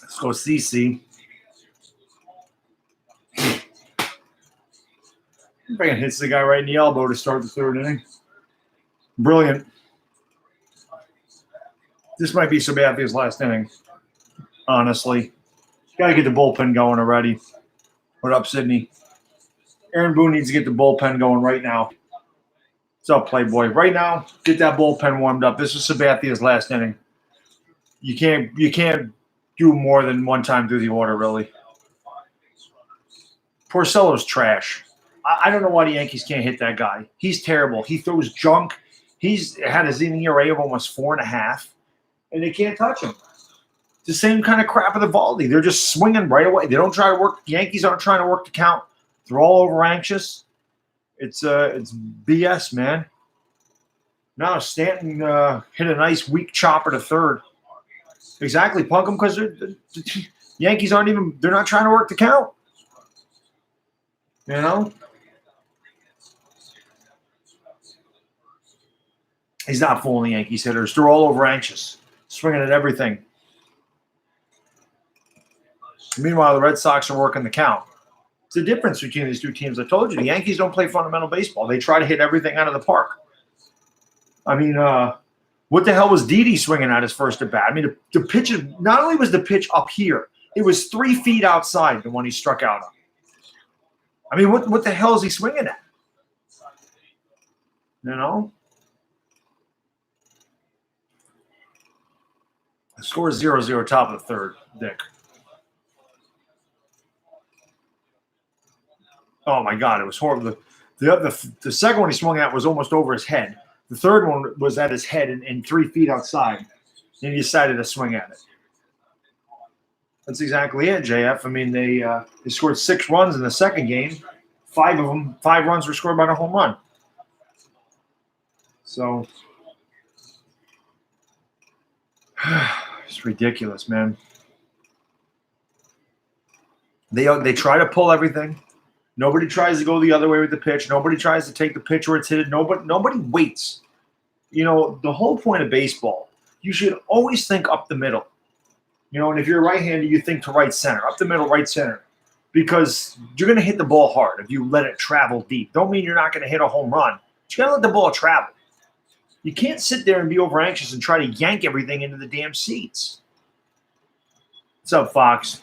Let's go CC. Freaking hits the guy right in the elbow to start the third inning. Brilliant. This might be Sabathia's last inning, honestly. Got to get the bullpen going already. What up, Sydney? Aaron Boone needs to get the bullpen going right now. What's up, Playboy? Right now, get that bullpen warmed up. This is Sabathia's last inning. You can't do more than one time through the order, really. Porcello's trash. I don't know why the Yankees can't hit that guy. He's terrible. He throws junk. He's had his ERA of almost 4.5, and they can't touch him. It's the same kind of crap with Evaldi. They're just swinging right away. They don't try to work. The Yankees aren't trying to work the count. They're all over anxious. It's BS, man. Now Stanton hit a nice weak chopper to third. Exactly, punk him, because the Yankees aren't even. They're not trying to work the count. You know. He's not fooling the Yankees hitters. They're all over anxious, swinging at everything. Meanwhile, the Red Sox are working the count. It's the difference between these two teams. I told you, the Yankees don't play fundamental baseball. They try to hit everything out of the park. I mean, what the hell was Didi swinging at his first at bat? I mean, the pitch is, not only was the pitch up here, it was 3 feet outside the one he struck out on. I mean, what the hell is he swinging at? You know? The score is 0-0, top of the third, Dick. Oh, my God, it was horrible. The second one he swung at was almost over his head. The third one was at his head and 3 feet outside. And he decided to swing at it. That's exactly it, JF. I mean, they scored 6 runs in the second game. 5 runs were scored by a home run. So it's ridiculous, man. They try to pull everything. Nobody tries to go the other way with the pitch. Nobody tries to take the pitch where it's hit. Nobody waits. You know, the whole point of baseball, you should always think up the middle. You know, and if you're a right-hander, you think to right center, up the middle, right center, because you're going to hit the ball hard if you let it travel deep. Don't mean you're not going to hit a home run. But you got to let the ball travel. You can't sit there and be over anxious and try to yank everything into the damn seats. What's up, Fox?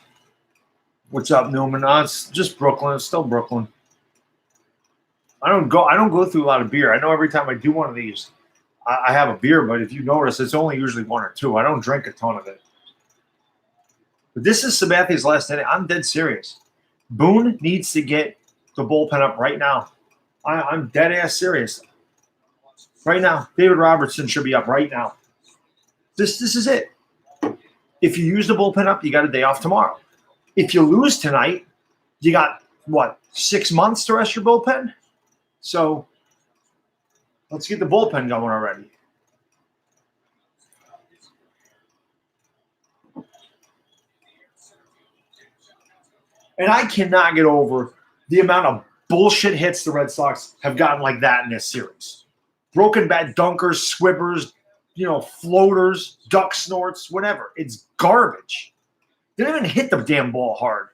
What's up, Newman? It's just Brooklyn. It's still Brooklyn. I don't go through a lot of beer. I know every time I do one of these, I have a beer, but if you notice, it's only usually 1 or 2. I don't drink a ton of it. But this is Sabathia's last inning. I'm dead serious. Boone needs to get the bullpen up right now. I'm dead ass serious. Right now, David Robertson should be up right now. This is it. If you use the bullpen up, you got a day off tomorrow. If you lose tonight, you got, 6 months to rest your bullpen? So let's get the bullpen going already. And I cannot get over the amount of bullshit hits the Red Sox have gotten like that in this series. Broken bat dunkers, squibbers, floaters, duck snorts, whatever. It's garbage. They didn't even hit the damn ball hard.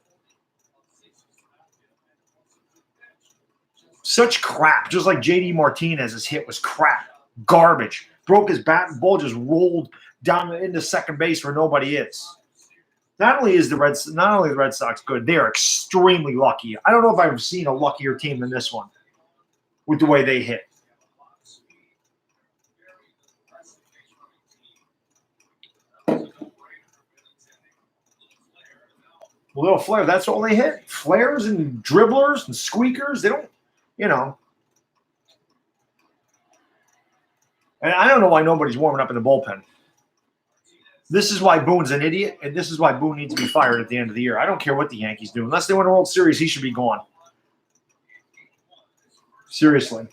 Such crap. Just like J.D. Martinez's hit was crap. Garbage. Broke his bat and ball just rolled down into second base where nobody is. Not only the Red Sox good, they are extremely lucky. I don't know if I've seen a luckier team than this one with the way they hit. A little flare. That's all they hit. Flares and dribblers and squeakers. They don't, And I don't know why nobody's warming up in the bullpen. This is why Boone's an idiot, and this is why Boone needs to be fired at the end of the year. I don't care what the Yankees do. Unless they win a World Series, he should be gone. Seriously.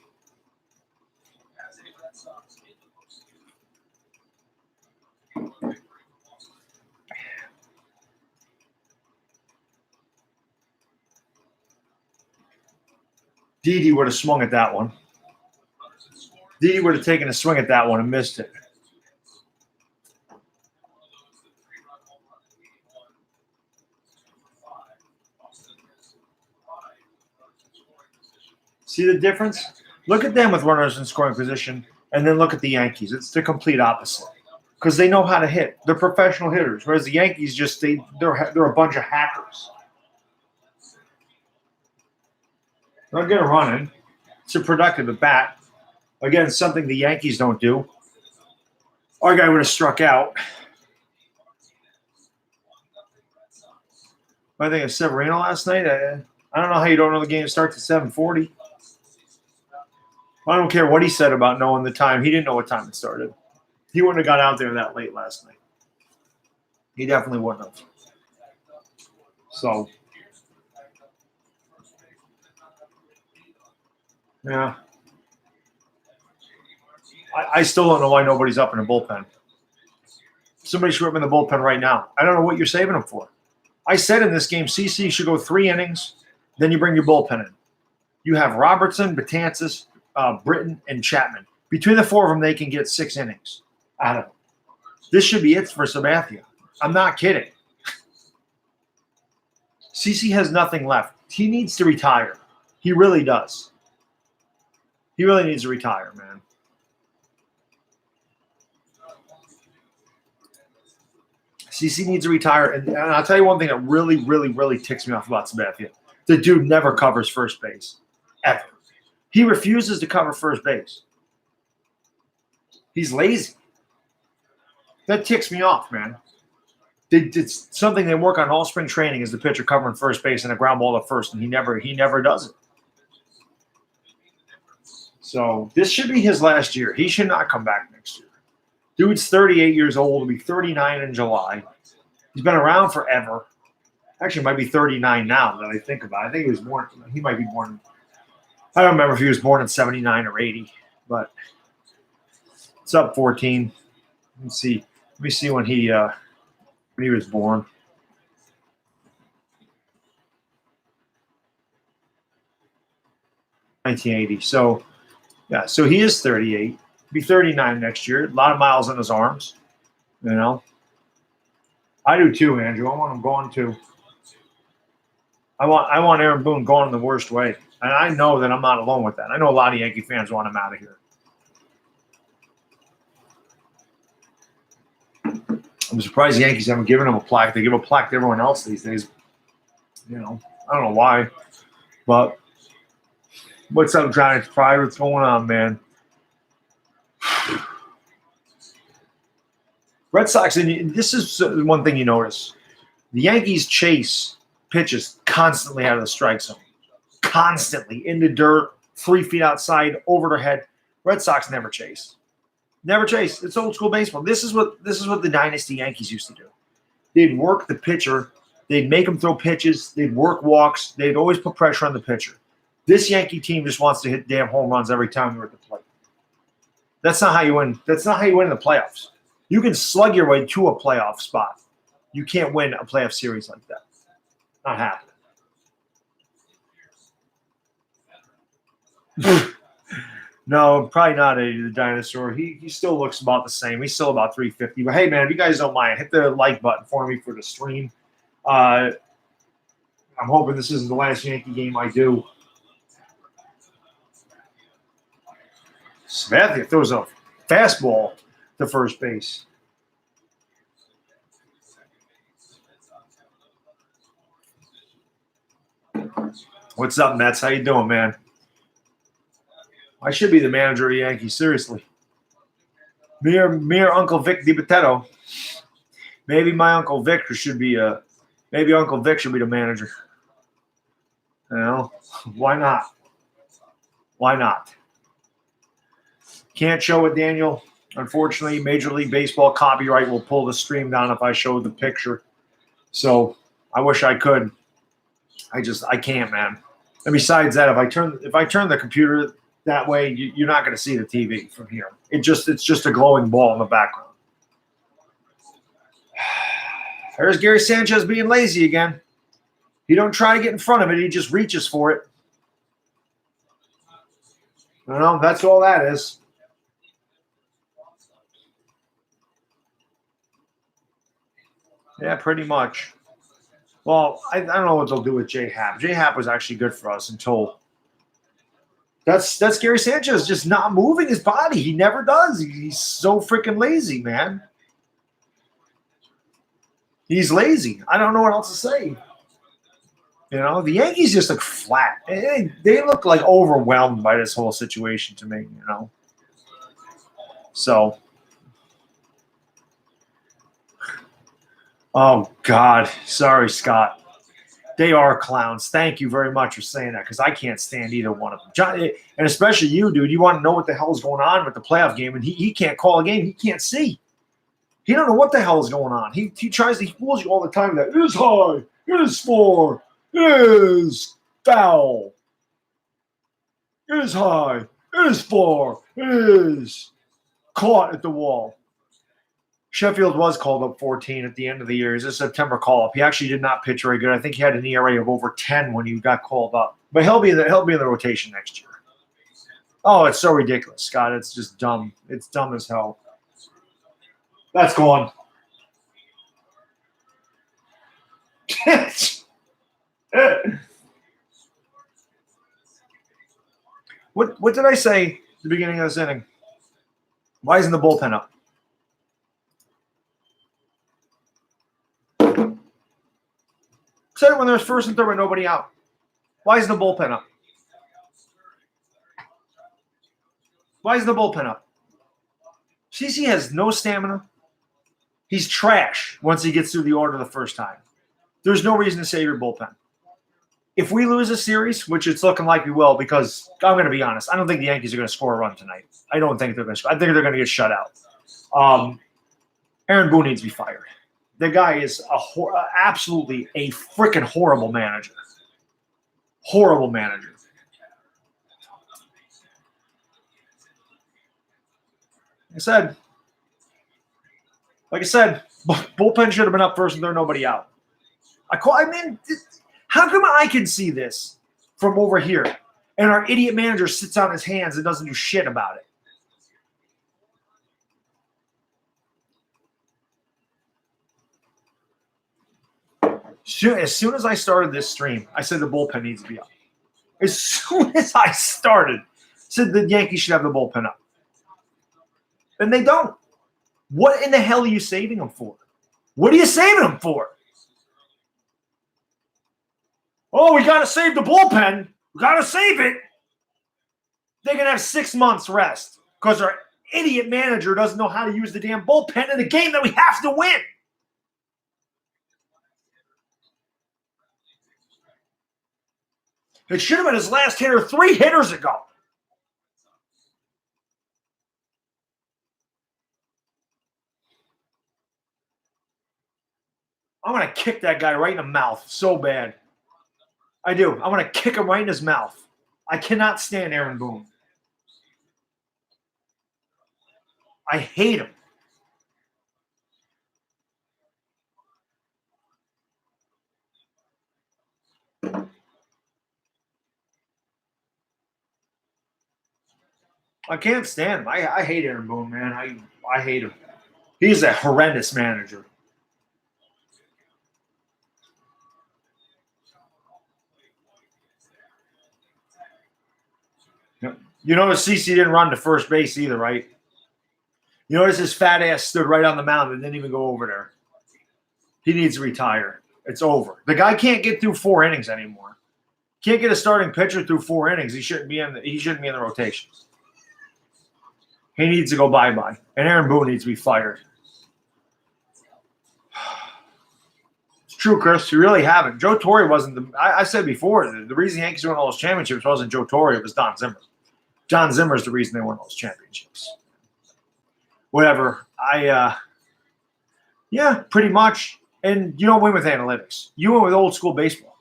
Didi would have swung at that one. Didi would have taken a swing at that one and missed it. See the difference? Look at them with runners in scoring position, and then look at the Yankees. It's the complete opposite because they know how to hit. They're professional hitters, whereas the Yankees they're a bunch of hackers. They'll get a run in. It's a productive at bat. Again, something the Yankees don't do. Our guy would have struck out. I think of Severino last night. I don't know how you don't know the game starts at 7:40. I don't care what he said about knowing the time. He didn't know what time it started. He wouldn't have got out there that late last night. He definitely wouldn't have. So, yeah. I still don't know why nobody's up in the bullpen. Somebody should be up in the bullpen right now. I don't know what you're saving them for. I said in this game, CC should go 3 innings, then you bring your bullpen in. You have Robertson, Betances, Britton, and Chapman. Between the 4 of them, they can get 6 innings out of them. This should be it for Sabathia. I'm not kidding. CC has nothing left. He needs to retire. He really does. He really needs to retire, man. CC needs to retire. And I'll tell you one thing that really, really, really ticks me off about Sabathia. The dude never covers first base. Ever. He refuses to cover first base. He's lazy. That ticks me off, man. It's something they work on all spring training is the pitcher covering first base and a ground ball to first, and he never does it. So this should be his last year. He should not come back next year. Dude's 38 years old. He'll be 39 in July. He's been around forever. Actually, might be 39 now that I think about it. I think he was born. He might be born. I don't remember if he was born in 79 or 80, but it's up 14. Let's see. Let me see when he was born. $1980. So, yeah. So he is 38. Be 39 next year. A lot of miles on his arms. You know. I do too, Andrew. I want him going too. I want Aaron Boone going in the worst way. And I know that I'm not alone with that. I know a lot of Yankee fans want him out of here. I'm surprised the Yankees haven't given him a plaque. They give a plaque to everyone else these days. You know, I don't know why. But what's up, Giants Pride? What's going on, man? Red Sox, and this is one thing you notice. The Yankees chase pitches constantly out of the strike zone. Constantly. In the dirt, 3 feet outside, over their head. Red Sox never chase. Never chase. It's old school baseball. This is what the dynasty Yankees used to do. They'd work the pitcher. They'd make him throw pitches. They'd work walks. They'd always put pressure on the pitcher. This Yankee team just wants to hit damn home runs every time you're at the plate. That's not how you win. That's not how you win in the playoffs. You can slug your way to a playoff spot. You can't win a playoff series like that. Not happening. No, probably not the dinosaur. He still looks about the same. He's still about 350. But hey, man, if you guys don't mind, hit the like button for me for the stream. I'm hoping this isn't the last Yankee game I do. Sabathia throws a fastball to first base. What's up, Mets? How you doing, man? I should be the manager of the Yankees, seriously. Me or Uncle Vic DiPotetto. Maybe my Uncle Victor should be maybe Uncle Vic should be the manager. You know, why not? Why not? Can't show it, Daniel. Unfortunately, Major League Baseball copyright will pull the stream down if I show the picture. So I wish I could. I can't, man. And besides that, if I turn the computer that way, you're not going to see the TV from here. It's just a glowing ball in the background. There's Gary Sanchez being lazy again. He don't try to get in front of it. He just reaches for it. You know, that's all that is. Yeah, pretty much. Well, I don't know what they'll do with J-Hap. J-Hap was actually good for us until That's Gary Sanchez just not moving his body. He never does. He's so freaking lazy, man. He's lazy. I don't know what else to say. You know, the Yankees just look flat. They look like overwhelmed by this whole situation to me, you know. So, oh, God. Sorry, Scott. They are clowns. Thank you very much for saying that, because I can't stand either one of them. John, and especially you, dude. You want to know what the hell is going on with the playoff game, and he can't call a game. He can't see. He don't know what the hell is going on. He fools you all the time that it is high, it is far, it is foul, it is high, it is far, it is caught at the wall. Sheffield was called up 14 at the end of the year. It's a September call-up. He actually did not pitch very good. I think he had an ERA of over 10 when he got called up. But he'll be in the rotation next year. Oh, it's so ridiculous, Scott. It's just dumb. It's dumb as hell. That's gone. What did I say at the beginning of this inning? Why isn't the bullpen up? Said it when there's first and third with nobody out. Why isn't the bullpen up? Why is the bullpen up? CC has no stamina. He's trash once he gets through the order the first time. There's no reason to save your bullpen. If we lose a series, which it's looking like we will, because I'm going to be honest, I don't think the Yankees are going to score a run tonight. I don't think they're going to. I think they're going to get shut out. Aaron Boone needs to be fired. The guy is absolutely a freaking horrible manager. Horrible manager. Like I said, bullpen should have been up first and there's nobody out. How come I can see this from over here and our idiot manager sits on his hands and doesn't do shit about it? As soon as I started this stream, I said the bullpen needs to be up. As soon as I started, said the Yankees should have the bullpen up. And they don't. What in the hell are you saving them for? What are you saving them for? Oh, we got to save the bullpen. We got to save it. They're going to have 6 months rest because our idiot manager doesn't know how to use the damn bullpen in a game that we have to win. It should have been his last hitter 3 hitters ago. I'm going to kick that guy right in the mouth so bad. I do. I'm going to kick him right in his mouth. I cannot stand Aaron Boone. I hate him. I can't stand him. I hate Aaron Boone, man. I hate him. He's a horrendous manager. You notice CC didn't run to first base either, right? You notice his fat ass stood right on the mound and didn't even go over there. He needs to retire. It's over. The guy can't get through 4 innings anymore. Can't get a starting pitcher through 4 innings. He shouldn't be in the rotation. He needs to go bye-bye. And Aaron Boone needs to be fired. It's true, Chris. You really haven't. Joe Torre wasn't I said before, the reason the Yankees won all those championships wasn't Joe Torre, it was Don Zimmer. John Zimmer is the reason they won those championships. Whatever. Yeah, pretty much. And you don't win with analytics. You win with old school baseball.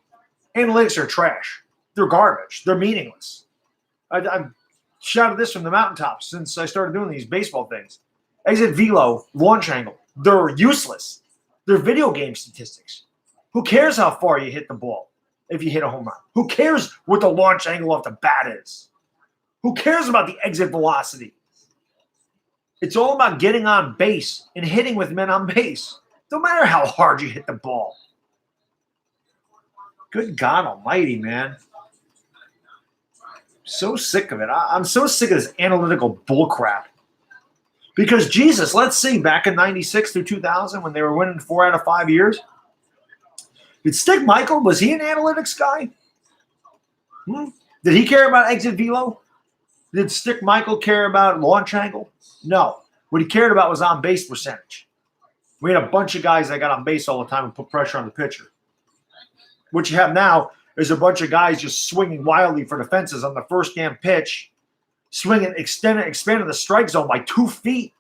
Analytics are trash. They're garbage. They're meaningless. I've shouted this from the mountaintops since I started doing these baseball things. Exit velo, launch angle. They're useless. They're video game statistics. Who cares how far you hit the ball if you hit a home run? Who cares what the launch angle of the bat is? Who cares about the exit velocity? It's all about getting on base and hitting with men on base. No matter how hard you hit the ball. Good God almighty, man. So sick of it. I'm so sick of this analytical bullcrap. Because Jesus, let's see, back in 96 through 2000 when they were winning 4 out of 5 years, did Stick Michael, was he an analytics guy? Did he care about exit velo? Did Stick Michael care about launch angle? No. What he cared about was on base percentage. We had a bunch of guys that got on base all the time and put pressure on the pitcher. What you have now is a bunch of guys just swinging wildly for the fences on the first damn pitch, swinging, expanding the strike zone by 2 feet,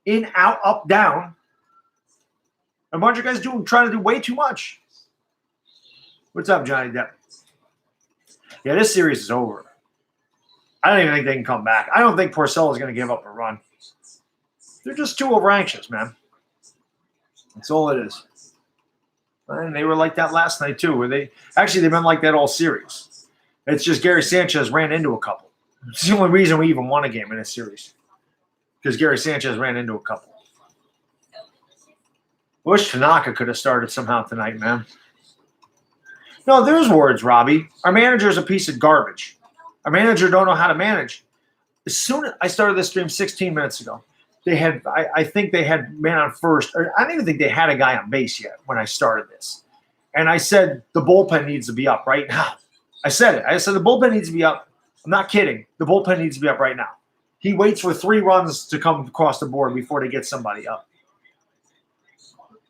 in, out, up, down. A bunch of guys trying to do way too much. What's up, Johnny Depp? Yeah, this series is over. I don't even think they can come back. I don't think Porcello is going to give up a run. They're just too over anxious, man. That's all it is. And they were like that last night too. They've been like that all series. It's just Gary Sanchez ran into a couple. It's the only reason we even won a game in this series. Because Gary Sanchez ran into a couple. Wish Tanaka could have started somehow tonight, man. No, there's words, Robbie. Our manager is a piece of garbage. Our manager don't know how to manage. As soon as I started this stream 16 minutes ago, I think they had man on first. Or I don't even think they had a guy on base yet when I started this. And I said the bullpen needs to be up right now. I said it. I said the bullpen needs to be up. I'm not kidding. The bullpen needs to be up right now. He waits for 3 runs to come across the board before they get somebody up.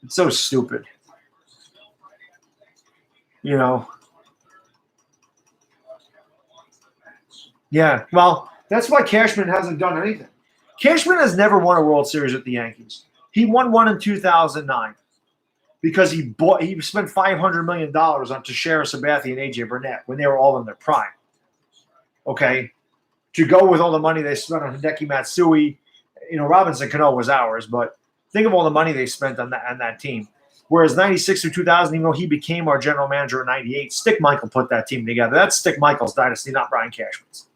It's so stupid. You know. Yeah, well, that's why Cashman hasn't done anything. Cashman has never won a World Series with the Yankees. He won one in 2009 because he spent $500 million on Teixeira, Sabathia, and A.J. Burnett when they were all in their prime. Okay? To go with all the money they spent on Hideki Matsui, Robinson Cano was ours, but think of all the money they spent on that team. Whereas 96 through 2000, even though he became our general manager in 98, Stick Michael put that team together. That's Stick Michael's dynasty, not Brian Cashman's.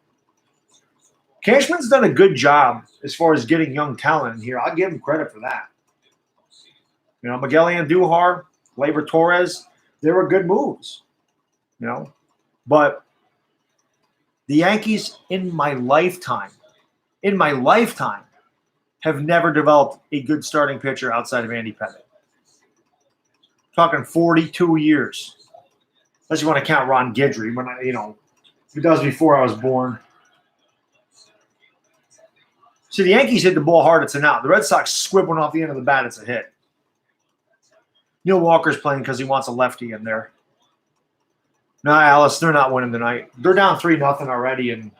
Cashman's done a good job as far as getting young talent in here. I'll give him credit for that. Miguel Andujar, Gleyber Torres, they were good moves. But the Yankees in my lifetime, have never developed a good starting pitcher outside of Andy Pettitte. Talking 42 years. Unless you want to count Ron Guidry, when it was before I was born. See, the Yankees hit the ball hard, it's an out. The Red Sox squib one off the end of the bat, it's a hit. Neil Walker's playing because he wants a lefty in there. No, Alice, they're not winning tonight. They're down 3-0 already, and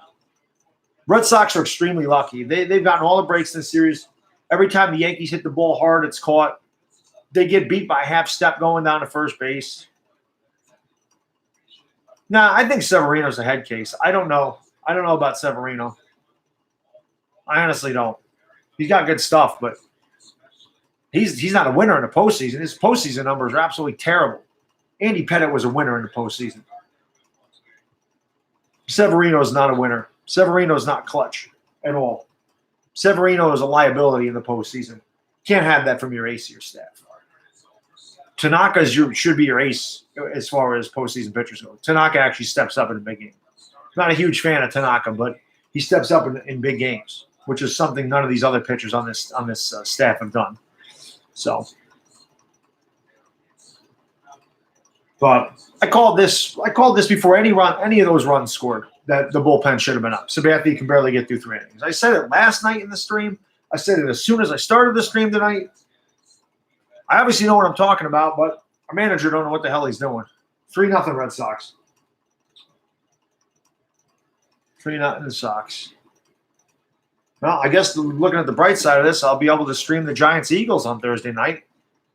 Red Sox are extremely lucky. They've gotten all the breaks in the series. Every time the Yankees hit the ball hard, it's caught. They get beat by a half step going down to first base. Nah, I think Severino's a head case. I don't know. I don't know about Severino. I honestly don't. He's got good stuff, but he's not a winner in the postseason. His postseason numbers are absolutely terrible. Andy Pettitte was a winner in the postseason. Severino is not a winner. Severino is not clutch at all. Severino is a liability in the postseason. Can't have that from your ace of your staff. Tanaka should be your ace as far as postseason pitchers go. Tanaka actually steps up in a big game. Not a huge fan of Tanaka, but he steps up in big games, which is something none of these other pitchers on this staff have done. So, but I called this before any of those runs scored that the bullpen should have been up. Sabathia can barely get through 3 innings. I said it last night in the stream. I said it as soon as I started the stream tonight. I obviously know what I'm talking about, but our manager don't know what the hell he's doing. 3-0 Red Sox. 3-0 Sox. Well, I guess looking at the bright side of this, I'll be able to stream the Giants-Eagles on Thursday night.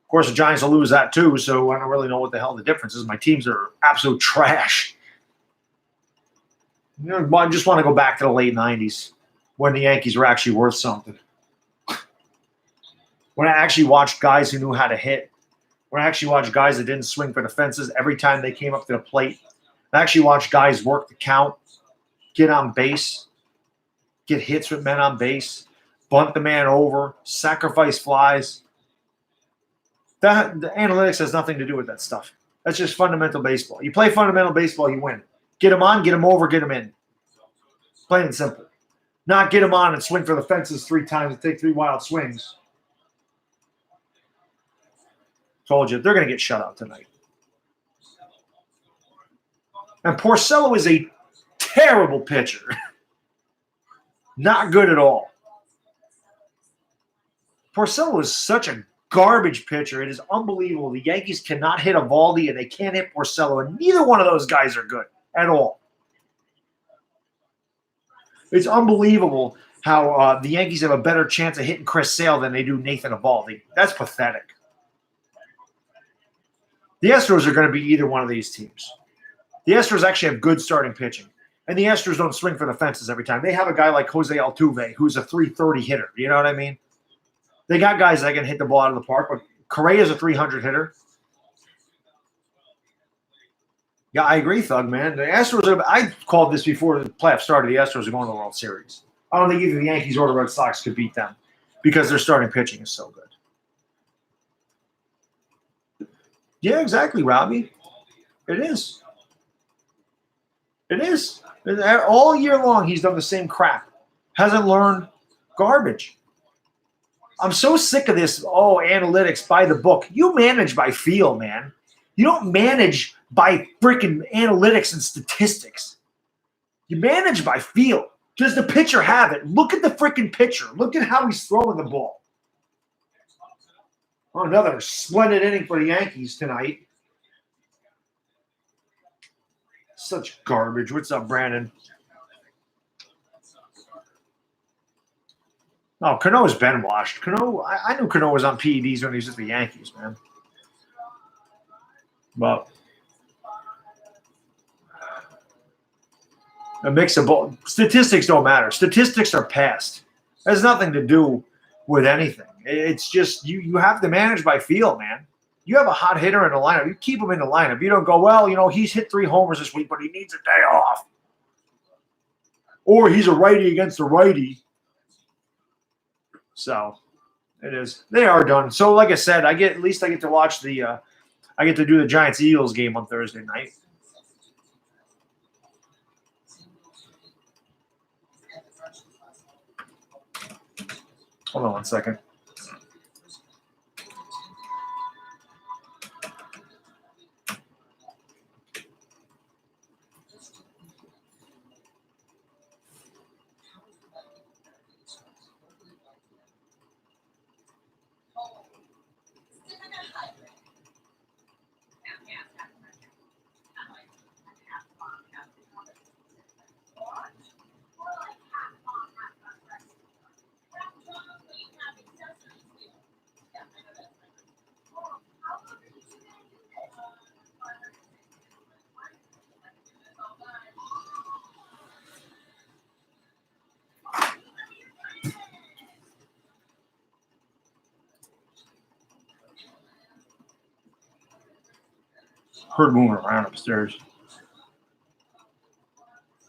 Of course, the Giants will lose that too, so I don't really know what the hell the difference is. My teams are absolute trash. I just want to go back to the late 90s when the Yankees were actually worth something. When I actually watched guys who knew how to hit. When I actually watched guys that didn't swing for the fences every time they came up to the plate. I actually watched guys work the count, get on base, get hits with men on base, bunt the man over, sacrifice flies. The analytics has nothing to do with that stuff. That's just fundamental baseball. You play fundamental baseball, you win. Get them on, get them over, get them in. Plain and simple. Not get him on and swing for the fences 3 times and take 3 wild swings. Told you, they're going to get shut out tonight. And Porcello is a terrible pitcher. Not good at all. Porcello is such a garbage pitcher. It is unbelievable. The Yankees cannot hit Eovaldi and they can't hit Porcello, and neither one of those guys are good at all. It's unbelievable how the Yankees have a better chance of hitting Chris Sale than they do Nathan Eovaldi. That's pathetic. The Astros are going to be either one of these teams. The Astros actually have good starting pitching. And the Astros don't swing for the fences every time. They have a guy like Jose Altuve, who's a 330 hitter. You know what I mean? They got guys that can hit the ball out of the park, but Correa's a 300 hitter. Yeah, I agree, Thug, man. The Astros I called this before the playoffs started. The Astros are going to the World Series. I don't think either the Yankees or the Red Sox could beat them because their starting pitching is so good. Yeah, exactly, Robbie. It is. It is. All year long, he's done the same crap. Hasn't learned garbage. I'm so sick of this, analytics by the book. You manage by feel, man. You don't manage by freaking analytics and statistics. You manage by feel. Does the pitcher have it? Look at the freaking pitcher. Look at how he's throwing the ball. Oh, another splendid inning for the Yankees tonight. Such garbage. What's up, Brandon? Oh, Cano's been washed. Cano, I knew Cano was on PEDs when he was at the Yankees, man. But a mix of both. Statistics don't matter. Statistics are past. It has nothing to do with anything. It's just you have to manage by feel, man. You have a hot hitter in the lineup. You keep him in the lineup. You don't go, well, he's hit 3 homers this week, but he needs a day off. Or he's a righty against a righty. So it is. They are done. So like I said, I get to watch I get to do the Giants-Eagles game on Thursday night. Hold on one second. Heard moving around upstairs.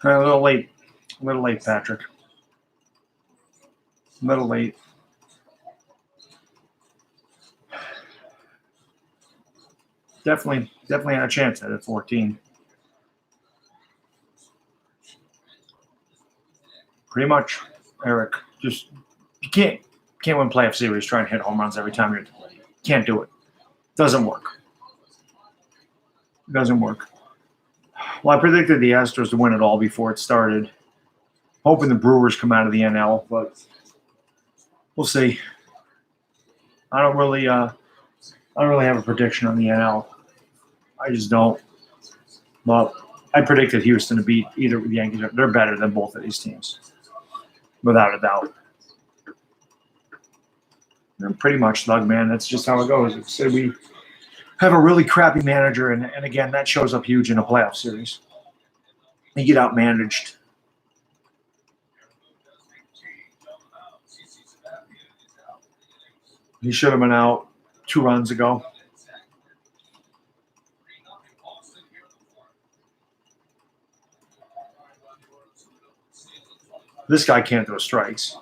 A little late. Patrick. A little late. Definitely had a chance at 14. Pretty much, Eric. Just you can't win playoff series trying to hit home runs every time you're at the plate. Can't do it. Doesn't work. It doesn't work. Well, I predicted the Astros to win it all before it started. Hoping the Brewers come out of the NL, but we'll see. I don't really have a prediction on the NL. I just don't. But I predicted Houston to beat either the Yankees. They're better than both of these teams, without a doubt. And pretty much, Thug, man. That's just how it goes. So we have a really crappy manager, and again, that shows up huge in a playoff series. You get outmanaged. He should have been out 2 runs ago. This guy can't throw strikes.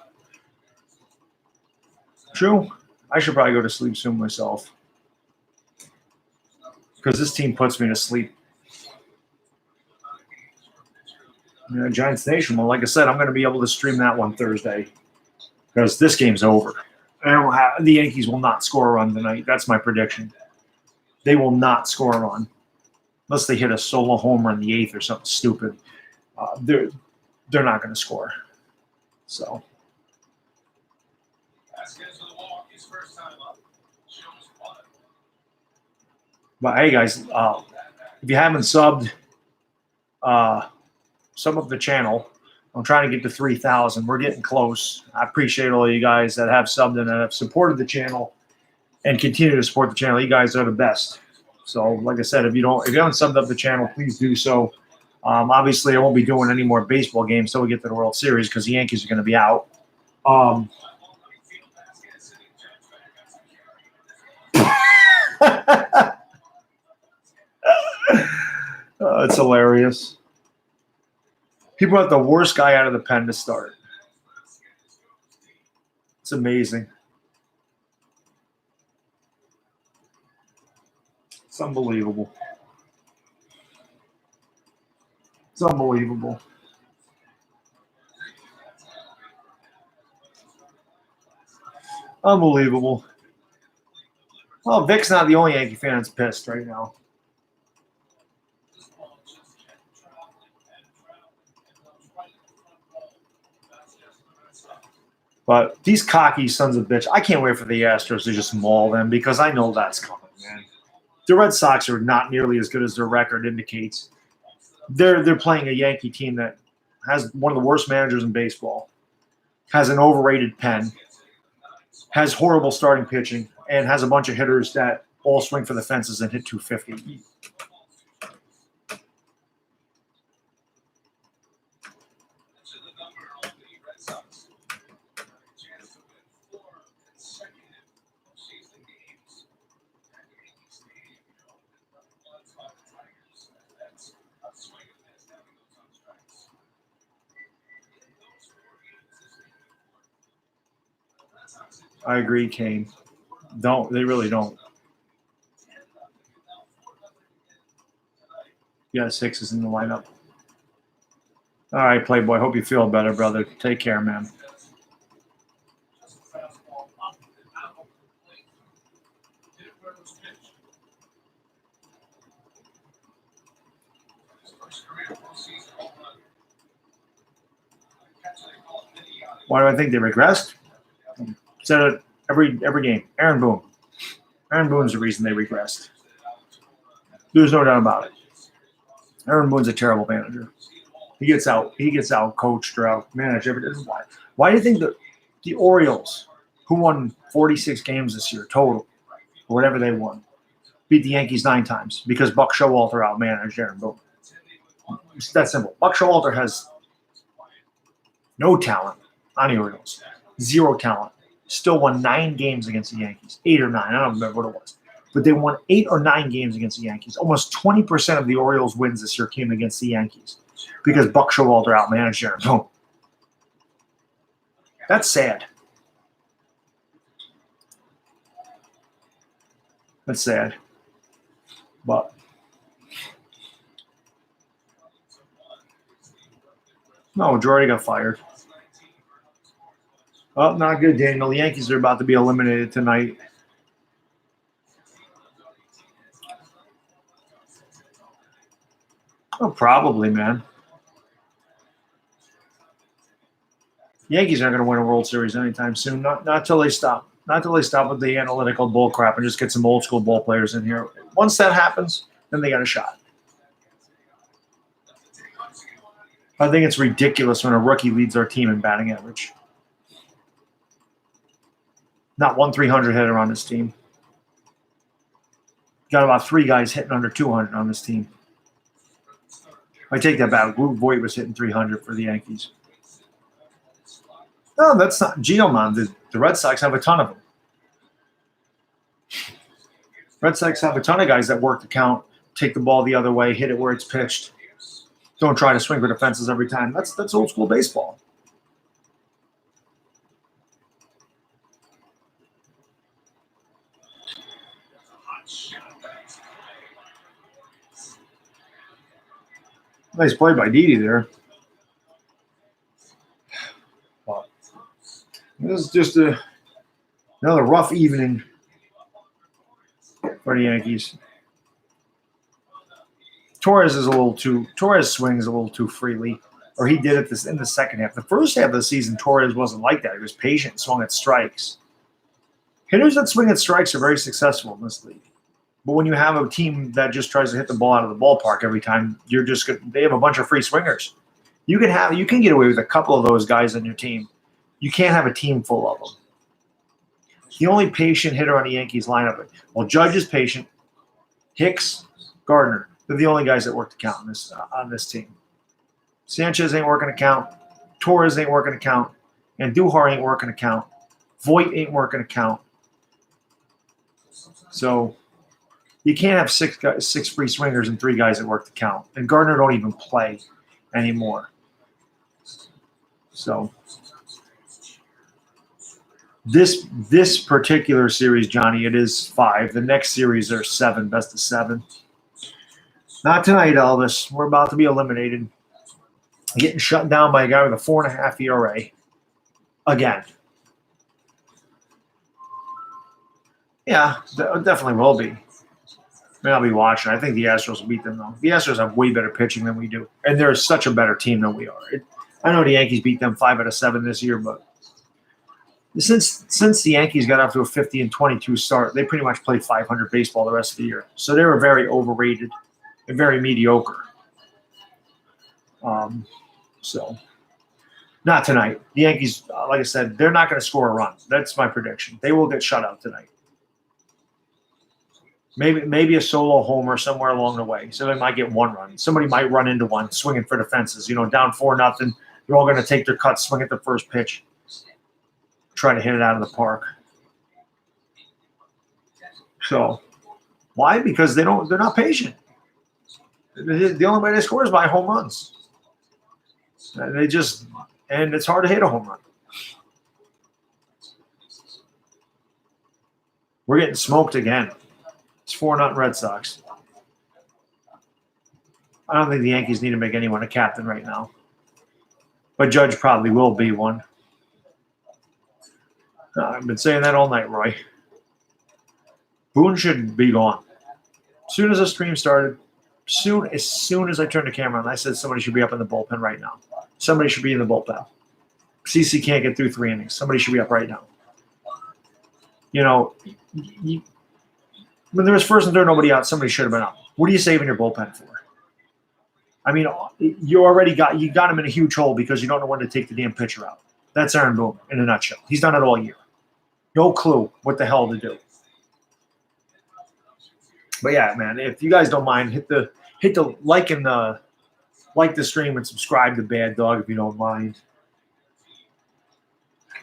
True. I should probably go to sleep soon myself. Because this team puts me to sleep. Giants Nation. Well, like I said, I'm going to be able to stream that one Thursday because this game's over. The Yankees will not score a run tonight. That's my prediction. They will not score a run unless they hit a solo homer in the eighth or something stupid. They're not going to score. So. But hey, guys, if you haven't subbed, sub up the channel. I'm trying to get to 3,000. We're getting close. I appreciate all you guys that have subbed and that have supported the channel and continue to support the channel. You guys are the best. So, like I said, if you haven't subbed up the channel, please do so. Obviously, I won't be doing any more baseball games until we get to the World Series because the Yankees are going to be out. It's hilarious. People have the worst guy out of the pen to start. It's amazing. It's unbelievable. It's unbelievable. Unbelievable. Well, Vic's not the only Yankee fan that's pissed right now. But these cocky sons of bitch, I can't wait for the Astros to just maul them because I know that's coming, man. The Red Sox are not nearly as good as their record indicates. They're playing a Yankee team that has one of the worst managers in baseball, has an overrated pen, has horrible starting pitching, and has a bunch of hitters that all swing for the fences and hit 250. I agree, Kane. They really don't. Yeah, 6 is in the lineup. All right, Playboy. Hope you feel better, brother. Take care, man. Why do I think they regressed? Said it every game. Aaron Boone. Aaron Boone's the reason they regressed. There's no doubt about it. Aaron Boone's a terrible manager. He gets out coached or out managed every day. Why do you think the Orioles, who won 46 games this year total, or whatever they won, beat the Yankees 9 times? Because Buck Showalter outmanaged Aaron Boone. It's that simple. Buck Showalter has no talent on the Orioles. 0 talent. Still won 9 games against the Yankees. 8 or 9. I don't remember what it was. But they won 8 or 9 games against the Yankees. Almost 20% of the Orioles' wins this year came against the Yankees because Buck Showalter outmanaged Aaron Boone. That's sad. That's sad. But no, Jordy got fired. Oh, not good, Daniel. The Yankees are about to be eliminated tonight. Oh, probably, man. The Yankees aren't going to win a World Series anytime soon. Not until they stop. Not until they stop with the analytical bull crap and just get some old school ball players in here. Once that happens, then they got a shot. I think it's ridiculous when a rookie leads our team in batting average. Not one 300 hitter on this team. Got about 3 guys hitting under 200 on this team. I take that back. Luke Voigt was hitting 300 for the Yankees. No, that's not Geoman. The Red Sox have a ton of them. Red Sox have a ton of guys that work the count, take the ball the other way, hit it where it's pitched. Don't try to swing for the fences every time. That's old school baseball. Nice play by Didi there. is just another rough evening for the Yankees. Torres swings a little too freely, or he did it in the second half. The first half of the season, Torres wasn't like that. He was patient, swung at strikes. Hitters that swing at strikes are very successful in this league. But when you have a team that just tries to hit the ball out of the ballpark every time, they have a bunch of free swingers. You can get away with a couple of those guys on your team. You can't have a team full of them. The only patient hitter on the Yankees lineup, well, Judge is patient. Hicks, Gardner, they're the only guys that work to count on this team. Sanchez ain't working to count. Torres ain't working to count. And Duhar ain't working to count. Voit ain't working to count. So you can't have six free swingers and 3 guys that work to count. And Gardner don't even play anymore. So this particular series, Johnny, it is 5. The next series are 7, best of 7. Not tonight, ALDS. We're about to be eliminated. Getting shut down by a guy with a 4.5 ERA. Again. Yeah, definitely will be. I'll be watching. I think the Astros will beat them, though. The Astros have way better pitching than we do. And they're such a better team than we are. I know the Yankees beat them 5 out of 7 this year, but since the Yankees got off to a 50-22 start, they pretty much played 500 baseball the rest of the year. So they were very overrated and very mediocre. So not tonight. The Yankees, like I said, they're not going to score a run. That's my prediction. They will get shut out tonight. Maybe a solo homer somewhere along the way. So they might get 1 run. Somebody might run into one, swinging for the fences. Down 4-0. They're all going to take their cuts, swing at the first pitch, try to hit it out of the park. So why? Because they're not patient. The only way they score is by home runs. And it's hard to hit a home run. We're getting smoked again. It's 4-0 Red Sox. I don't think the Yankees need to make anyone a captain right now. But Judge probably will be one. I've been saying that all night, Roy. Boone should be gone. As soon as the stream started, as soon as I turned the camera on, I said somebody should be up in the bullpen right now. Somebody should be in the bullpen. CC can't get through 3 innings. Somebody should be up right now. When there was first and third, nobody out, somebody should have been up. What are you saving your bullpen for? I mean, you got him in a huge hole because you don't know when to take the damn pitcher out. That's Aaron Boone in a nutshell. He's done it all year. No clue what the hell to do. But yeah, man, if you guys don't mind, hit the like and like the stream and subscribe to Bad Dog if you don't mind.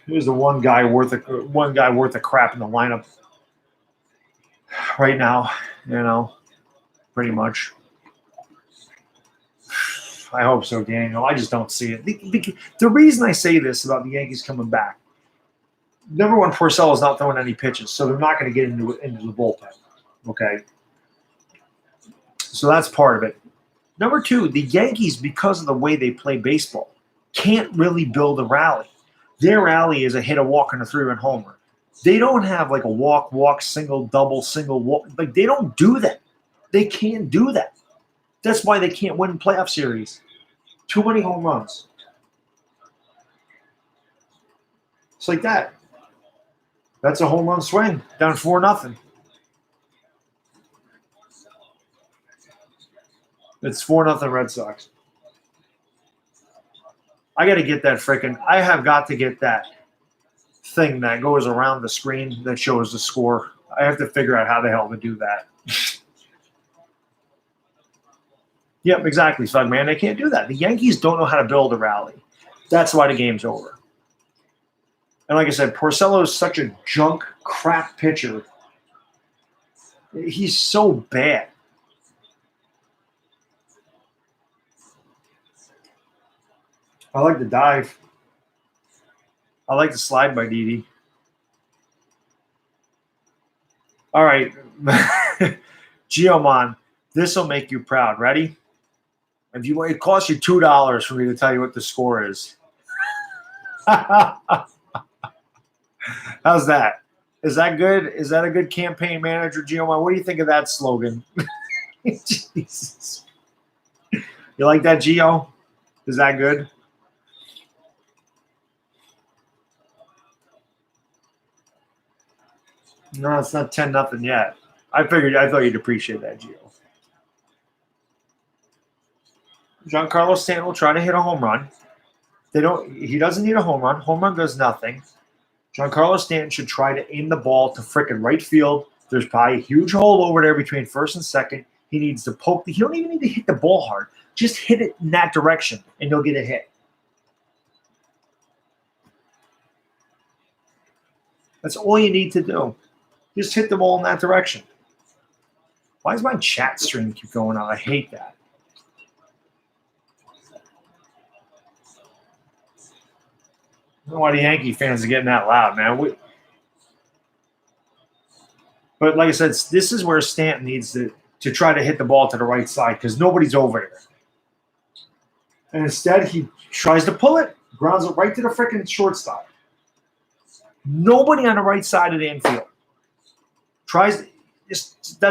Here's the one guy worth a crap in the lineup right now, pretty much. I hope so, Daniel. I just don't see it. The reason I say this about the Yankees coming back, number one, Porcello's not throwing any pitches, so they're not going to get into the bullpen. Okay? So that's part of it. Number 2, the Yankees, because of the way they play baseball, can't really build a rally. Their rally is a hit, a walk, and a 3-run homer. They don't have like a walk, single, double, single, walk. Like, they don't do that. They can't do that. That's why they can't win playoff series. Too many home runs. It's like that. That's a home run swing. Down 4-0. It's 4-0 Red Sox. I got to get that I have got to get that thing that goes around the screen that shows the score. I have to figure out how the hell to do that. Yep, exactly, Slug Man. They can't do that. The Yankees don't know how to build a rally. That's why the game's over. And like I said, Porcello is such a junk crap pitcher. He's so bad. I like the dive. I like the slide by Didi. All right. Geomon, this will make you proud. Ready? It costs you $2 for me to tell you what the score is. How's that? Is that good? Is that a good campaign manager, Gio? What do you think of that slogan? Jesus. You like that, Gio? Is that good? No, it's not 10-0 yet. I thought you'd appreciate that, Gio. Giancarlo Stanton will try to hit a home run. He doesn't need a home run. Home run does nothing. Giancarlo Stanton should try to aim the ball to frickin' right field. There's probably a huge hole over there between first and second. He needs to poke. He don't even need to hit the ball hard. Just hit it in that direction, and you'll get a hit. That's all you need to do. Just hit the ball in that direction. Why does my chat stream keep going on? I hate that. I don't know why the Yankee fans are getting that loud, man. But like I said, this is where Stanton needs to try to hit the ball to the right side because nobody's over there. And instead, he tries to pull it, grounds it right to the freaking shortstop. Nobody on the right side of the infield. That's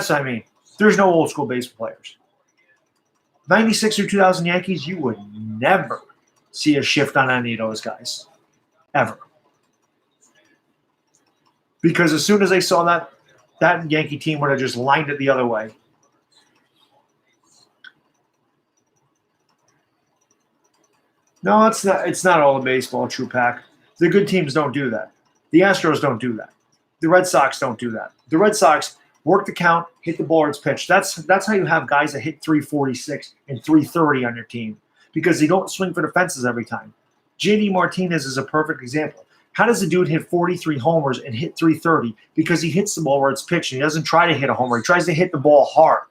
what I mean. There's no old school baseball players. 96 through 2000 Yankees, you would never see a shift on any of those guys. Ever. Because as soon as they saw that Yankee team would have just lined it the other way. No, it's not all the baseball, True Pack. The good teams don't do that. The Astros don't do that. The Red Sox don't do that. The Red Sox work the count, hit the ball, it's pitched. That's how you have guys that hit 346 and 330 on your team because they don't swing for the fences every time. JD Martinez is a perfect example. How does a dude hit 43 homers and hit 330? Because he hits the ball where it's pitched. And he doesn't try to hit a homer. He tries to hit the ball hard.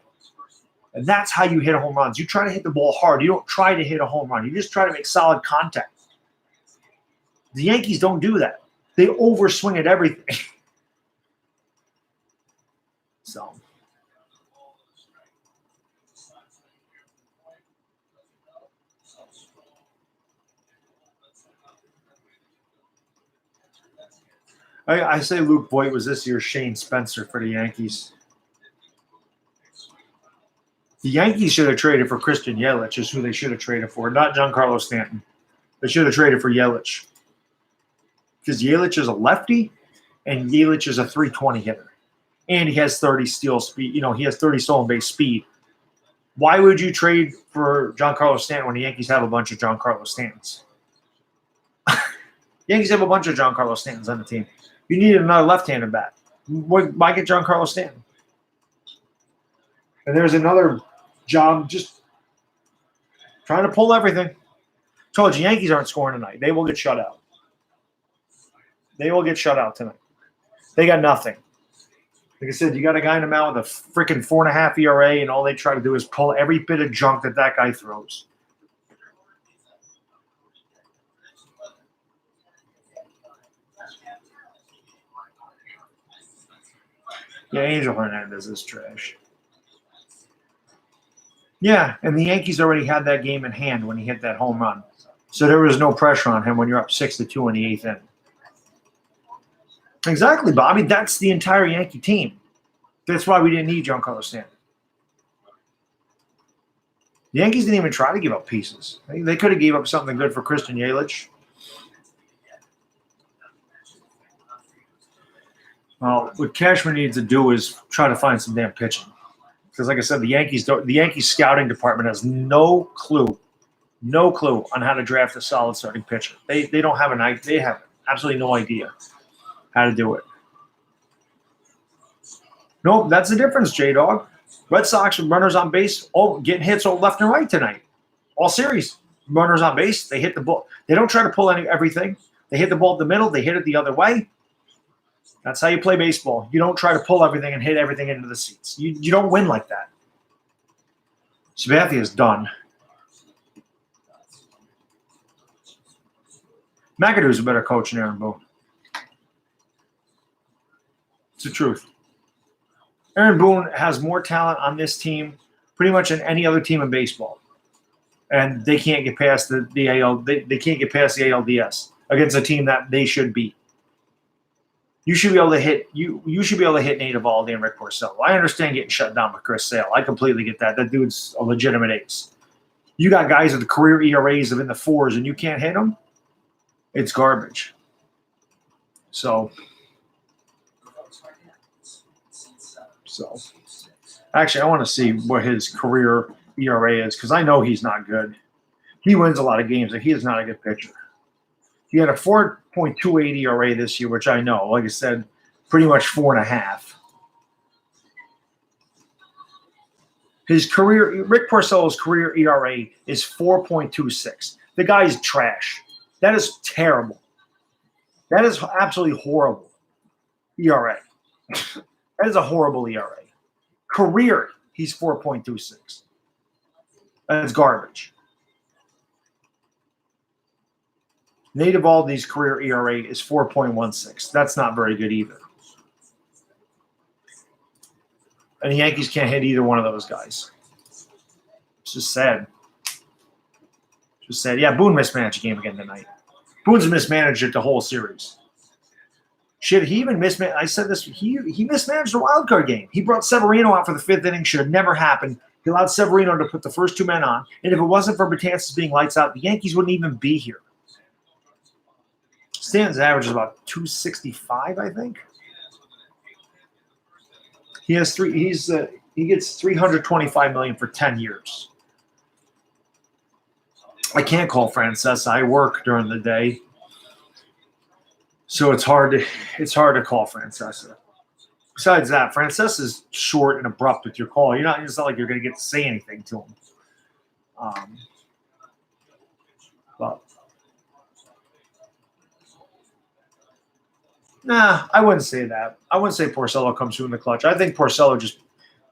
And that's how you hit home runs. You try to hit the ball hard. You don't try to hit a home run. You just try to make solid contact. The Yankees don't do that. They overswing at everything. So. I say Luke Voigt was this year's Shane Spencer for the Yankees. The Yankees should have traded for Christian Yelich is who they should have traded for, not Giancarlo Stanton. They should have traded for Yelich. Because Yelich is a lefty, and Yelich is a 320 hitter. And he has 30 steal speed. He has 30 stolen base speed. Why would you trade for Giancarlo Stanton when the Yankees have a bunch of Giancarlo Stantons? Yankees have a bunch of Giancarlo Stantons on the team. You need another left-handed bat. Why get Giancarlo Stanton? And there's another job just trying to pull everything. Told you, Yankees aren't scoring tonight. They will get shut out. They will get shut out tonight. They got nothing. Like I said, you got a guy in the mound with a freaking 4.5 ERA, and all they try to do is pull every bit of junk that guy throws. Yeah, Angel Hernandez is trash. Yeah, and the Yankees already had that game in hand when he hit that home run. So there was no pressure on him when you're up 6-2 in the eighth inning. Exactly, Bobby. That's the entire Yankee team. That's why we didn't need Giancarlo Stanton. The Yankees didn't even try to give up pieces. They could have gave up something good for Christian Yelich. Well, what Cashman needs to do is try to find some damn pitching. Because, like I said, the Yankees scouting department has no clue on how to draft a solid starting pitcher. They don't have they have absolutely no idea how to do it. Nope, that's the difference, J-Dog. Red Sox with runners on base, getting hits all left and right tonight. All series, runners on base, they hit the ball. They don't try to pull everything. They hit the ball in the middle. They hit it the other way. That's how you play baseball. You don't try to pull everything and hit everything into the seats. You don't win like that. Sabathia is done. McAdoo's a better coach than Aaron Boone. It's the truth. Aaron Boone has more talent on this team pretty much than any other team in baseball. And they can't get past the AL. They can't get past the ALDS against a team that they should beat. You should be able to hit you should be able to hit Nate Eovaldi and Rick Porcello. I understand getting shut down by Chris Sale. I completely get that. That dude's a legitimate ace. You got guys with career ERAs of in the 4s and you can't hit them. It's garbage. So actually, I want to see what his career ERA is because I know he's not good. He wins a lot of games, but he is not a good pitcher. He had a 4.28 ERA this year, which I know. Like I said, pretty much 4.5. Rick Porcello's career ERA is 4.26. The guy's trash. That is terrible. That is absolutely horrible ERA. That is a horrible ERA. Career, he's 4.26. That's garbage. Nate Eovaldi's career ERA is 4.16. That's not very good either. And the Yankees can't hit either one of those guys. It's just sad. Just sad. Yeah, Boone mismanaged the game again tonight. Boone's mismanaged it the whole series. Shit, he even mismanaged. I said this. He mismanaged the wild card game. He brought Severino out for the 5th inning. Should have never happened. He allowed Severino to put the first 2 men on. And if it wasn't for Betances being lights out, the Yankees wouldn't even be here. Stanton's average is about 265, I think. He has he gets $325 million for 10 years. I can't call Francesa. I work during the day, so it's hard to call Francesa. Besides that, Francesa's short and abrupt with your call. It's not like you're going to get to say anything to him. But nah, I wouldn't say that. I wouldn't say Porcello comes through in the clutch. I think Porcello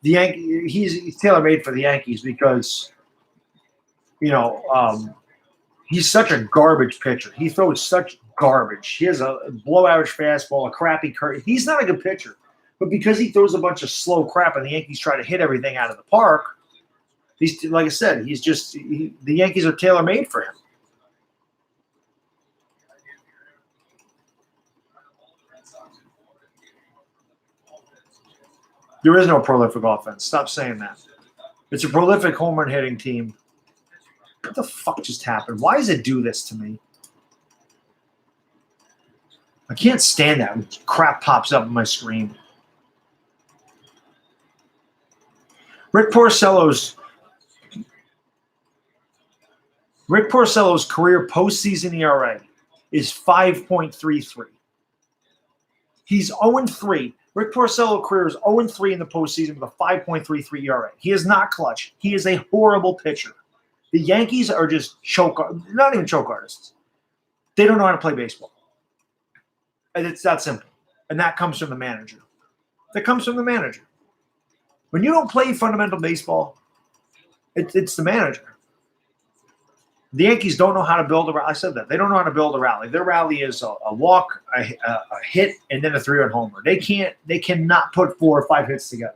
he's tailor-made for the Yankees because, he's such a garbage pitcher. He throws such garbage. He has a below-average fastball, a crappy curve. He's not a good pitcher. But because he throws a bunch of slow crap and the Yankees try to hit everything out of the park, like I said, the Yankees are tailor-made for him. There is no prolific offense. Stop saying that. It's a prolific home run hitting team. What the fuck just happened? Why does it do this to me? I can't stand that when crap pops up on my screen. Rick Porcello's career postseason ERA is 5.33. He's 0-3. Rick Porcello's career is 0-3 in the postseason with a 5.33 ERA. He is not clutch. He is a horrible pitcher. The Yankees are just not even choke artists. They don't know how to play baseball. And it's that simple. And that comes from the manager. When you don't play fundamental baseball, it's the manager. The Yankees don't know how to build a rally. I said that. They don't know how to build a rally. Their rally is a walk, a hit, and then a 3-run homer. They cannot put 4 or 5 hits together.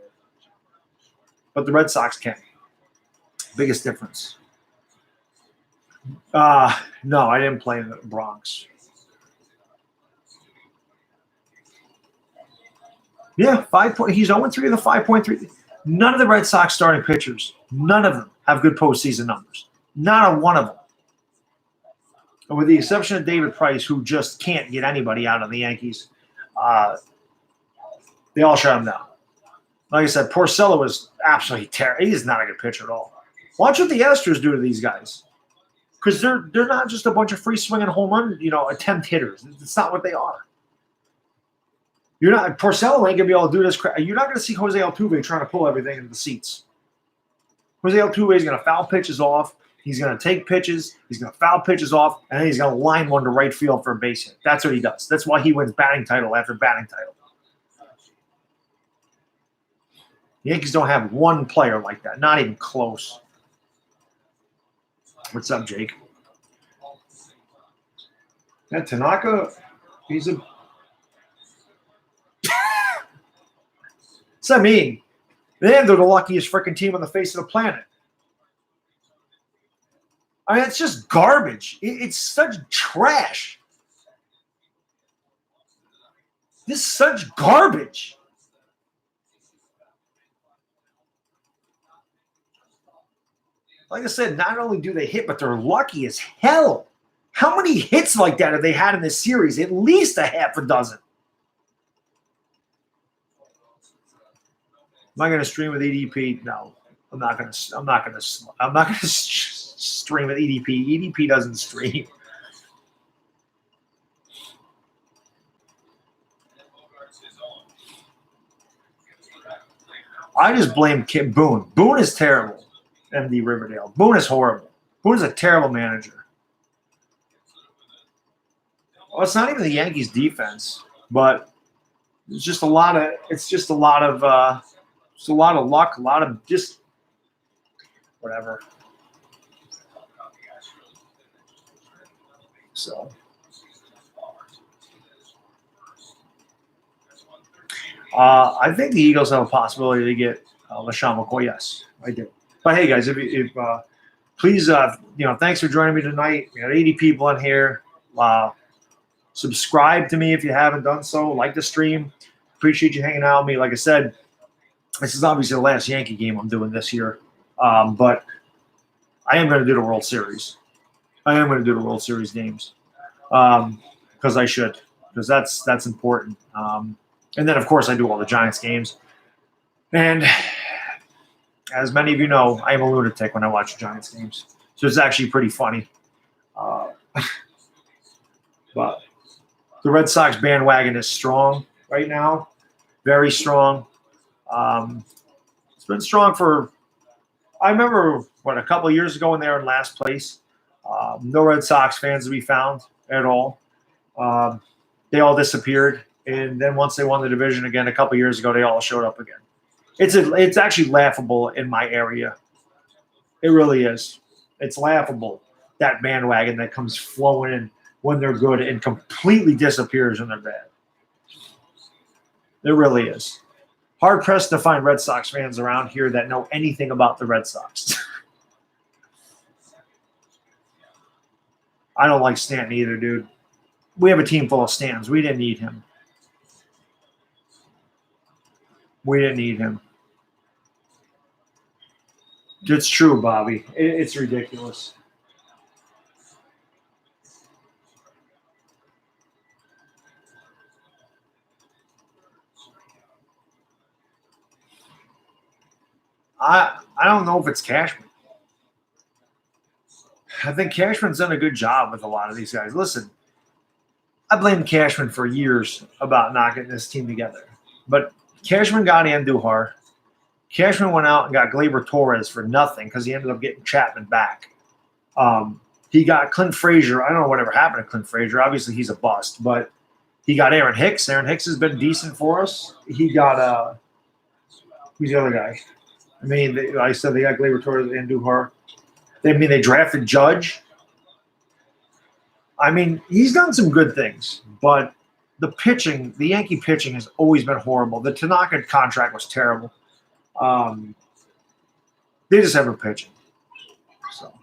But the Red Sox can. Biggest difference. No, I didn't play in the Bronx. Yeah, 5 point. He's 0-3 in the 5.3. None of the Red Sox starting pitchers, none of them have good postseason numbers. Not a one of them. And with the exception of David Price, who just can't get anybody out of the Yankees, they all shut him down. Like I said, Porcello is absolutely terrible. He's not a good pitcher at all. Watch what the Astros do to these guys. Because they're not just a bunch of free-swinging home run, attempt hitters. It's not what they are. Porcello ain't going to be able to do this crap. You're not going to see Jose Altuve trying to pull everything into the seats. Jose Altuve is going to foul pitches off. He's going to take pitches. He's going to foul pitches off. And then he's going to line one to right field for a base hit. That's what he does. That's why he wins batting title after batting title. The Yankees don't have one player like that. Not even close. What's up, Jake? Yeah, Tanaka, he's a... What's that mean? They're the luckiest freaking team on the face of the planet. I mean, it's just garbage. It's such trash. This is such garbage. Like I said, not only do they hit, but they're lucky as hell. How many hits like that have they had in this series? At least a half a dozen. Am I going to stream with EDP? No, I'm not going to. I'm not going to stream with EDP. EDP doesn't stream. I just blame Kim Boone. Boone is terrible. MD Riverdale. Boone is horrible. Boone is a terrible manager. Well, it's not even the Yankees defense, but it's just a lot of luck, a lot of just whatever. So I think the Eagles have a possibility to get LaShawn McCoy. Yes, I do. But hey, guys, if please, thanks for joining me tonight. We got 80 people in here. Subscribe to me if you haven't done so. Like the stream. Appreciate you hanging out with me. Like I said, this is obviously the last Yankee game I'm doing this year. But I am going to do the World Series. I am going to do the World Series games because I should, because that's important. And then, of course, I do all the Giants games. And as many of you know, I am a lunatic when I watch Giants games. So it's actually pretty funny. But the Red Sox bandwagon is strong right now, very strong. It's been strong for – I remember, a couple of years ago when they were in last place, no Red Sox fans to be found at all. They all disappeared. And then once they won the division again a couple of years ago, they all showed up again. It's actually laughable in my area. It really is. It's laughable, that bandwagon that comes flowing in when they're good and completely disappears when they're bad. It really is. Hard-pressed to find Red Sox fans around here that know anything about the Red Sox. I don't like Stanton either, dude. We have a team full of Stantons. We didn't need him. We didn't need him. It's true, Bobby. It's ridiculous. I don't know if it's Cashman. I think Cashman's done a good job with a lot of these guys. Listen, I blamed Cashman for years about not getting this team together. But Cashman got Andujar. Cashman went out and got Gleyber Torres for nothing because he ended up getting Chapman back. He got Clint Frazier. I don't know whatever happened to Clint Frazier. Obviously, he's a bust. But he got Aaron Hicks. Aaron Hicks has been decent for us. He got who's the other guy? I mean, I said they got Gleyber Torres and Andujar. They drafted Judge. I mean, he's done some good things, but the pitching, the Yankee pitching has always been horrible. The Tanaka contract was terrible. They just haven't pitching. So.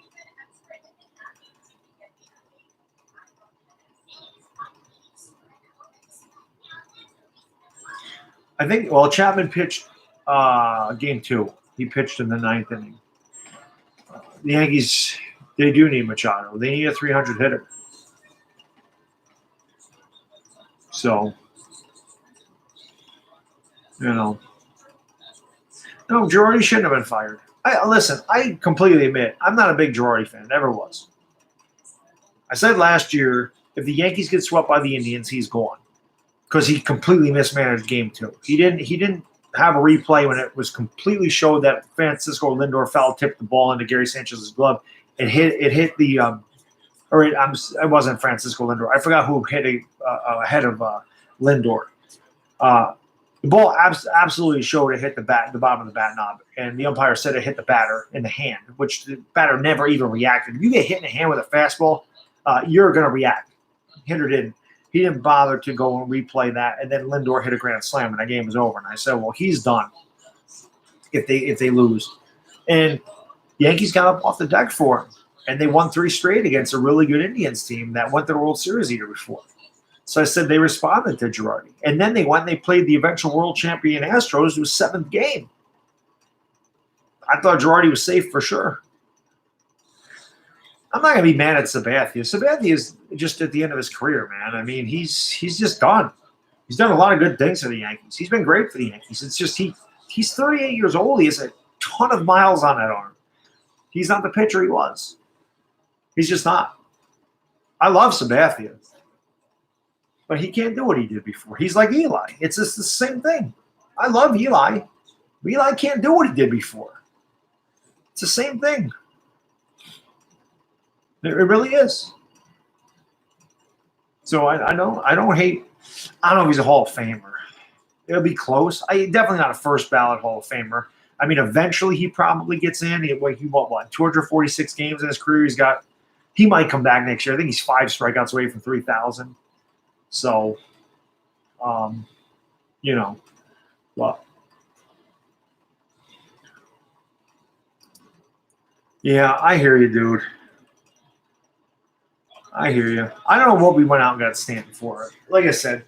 I think, Chapman pitched game 2. He pitched in the 9th inning. The Yankees, they do need Machado. They need a 300 hitter. So, no, Girardi shouldn't have been fired. Listen, I completely admit, I'm not a big Girardi fan. Never was. I said last year, if the Yankees get swept by the Indians, he's gone. Because he completely mismanaged game 2. He didn't have a replay when it was completely showed that Francisco Lindor foul tipped the ball into Gary Sanchez's glove. It hit the it wasn't Francisco Lindor. I forgot who hit ahead of Lindor. The ball absolutely showed it hit the bottom of the bat knob, and the umpire said it hit the batter in the hand, which the batter never even reacted. If you get hit in the hand with a fastball, you're going to react. Hitter didn't. He didn't bother to go and replay that, and then Lindor hit a grand slam, and that game was over. And I said, well, he's done if they lose. And the Yankees got up off the deck for him, and they won 3 straight against a really good Indians team that went to the World Series the year before. So I said they responded to Girardi. And then they went and they played the eventual world champion Astros. It was 7th game. I thought Girardi was safe for sure. I'm not going to be mad at Sabathia. Sabathia is just at the end of his career, man. I mean, he's just done. He's done a lot of good things for the Yankees. He's been great for the Yankees. It's just he's 38 years old. He has a ton of miles on that arm. He's not the pitcher he was. He's just not. I love Sabathia, but he can't do what he did before. He's like Eli. It's just the same thing. I love Eli. Eli can't do what he did before. It's the same thing. It really is. So I don't hate. I don't know if he's a Hall of Famer. It'll be close. Definitely not a first ballot Hall of Famer. I mean, eventually he probably gets in. He what 246 games in his career. He might come back next year. I think he's 5 strikeouts away from 3,000. So, well, yeah, I hear you, dude. I hear you. I don't know what we went out and got Stanton for. Like I said,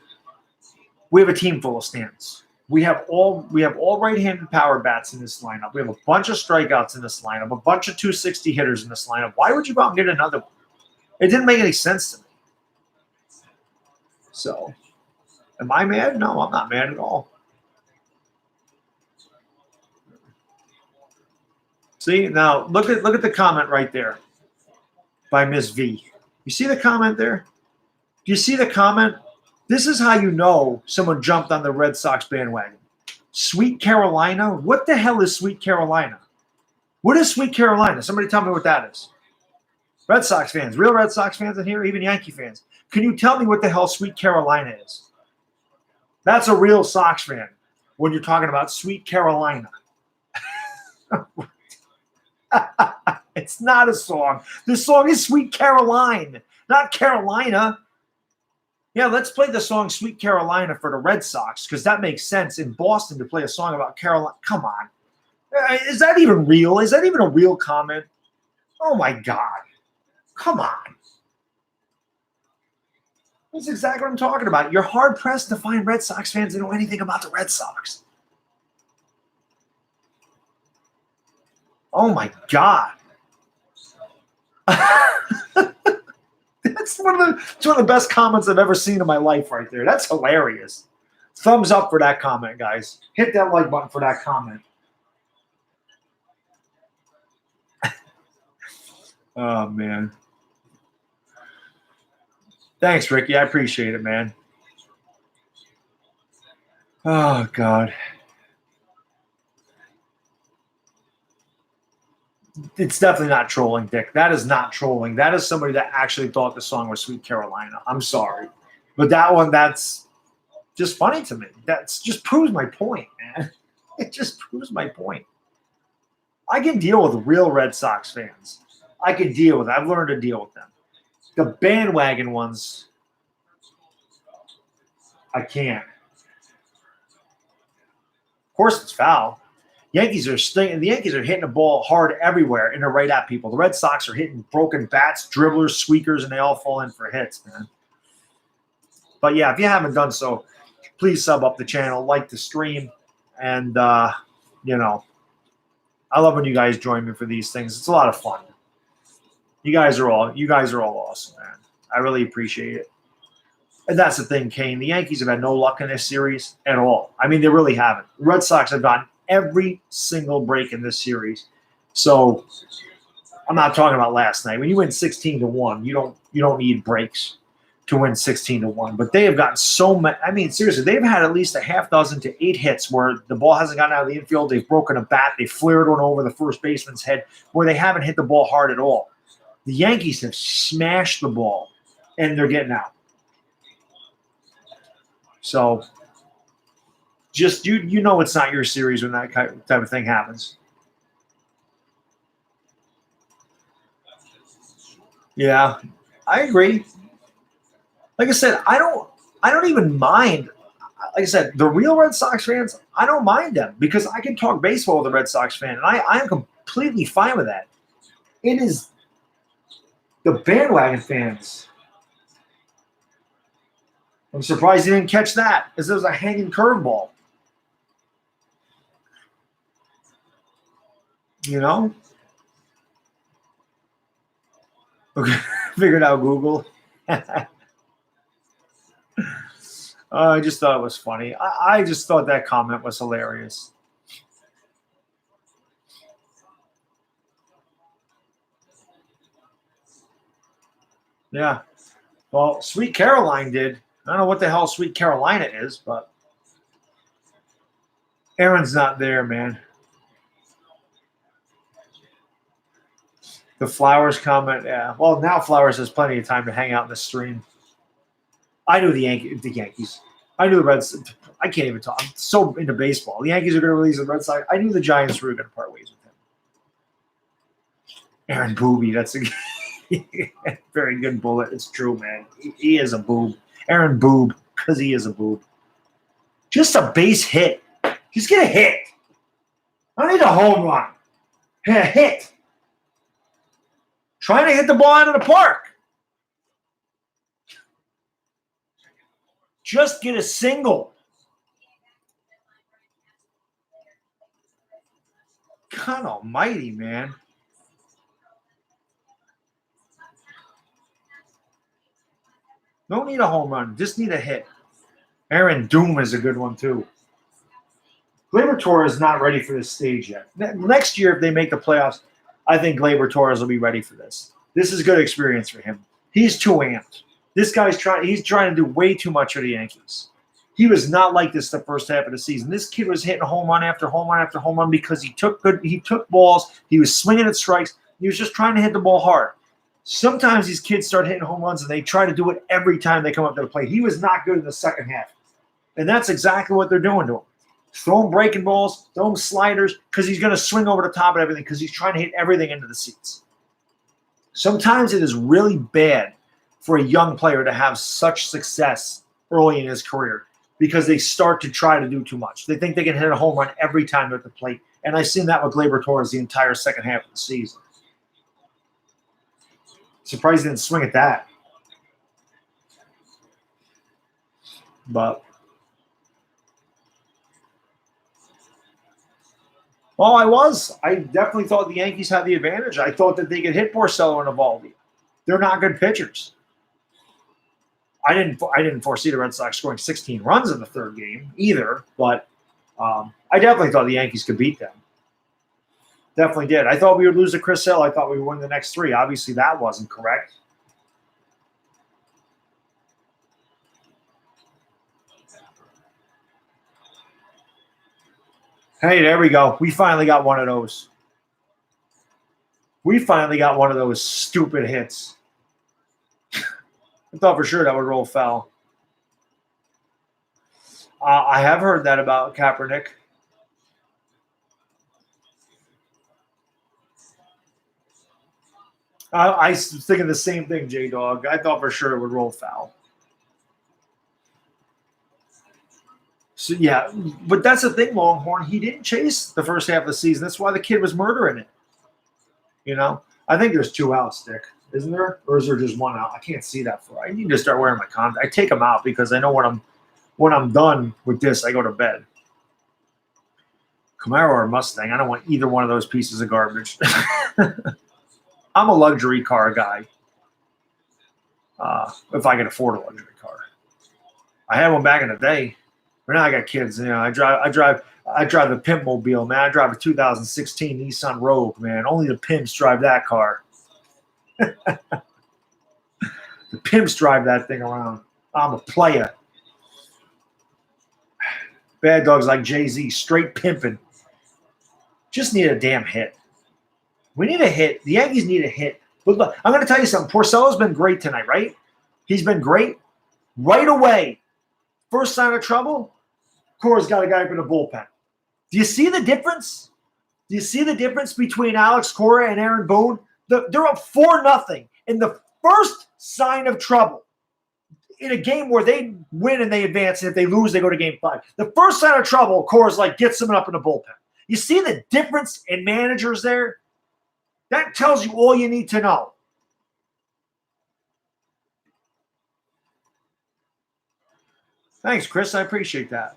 we have a team full of Stantons. We have all right-handed power bats in this lineup. We have a bunch of strikeouts in this lineup, a bunch of 260 hitters in this lineup. Why would you go out and get another one? It didn't make any sense to me. So, am I mad? No, I'm not mad at all. See, now look at the comment right there by Miss V. You see the comment there? Do you see the comment? This is how you know someone jumped on the Red Sox bandwagon. Sweet Carolina? What the hell is Sweet Carolina? What is Sweet Carolina? Somebody tell me what that is. Red Sox fans, real Red Sox fans in here, even Yankee fans. Can you tell me what the hell Sweet Carolina is? That's a real Sox fan when you're talking about Sweet Carolina. It's not a song. The song is Sweet Caroline, not Carolina. Yeah, let's play the song Sweet Carolina for the Red Sox because that makes sense in Boston to play a song about Carolina. Come on. Is that even real? Is that even a real comment? Oh, my God. Come on. That's exactly what I'm talking about. You're hard-pressed to find Red Sox fans that know anything about the Red Sox. Oh, my God. It's one of the best comments I've ever seen in my life right there. That's hilarious. Thumbs up for that comment, guys. Hit that like button for that comment. Oh, man. Thanks, Ricky. I appreciate it, man. Oh, God. It's definitely not trolling, Dick. That is not trolling. That is somebody that actually thought the song was Sweet Carolina. I'm sorry. But that one, that's just funny to me. That's just proves my point, man. It just proves my point. I can deal with real Red Sox fans. I can deal with it. I've learned to deal with them. The bandwagon ones, I can't. Of course, it's foul. The Yankees are hitting the ball hard everywhere, and they're right at people. The Red Sox are hitting broken bats, dribblers, squeakers, and they all fall in for hits, man. But yeah, if you haven't done so, please sub up the channel, like the stream, and I love when you guys join me for these things. It's a lot of fun. You guys are all awesome, man. I really appreciate it. And that's the thing, Kane. The Yankees have had no luck in this series at all. I mean, they really haven't. The Red Sox have gotten every single break in this series. So I'm not talking about last night. When you win 16-1, you don't need breaks to win 16-1. But they have gotten so many. I mean, seriously, they've had at least a half dozen to 8 hits where the ball hasn't gotten out of the infield. They've broken a bat. They flared one over the first baseman's head where they haven't hit the ball hard at all. The Yankees have smashed the ball, and they're getting out. So just you know it's not your series when that type of thing happens. Yeah, I agree. Like I said, I don't even mind. Like I said, the real Red Sox fans, I don't mind them because I can talk baseball with a Red Sox fan, and I am completely fine with that. It is the bandwagon fans. I'm surprised he didn't catch that, as it was a hanging curveball. You know? Okay, figured out Google. I just thought it was funny. I just thought that comment was hilarious. Yeah. Well, Sweet Caroline did. I don't know what the hell Sweet Carolina is, but Aaron's not there, man. The Flowers comment, yeah. Well, now Flowers has plenty of time to hang out in the stream. I knew the Yankees. I knew the Reds. I can't even talk. I'm so into baseball. The Yankees are going to release the Red Sox. I knew the Giants were going to part ways with him. Aaron Booby, that's a very good bullet. It's true, man. He is a boob. Aaron Boob, because he is a boob. Just a base hit. Just get a hit. I don't need a home run. A hit. Trying to hit the ball out of the park. Just get a single. God almighty, man. Don't need a home run. Just need a hit. Aaron Doom is a good one, too. Gleyber Torres is not ready for this stage yet. Next year, if they make the playoffs, I think Gleyber Torres will be ready for this. This is good experience for him. He's too amped. This guy's he's trying to do way too much for the Yankees. He was not like this the first half of the season. This kid was hitting home run after home run after home run because he took balls, he was swinging at strikes, he was just trying to hit the ball hard. Sometimes these kids start hitting home runs and they try to do it every time they come up to the plate. He was not good in the second half. And that's exactly what they're doing to him. Throw him breaking balls, throw him sliders, because he's going to swing over the top of everything because he's trying to hit everything into the seats. Sometimes it is really bad for a young player to have such success early in his career because they start to try to do too much. They think they can hit a home run every time they're at the plate. And I've seen that with Gleyber Torres the entire second half of the season. Surprised he didn't swing at that. But well, I definitely thought the Yankees had the advantage. I thought that they could hit Porcello and Eovaldi. They're not good pitchers. I didn't foresee the Red Sox scoring 16 runs in the third game either, but I definitely thought the Yankees could beat them. Definitely did. I thought we would lose to Chris Hill. I thought we would win the next three. Obviously, that wasn't correct. Hey, there we go. We finally got one of those. We finally got one of those stupid hits. I thought for sure that would roll foul. I have heard that about Kaepernick. I was thinking the same thing, J-Dog. I thought for sure it would roll foul. So, yeah, but that's the thing, Longhorn. He didn't chase the first half of the season. That's why the kid was murdering it. You know? I think there's 2 outs, Dick. Isn't there? Or is there just 1 out? I can't see that far. I need to start wearing my contacts. I take them out because I know when I'm done with this, I go to bed. Camaro or Mustang, I don't want either one of those pieces of garbage. I'm a luxury car guy. If I can afford a luxury car. I had one back in the day. But now I got kids. You know, I drive the pimp mobile, man. I drive a 2016 Nissan Rogue, man. Only the pimps drive that car. The pimps drive that thing around. I'm a player. Bad dogs like Jay-Z, straight pimping. Just need a damn hit. We need a hit. The Yankees need a hit. But look, I'm going to tell you something. Porcello's been great tonight, right? He's been great. Right away, first sign of trouble, Cora's got a guy up in the bullpen. Do you see the difference? Do you see the difference between Alex Cora and Aaron Boone? They're up 4-0 in the first sign of trouble in a game where they win and they advance, and if they lose, they go to game 5. The first sign of trouble, Cora's like, gets someone up in the bullpen. You see the difference in managers there? That tells you all you need to know. Thanks, Chris. I appreciate that.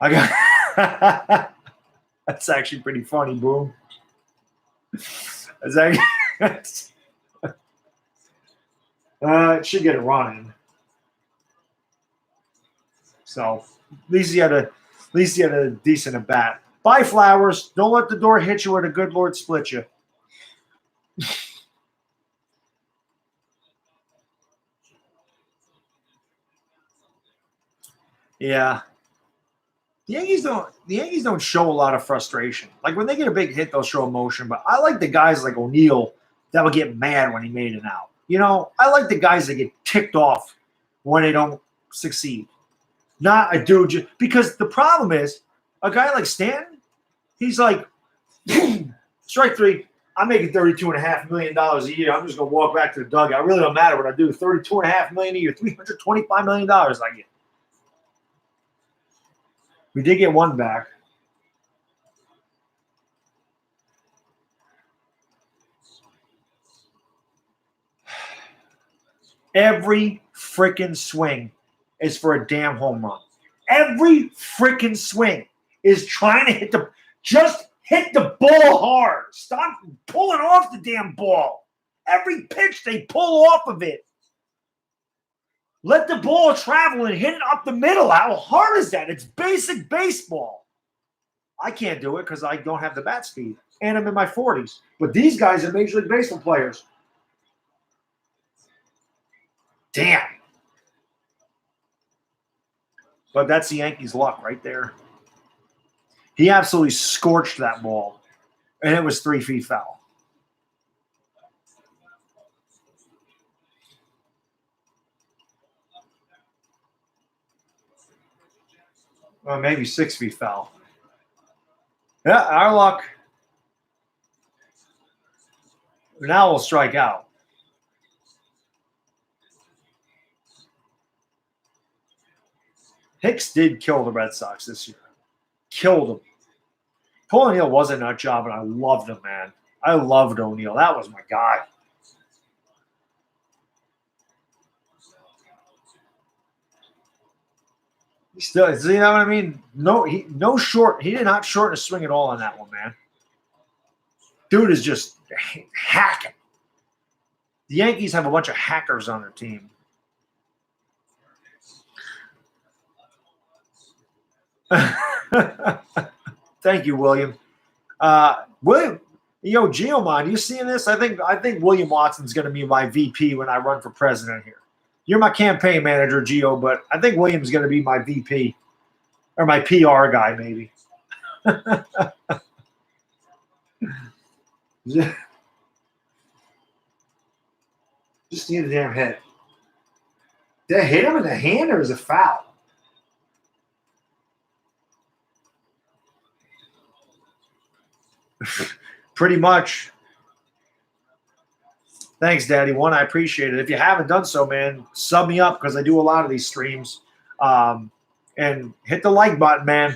I got that's actually pretty funny, Boom. That's actually, it should get it running. So at least he had a decent at bat. Buy flowers. Don't let the door hit you or the good Lord split you. Yeah. The Yankees don't show a lot of frustration. Like when they get a big hit, they'll show emotion. But I like the guys like O'Neill that will get mad when he made it out. I like the guys that get ticked off when they don't succeed. Not a dude because the problem is a guy like Stanton, he's like, strike three. I'm making $32.5 million a year. I'm just gonna walk back to the dugout. It really don't matter what I do. $32.5 million a year, $325 million I get. We did get one back. Every freaking swing is for a damn home run. Every freaking swing is trying to just hit the ball hard. Stop pulling off the damn ball. Every pitch they pull off of it. Let the ball travel and hit it up the middle. How hard is that? It's basic baseball. I can't do it because I don't have the bat speed. And I'm in my 40s. But these guys are Major League Baseball players. Damn. But that's the Yankees' luck right there. He absolutely scorched that ball. And it was 3 feet foul. Well, maybe 6 feet foul. Yeah, our luck. Now we'll strike out. Hicks did kill the Red Sox this year. Killed them. Paul O'Neill was a nut job, and I loved him, man. I loved O'Neill. That was my guy. He still, you know what I mean? He did not shorten a swing at all on that one, man. Dude is just hacking. The Yankees have a bunch of hackers on their team. Thank you, William. William, Geomon, you seeing this? I think William Watson's going to be my VP when I run for president here. You're my campaign manager, Geo, but I think William's going to be my VP or my PR guy, maybe. Just need a damn hit. Did I hit him in the hand or is it foul? Pretty much. Thanks, Daddy One. I appreciate it. If you haven't done so, man, sub me up because I do a lot of these streams. And hit the like button, man.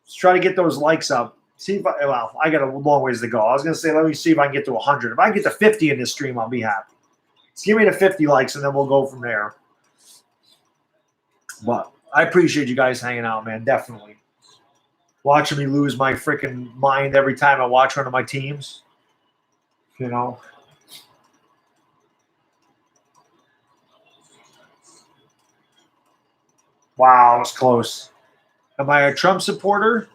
Let's try to get those likes up. See if I got a long ways to go. I was going to say, let me see if I can get to 100. If I can get to 50 in this stream, I'll be happy. Just give me the 50 likes, and then we'll go from there. But I appreciate you guys hanging out, man, definitely. Watching me lose my freaking mind every time I watch one of my teams. Wow, it was close. Am I a Trump supporter?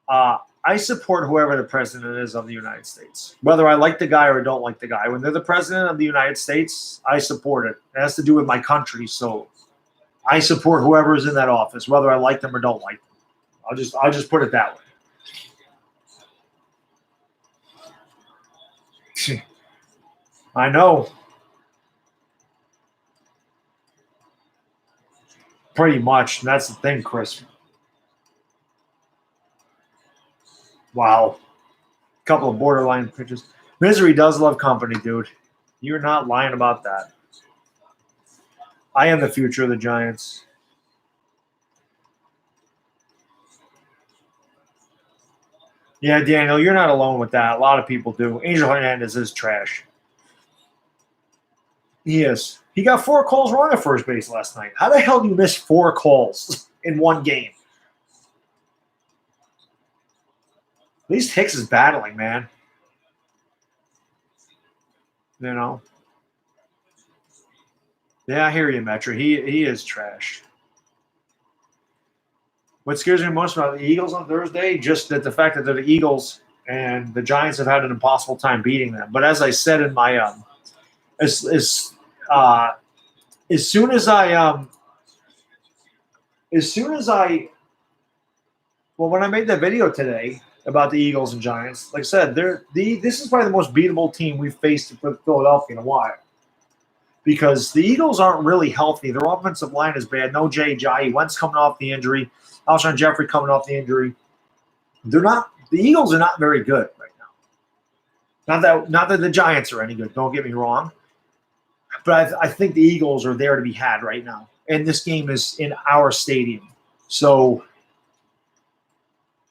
I support whoever the president is of the United States, whether I like the guy or don't like the guy. When they're the president of the United States, I support it. It has to do with my country, so I support whoever is in that office, whether I like them or don't like them. I'll just put it that way. I know. Pretty much. That's the thing, Chris. Wow. A couple of borderline pitches. Misery does love company, dude. You're not lying about that. I am the future of the Giants. Yeah, Daniel, you're not alone with that. A lot of people do. Angel Hernandez is trash. He is. He got 4 calls wrong at first base last night. How the hell do you miss 4 calls in one game? At least Hicks is battling, man. You know? Yeah, I hear you, Metro. He is trash. What scares me most about the Eagles on Thursday, just that the fact that they're the Eagles and the Giants have had an impossible time beating them. But as I said in my as soon as I when I made that video today about the Eagles and Giants, like I said, this is probably the most beatable team we've faced with Philadelphia in a while. Because the Eagles aren't really healthy. Their offensive line is bad. No Jay Ajayi. Wentz coming off the injury. Alshon Jeffrey coming off the injury. The Eagles are not very good right now. Not that the Giants are any good. Don't get me wrong. But I think the Eagles are there to be had right now. And this game is in our stadium. So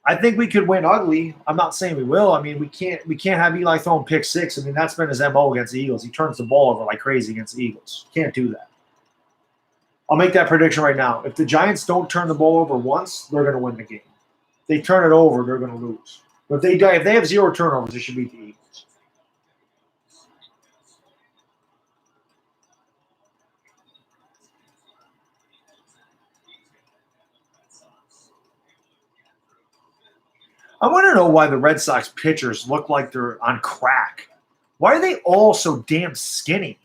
I think we could win ugly. I'm not saying we will. I mean, we can't have Eli throwing pick 6. I mean, that's been his MO against the Eagles. He turns the ball over like crazy against the Eagles. Can't do that. I'll make that prediction right now. If the Giants don't turn the ball over once, they're going to win the game. If they turn it over, they're going to lose. But if they have 0 turnovers, they should beat the Eagles. I want to know why the Red Sox pitchers look like they're on crack. Why are they all so damn skinny?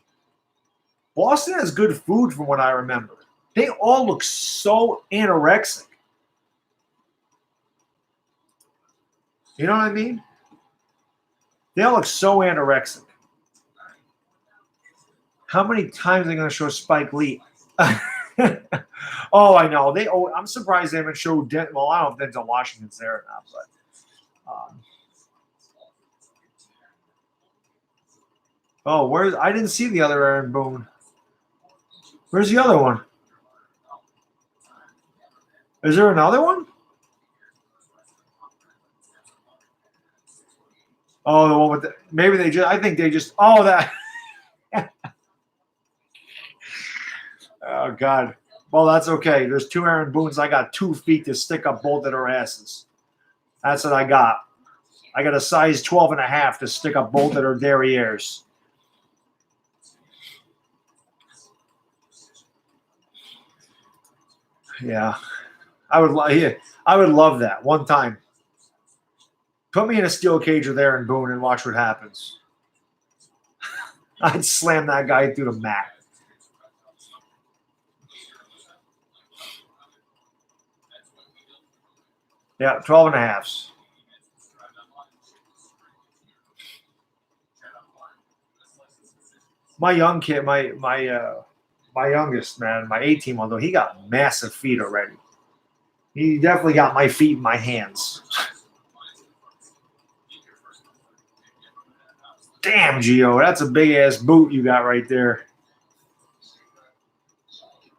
Boston has good food from what I remember. They all look so anorexic. You know what I mean? They all look so anorexic. How many times are they going to show Spike Lee? Oh, I know. I'm surprised they haven't showed. Well, I don't know if Denzel Washington's there or not, but. I didn't see the other Aaron Boone. Where's the other one? Is there another one? Oh, the one with maybe they just. I think they just. Oh, that. Oh God. Well, that's okay. There's 2 Aaron Boones. I got 2 feet to stick up both of their asses. That's what I got. I got a size 12.5 to stick up both of their derrieres. Yeah, I would love that one time. Put me in a steel cage with Aaron Boone and watch what happens. I'd slam that guy through the mat. Yeah, 12.5s. My young kid, my youngest, man, my 18-month-old, he got massive feet already. He definitely got my feet in my hands. Damn, Gio, that's a big-ass boot you got right there.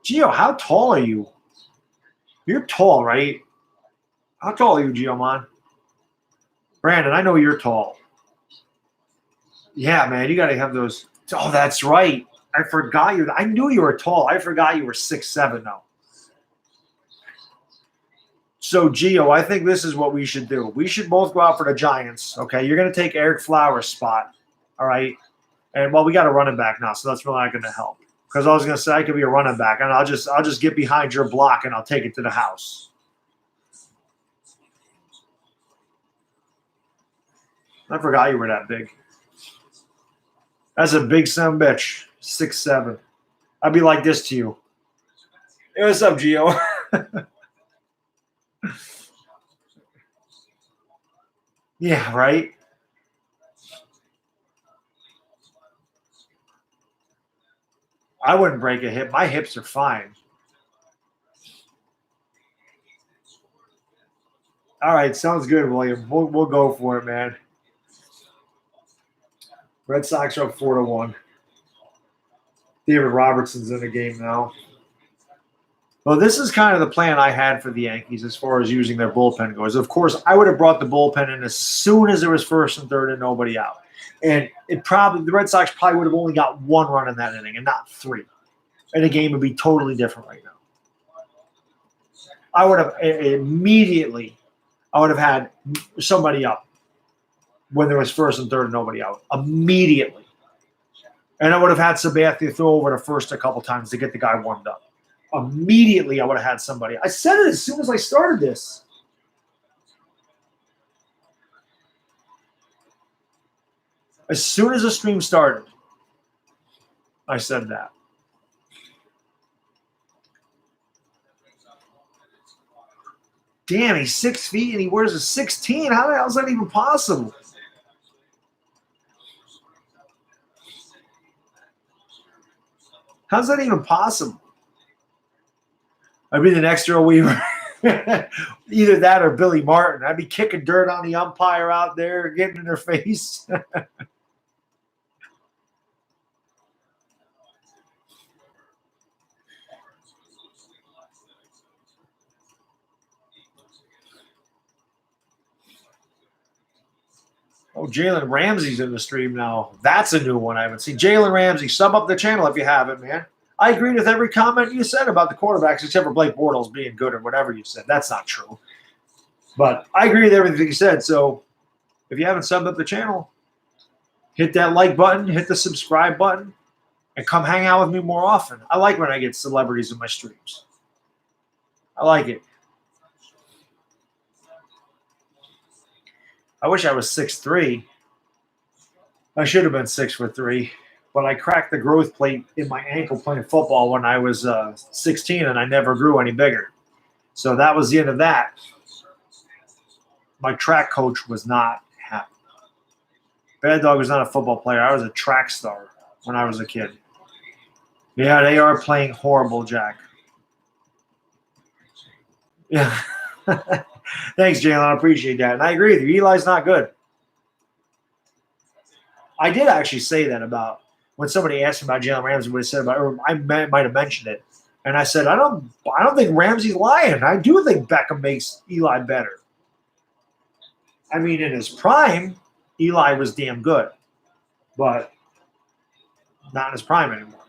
Gio, how tall are you? You're tall, right? How tall are you, Gio, man? Brandon, I know you're tall. Yeah, man, you got to have those. Oh, that's right. I forgot you. I knew you were tall. I forgot you were 6'7", though. So, Gio, I think this is what we should do. We should both go out for the Giants, okay? You're going to take Eric Flowers' spot, all right? And, well, we got a running back now, so that's really not going to help. Because I was going to say I could be a running back, and I'll just get behind your block, and I'll take it to the house. I forgot you were that big. That's a big son of a bitch. 6'7". I'd be like this to you. Hey, what's up, Gio? Yeah, right? I wouldn't break a hip. My hips are fine. All right, sounds good, William. We'll go for it, man. Red Sox are up 4-1. David Robertson's in the game now. Well, this is kind of the plan I had for the Yankees as far as using their bullpen goes. Of course, I would have brought the bullpen in as soon as there was 1st and 3rd and nobody out. And the Red Sox probably would have only got 1 run in that inning and not 3. and the game would be totally different right now. I would have immediately, I would have had somebody up when there was first and third and nobody out immediately. And I would have had Sabathia throw over to first a couple times to get the guy warmed up. Immediately, I would have had somebody. I said it as soon as I started this. As soon as the stream started, I said that. Damn, he's 6 feet and he wears a 16. How the hell is that even possible? How's that even possible? I'd be the next Earl Weaver. Either that or Billy Martin. I'd be kicking dirt on the umpire out there, getting in their face. Oh, Jalen Ramsey's in the stream now. That's a new one I haven't seen. Jalen Ramsey, sub up the channel if you haven't, man. I agreed with every comment you said about the quarterbacks except for Blake Bortles being good or whatever you said. That's not true. But I agree with everything you said. So if you haven't subbed up the channel, hit that like button, hit the subscribe button, and come hang out with me more often. I like when I get celebrities in my streams. I like it. I wish I was 6'3". I should have been 6'3", but I cracked the growth plate in my ankle playing football when I was 16, and I never grew any bigger. So that was the end of that. My track coach was not happy. Bad Dog was not a football player. I was a track star when I was a kid. Yeah, they are playing horrible, Jack. Yeah. Thanks, Jalen. I appreciate that. And I agree with you. Eli's not good. I did actually say that about when somebody asked me about Jalen Ramsey, what he said about, or I might have mentioned it. And I said, I don't think Ramsey's lying. I do think Beckham makes Eli better. I mean, in his prime, Eli was damn good. But not in his prime anymore.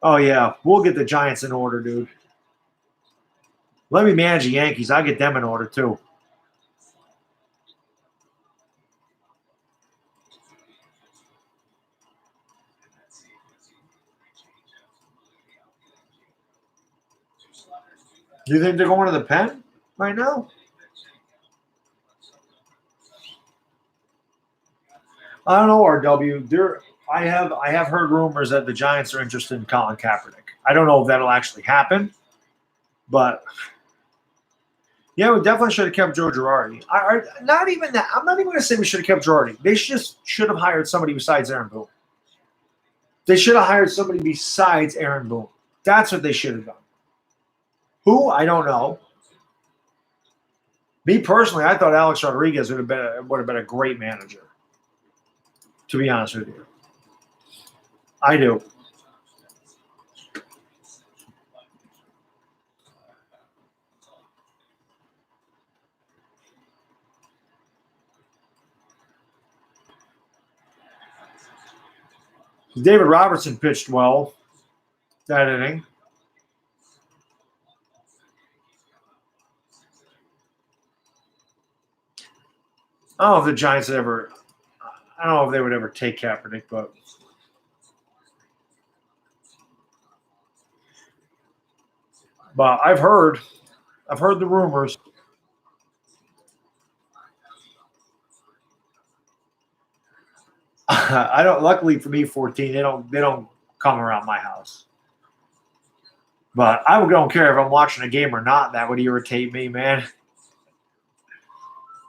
Oh, yeah. We'll get the Giants in order, dude. Let me manage the Yankees. I'll get them in order, too. Do you think they're going to the pen right now? I don't know, RW. I have heard rumors that the Giants are interested in Colin Kaepernick. I don't know if that'll actually happen, but yeah, we definitely should have kept Joe Girardi. Not even that. I'm not even going to say we should have kept Girardi. They just should have hired somebody besides Aaron Boone. They should have hired somebody besides Aaron Boone. That's what they should have done. Who? I don't know. Me personally, I thought Alex Rodriguez would have been a great manager. To be honest with you, I do. David Robertson pitched well that inning. I don't know if the Giants would ever. I don't know if they would ever take Kaepernick, but I've heard the rumors. I don't. Luckily for me, 14. They don't come around my house. But I don't care if I'm watching a game or not. That would irritate me, man.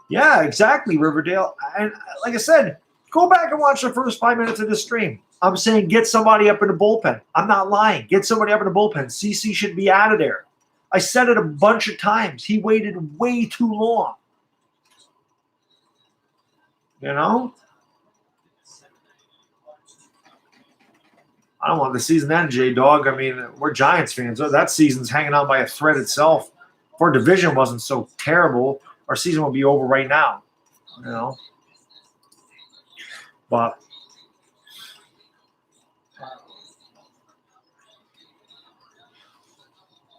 Yeah, exactly, Riverdale. And like I said, go back and watch the first 5 minutes of this stream. I'm saying get somebody up in the bullpen. I'm not lying. Get somebody up in the bullpen. CC should be out of there. I said it a bunch of times. He waited way too long. You know? I don't want the season to end, J-Dog. I mean, we're Giants fans. That season's hanging on by a thread itself. If our division wasn't so terrible, our season would be over right now. You know? But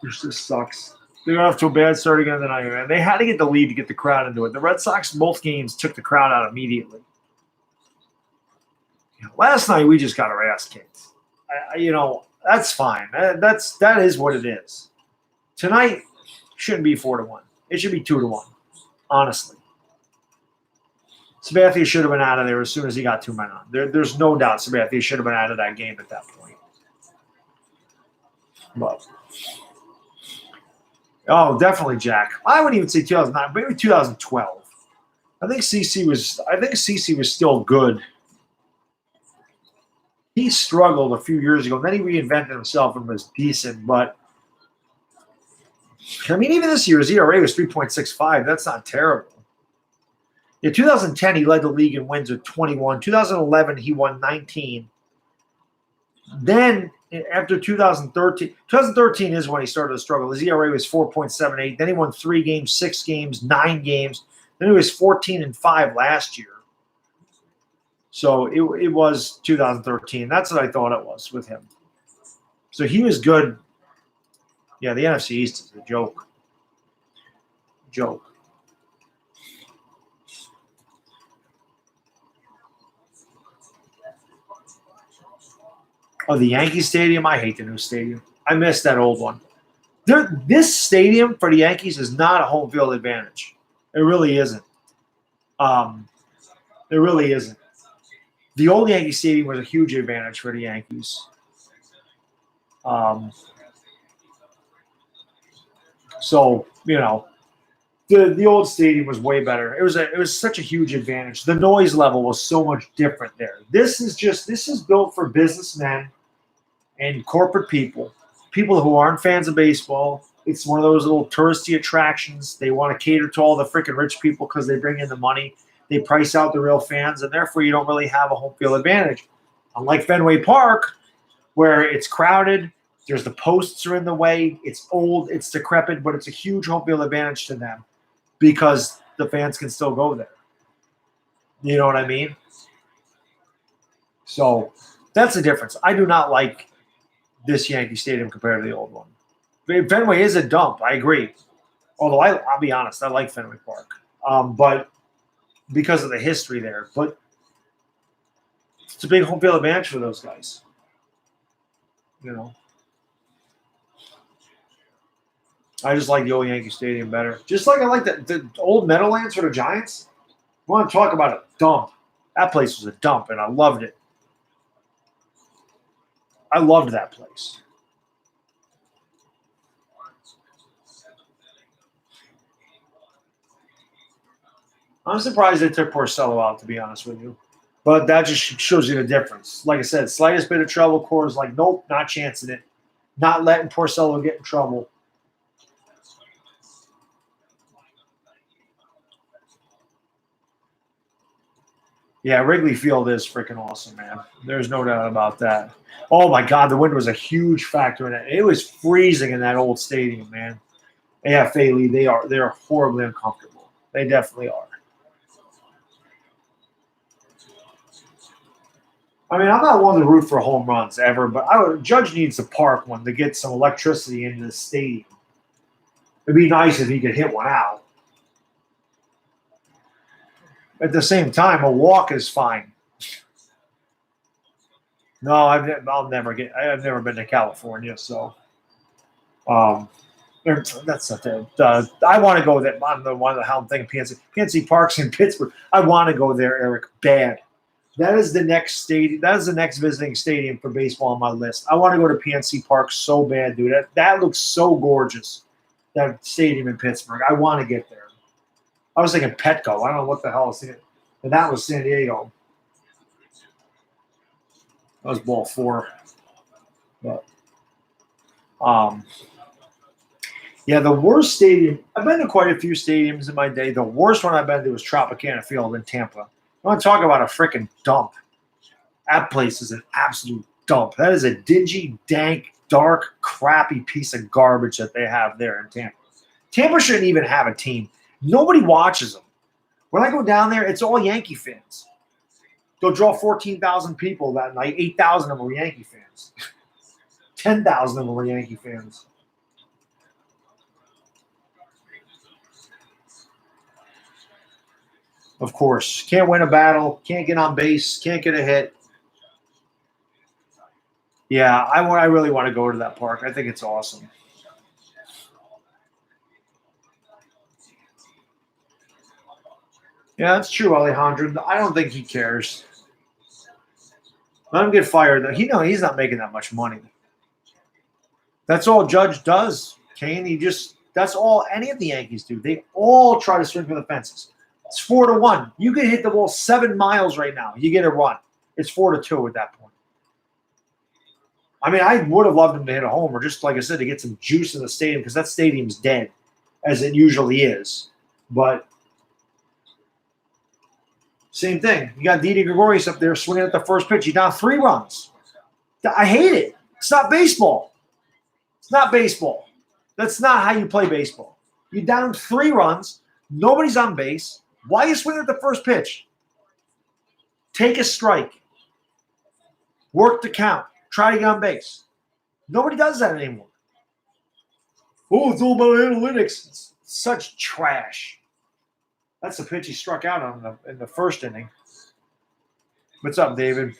This just sucks. They got off to a bad start again tonight, man. They had to get the lead to get the crowd into it. The Red Sox, both games, took the crowd out immediately. Last night, we just got our ass kicked. That's fine. That is what it is. Tonight shouldn't be 4-1. It should be 2-1, honestly. Sabathia should have been out of there as soon as he got 2 men on. There's no doubt Sabathia should have been out of that game at that point. But definitely Jack. I wouldn't even say 2009, maybe 2012. I think CC was still good. He struggled a few years ago. Then he reinvented himself and was decent. But, even this year, his ERA was 3.65. That's not terrible. In 2010, he led the league in wins with 21. 2011, he won 19. Then, after 2013 is when he started to struggle. His ERA was 4.78. Then he won 3 games, 6 games, 9 games. Then he was 14-5 last year. So it was 2013. That's what I thought it was with him. So he was good. Yeah, the NFC East is a joke. Oh, the Yankee Stadium? I hate the new stadium. I miss that old one. This stadium for the Yankees is not a home field advantage. It really isn't. It really isn't. The old Yankee Stadium was a huge advantage for the Yankees. The old stadium was way better. It was such a huge advantage. The noise level was so much different there. This is built for businessmen and corporate people who aren't fans of baseball. It's one of those little touristy attractions. They want to cater to all the freaking rich people because they bring in the money. They price out the real fans, and therefore you don't really have a home field advantage. Unlike Fenway Park, where it's crowded, there's the posts are in the way, it's old, it's decrepit, but it's a huge home field advantage to them because the fans can still go there. You know what I mean? So that's the difference. I do not like this Yankee Stadium compared to the old one. Fenway is a dump, I agree. Although I'll be honest, I like Fenway Park. But because of the history there. But it's a big home field advantage for those guys. I just like the old Yankee Stadium better. Just like I like the old Meadowlands for the Giants. I want to talk about a dump. That place was a dump, and I loved it. I loved that place. I'm surprised they took Porcello out, to be honest with you. But that just shows you the difference. Like I said, slightest bit of trouble, Core's like, nope, not chancing it. Not letting Porcello get in trouble. Yeah, Wrigley Field is freaking awesome, man. There's no doubt about that. Oh, my God, the wind was a huge factor in it. It was freezing in that old stadium, man. Yeah, Faley, they're horribly uncomfortable. They definitely are. I'm not one to root for home runs ever, but Judge needs to park one to get some electricity into the stadium. It'd be nice if he could hit one out. At the same time, a walk is fine. No, I've never been to California, so that's not that. I want to go there. I'm the one how I'm thinking PNC Park's in Pittsburgh. I want to go there, Eric, bad. That is the next stadium. That is the next visiting stadium for baseball on my list. I want to go to PNC Park so bad, dude. That looks so gorgeous. That stadium in Pittsburgh. I want to get there. I was thinking Petco. I don't know what the hell I was thinking. And that was San Diego. That was ball 4. But yeah, the worst stadium. I've been to quite a few stadiums in my day. The worst one I've been to was Tropicana Field in Tampa. I want to talk about a freaking dump. That place is an absolute dump. That is a dingy, dank, dark, crappy piece of garbage that they have there in Tampa. Tampa shouldn't even have a team. Nobody watches them. When I go down there, it's all Yankee fans. They'll draw 14,000 people that night. 8,000 of them were Yankee fans. 10,000 of them were Yankee fans. Of course. Can't win a battle. Can't get on base. Can't get a hit. Yeah, I really want to go to that park. I think it's awesome. Yeah, that's true, Alejandro. I don't think he cares. Let him get fired. He's not making that much money. That's all Judge does, Kane. That's all any of the Yankees do. They all try to swing for the fences. It's 4-1. You can hit the ball 7 miles right now. You get a run. It's 4-2 at that point. I mean, I would have loved him to hit a homer, just like I said, to get some juice in the stadium, because that stadium's dead, as it usually is. But same thing. You got Didi Gregorius up there swinging at the first pitch. He's down 3 runs. I hate it. It's not baseball. It's not baseball. That's not how you play baseball. You're down 3 runs. Nobody's on base. Why are you swinging at the first pitch? Take a strike. Work the count. Try to get on base. Nobody does that anymore. Oh, it's all about analytics. It's such trash. That's the pitch he struck out on in the first inning. What's up, David?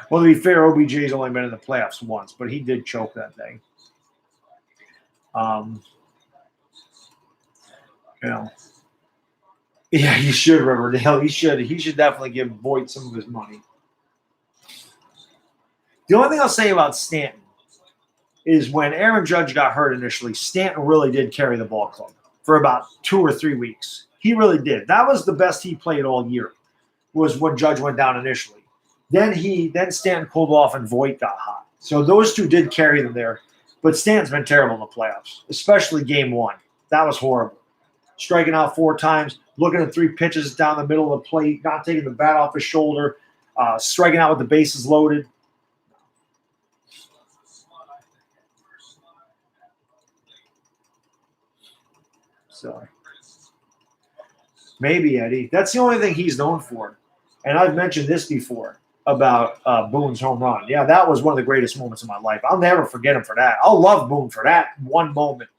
Well, to be fair, OBJ's only been in the playoffs once, but he did choke that day. Yeah, he should, Riverdale. He should definitely give Voigt some of his money. The only thing I'll say about Stanton is when Aaron Judge got hurt initially, Stanton really did carry the ball club for about 2 or 3 weeks. He really did. That was the best he played all year, was when Judge went down initially. Then Stanton cooled off and Voigt got hot. So those two did carry them there. But Stanton's been terrible in the playoffs, especially game 1. That was horrible. Striking out 4 times, looking at 3 pitches down the middle of the plate, not taking the bat off his shoulder, striking out with the bases loaded. So maybe, Eddie. That's the only thing he's known for. And I've mentioned this before about Boone's home run. Yeah, that was one of the greatest moments of my life. I'll never forget him for that. I'll love Boone for that one moment.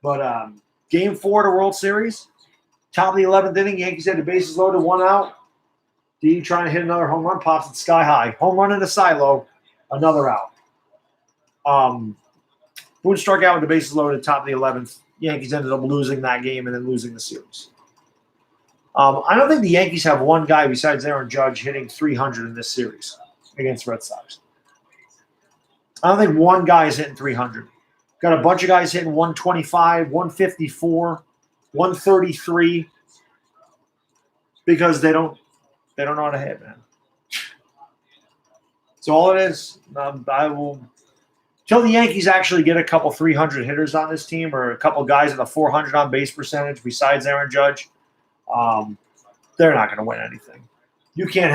But Game 4 of the World Series, top of the 11th inning, Yankees had the bases loaded, 1 out. D trying to hit another home run, pops it sky high. Home run in the silo, another out. Boone struck out with the bases loaded, top of the 11th. Yankees ended up losing that game and then losing the series. I don't think the Yankees have one guy besides Aaron Judge hitting 300 in this series against Red Sox. I don't think one guy is hitting 300. Got a bunch of guys hitting 125, 154, 133 because they don't know how to hit, man. That's all it is. I will till the Yankees actually get a couple 300 hitters on this team or a couple guys in the 400 on base percentage besides Aaron Judge. They're not going to win anything. You can't.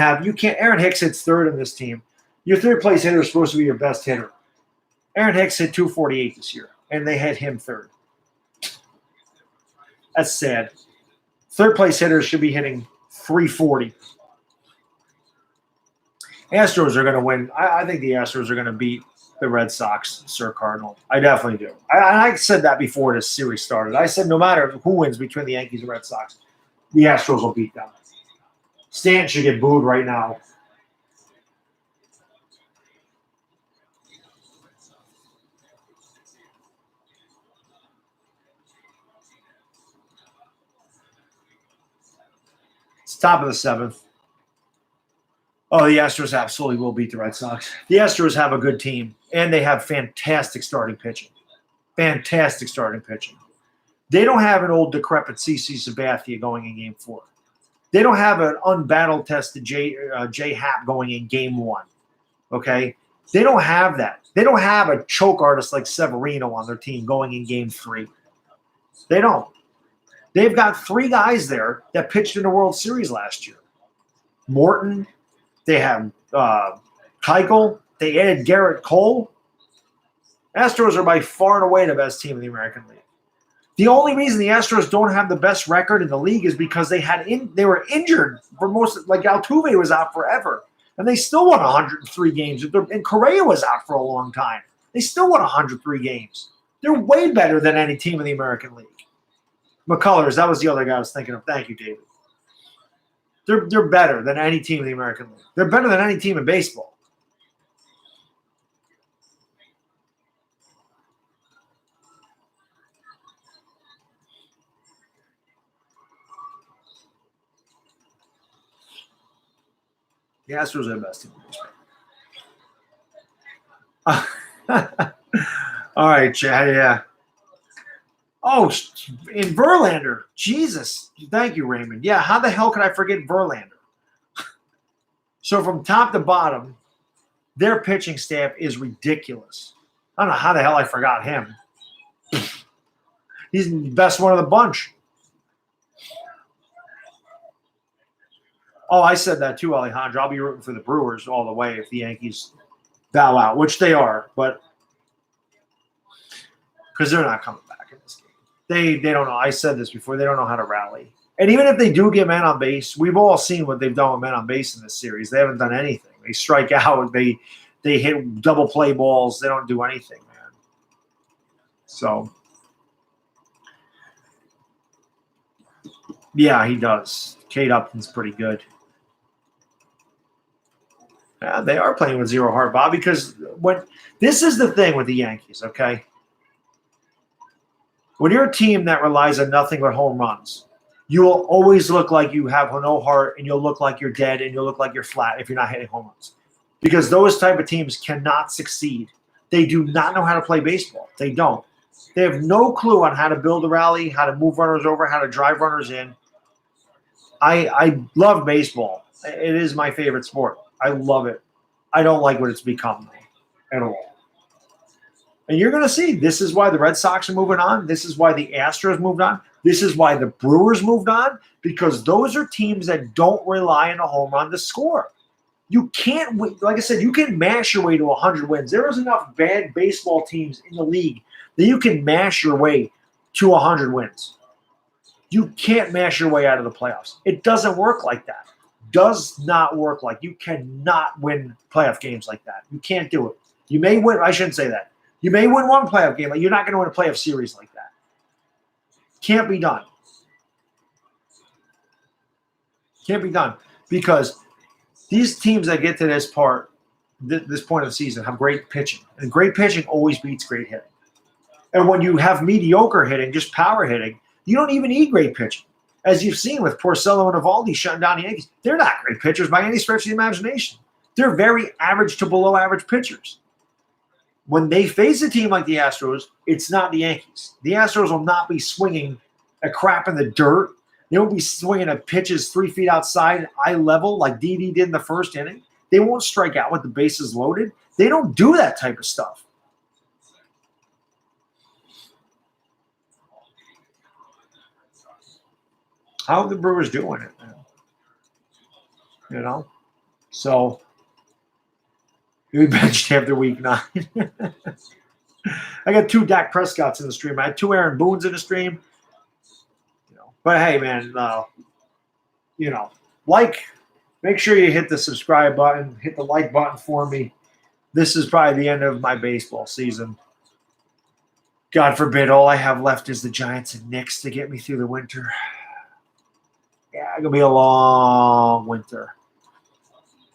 Aaron Hicks hits 3rd in this team. Your 3rd place hitter is supposed to be your best hitter. Aaron Hicks hit 248 this year, and they had him 3rd. That's sad. 3rd place hitters should be hitting 340. Astros are going to win. I think the Astros are going to beat the Red Sox, Sir Cardinal. I definitely do. I said that before this series started. I said no matter who wins between the Yankees and Red Sox, the Astros will beat them. Stanton should get booed right now. It's top of the 7th. Oh, the Astros absolutely will beat the Red Sox. The Astros have a good team, and they have fantastic starting pitching. Fantastic starting pitching. They don't have an old decrepit CC Sabathia going in Game 4. They don't have an unbattle-tested J Happ going in Game 1. Okay? They don't have that. They don't have a choke artist like Severino on their team going in Game 3. They don't. They've got 3 guys there that pitched in the World Series last year. Morton. They have Keuchel. They added Garrett Cole. Astros are by far and away the best team in the American League. The only reason the Astros don't have the best record in the league is because they were injured for most. Like Altuve was out forever, and they still won 103 games. And Correa was out for a long time. They still won 103 games. They're way better than any team in the American League. McCullers, that was the other guy I was thinking of. Thank you, David. They're better than any team in the American League. They're better than any team in baseball. The Astros are the best team in baseball. All right, Chad. Yeah. Oh, in Verlander. Jesus. Thank you, Raymond. Yeah, how the hell could I forget Verlander? So from top to bottom, their pitching staff is ridiculous. I don't know how the hell I forgot him. He's the best one of the bunch. Oh, I said that too, Alejandro. I'll be rooting for the Brewers all the way if the Yankees bow out, which they are, but because they're not coming back in this game. They don't know. I said this before. They don't know how to rally. And even if they do get men on base, we've all seen what they've done with men on base in this series. They haven't done anything. They strike out. They hit double play balls. They don't do anything, man. So, yeah, he does. Kate Upton's pretty good. Yeah, they are playing with zero heart, Bob, because this is the thing with the Yankees, okay? When you're a team that relies on nothing but home runs, you will always look like you have no heart, and you'll look like you're dead, and you'll look like you're flat if you're not hitting home runs. Because those type of teams cannot succeed. They do not know how to play baseball. They don't. They have no clue on how to build a rally, how to move runners over, how to drive runners in. I love baseball. It is my favorite sport. I love it. I don't like what it's become at all. And you're going to see this is why the Red Sox are moving on. This is why the Astros moved on. This is why the Brewers moved on, because those are teams that don't rely on a home run to score. You can't, like I said, you can mash your way to 100 wins. There is enough bad baseball teams in the league that you can mash your way to 100 wins. You can't mash your way out of the playoffs. It doesn't work like that. Does not work like you cannot win playoff games like that. You can't do it. You may win. I shouldn't say that. You may win one playoff game, but you're not going to win a playoff series like that. Can't be done. Can't be done because these teams that get to this point of the season have great pitching, and great pitching always beats great hitting. And when you have mediocre hitting, just power hitting, you don't even need great pitching. As you've seen with Porcello and Eovaldi shutting down the Yankees, they're not great pitchers by any stretch of the imagination. They're very average to below average pitchers. When they face a team like the Astros, it's not the Yankees. The Astros will not be swinging a crap in the dirt. They won't be swinging at pitches 3 feet outside eye level like Didi did in the first inning. They won't strike out with the bases loaded. They don't do that type of stuff. How are the Brewers doing it, man? You know? So, we benched after week 9. I got 2 Dak Prescotts in the stream. I had 2 Aaron Boones in the stream. You know, but hey, man, you know, make sure you hit the subscribe button, hit the like button for me. This is probably the end of my baseball season. God forbid, all I have left is the Giants and Knicks to get me through the winter. Yeah, it's going to be a long winter.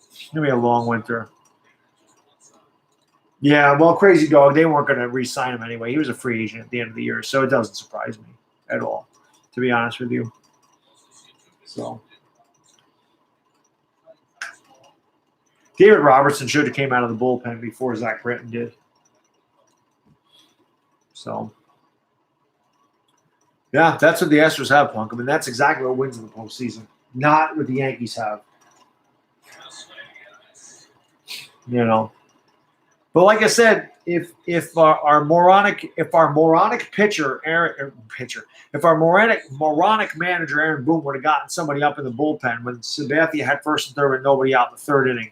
It's going to be a long winter. Yeah, well, Crazy Dog, they weren't going to re-sign him anyway. He was a free agent at the end of the year, so it doesn't surprise me at all, to be honest with you. So, David Robertson should have came out of the bullpen before Zach Britton did. So, yeah, that's what the Astros have, Punk. I mean, that's exactly what wins in the postseason. Not what the Yankees have. You know. But like I said, if our moronic pitcher, if our moronic manager Aaron Boone would have gotten somebody up in the bullpen when Sabathia had first and third with nobody out in the third inning,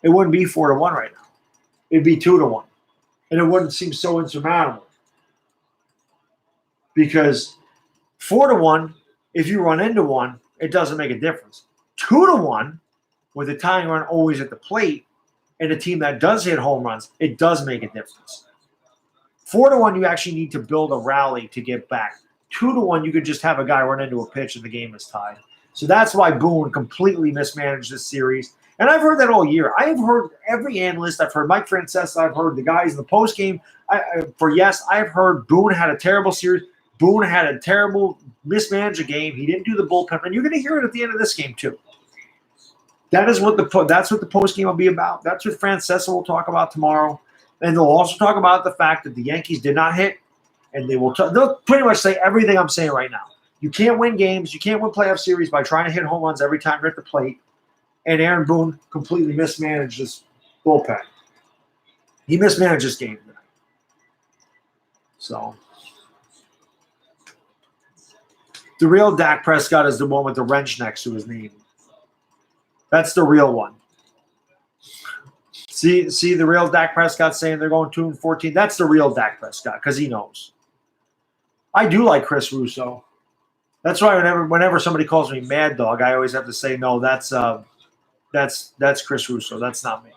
it wouldn't be 4-1 right now. It'd be 2-1, and it wouldn't seem so insurmountable. Because 4-1, if you run into one, it doesn't make a difference. 2-1, with the tying run always at the plate, and a team that does hit home runs, it does make a difference. 4-1, you actually need to build a rally to get back. 2-1, you could just have a guy run into a pitch and the game is tied. So that's why Boone completely mismanaged this series. And I've heard that all year. I have heard every analyst. I've heard Mike Francesa. I've heard the guys in the postgame. I've heard Boone had a terrible series. Boone had a terrible mismanaged game. He didn't do the bullpen. And you're going to hear it at the end of this game, too. That's what the postgame will be about. That's what Francesa will talk about tomorrow. And they'll also talk about the fact that the Yankees did not hit. And they'll pretty much say everything I'm saying right now. You can't win games. You can't win playoff series by trying to hit home runs every time you're at the plate. And Aaron Boone completely mismanaged this bullpen. He mismanaged this game tonight. So the real Dak Prescott is the one with the wrench next to his name. That's the real one. See the real Dak Prescott saying they're going 2-14. That's the real Dak Prescott because he knows. I do like Chris Russo. That's why whenever somebody calls me Mad Dog, I always have to say no. That's Chris Russo. That's not me.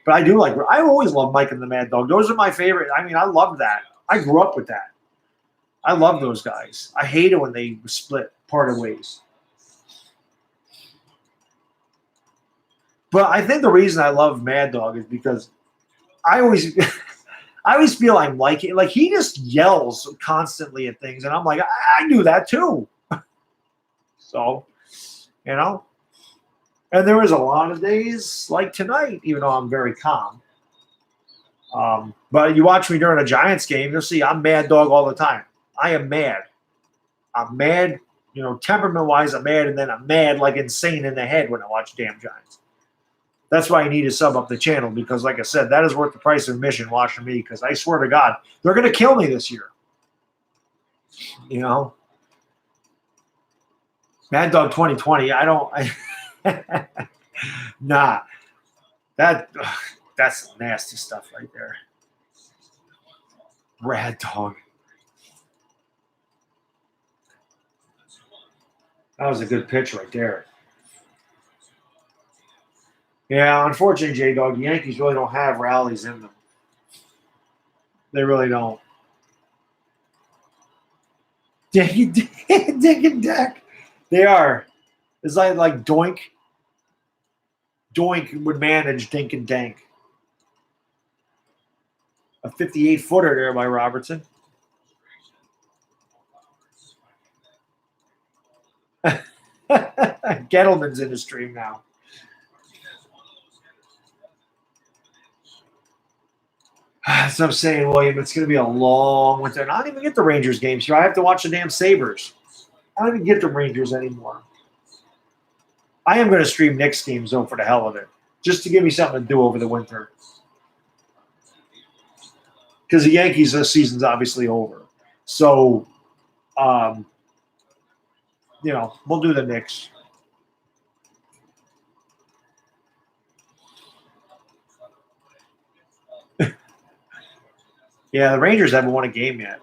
But I do like. I always love Mike and the Mad Dog. Those are my favorite. I mean, I love that. I grew up with that. I love those guys. I hate it when they split, parted ways. But I think the reason I love Mad Dog is because I always feel I'm like it. Like he just yells constantly at things, and I'm like, I do that too. So, you know. And there was a lot of days like tonight, even though I'm very calm. But you watch me during a Giants game, you'll see I'm Mad Dog all the time. I am mad. I'm mad, temperament-wise, I'm mad, and then I'm mad like insane in the head when I watch damn Giants. That's why I need to sub up the channel because, like I said, that is worth the price of admission watching me because I swear to God, they're going to kill me this year. Mad Dog 2020, nah. That's nasty stuff right there. Rad Dog. That was a good pitch right there. Yeah, unfortunately, J-Dog, the Yankees really don't have rallies in them. They really don't. Dink and Deck. They are. It's like Doink. Doink would manage Dink and Dank. A 58-footer there by Robertson. Gettleman's in the stream now. So I'm saying, William, it's going to be a long winter. And I don't even get the Rangers games here. I have to watch the damn Sabres. I don't even get the Rangers anymore. I am going to stream Knicks games, though, for the hell of it. Just to give me something to do over the winter. Because the Yankees' season's obviously over. So, we'll do the Knicks. Yeah, the Rangers haven't won a game yet.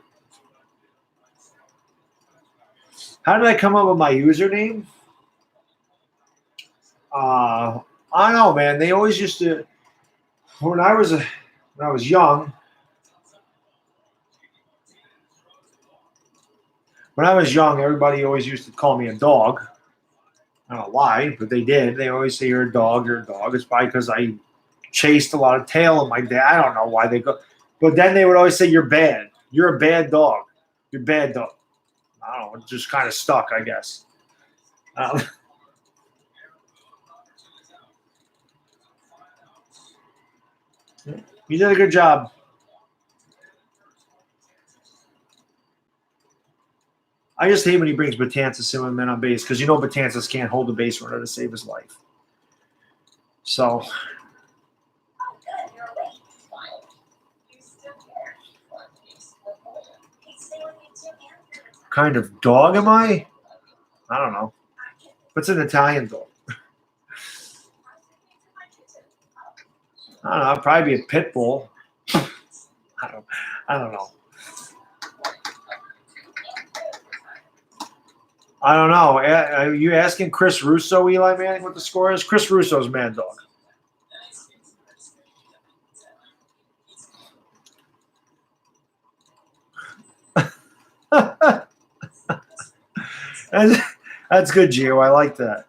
How did I come up with my username? I don't know, man. They always used to. When I was young. When I was young, everybody always used to call me a dog. I don't know why, but they did. They always say you're a dog. You're a dog. It's probably because I chased a lot of tail in my day. I don't know why they go. But then they would always say, you're bad. You're a bad dog. You're a bad dog. I don't know. It just kind of stuck, I guess. You did a good job. I just hate when he brings Betances in with men on base because Betances can't hold the base runner to save his life. So. Kind of dog am I? I don't know. What's an Italian dog? I don't know. I'd probably be a pit bull. I don't know. I don't know. Are you asking Chris Russo, Eli Manning, what the score is? Chris Russo's Mad Dog. That's good, Gio. I like that.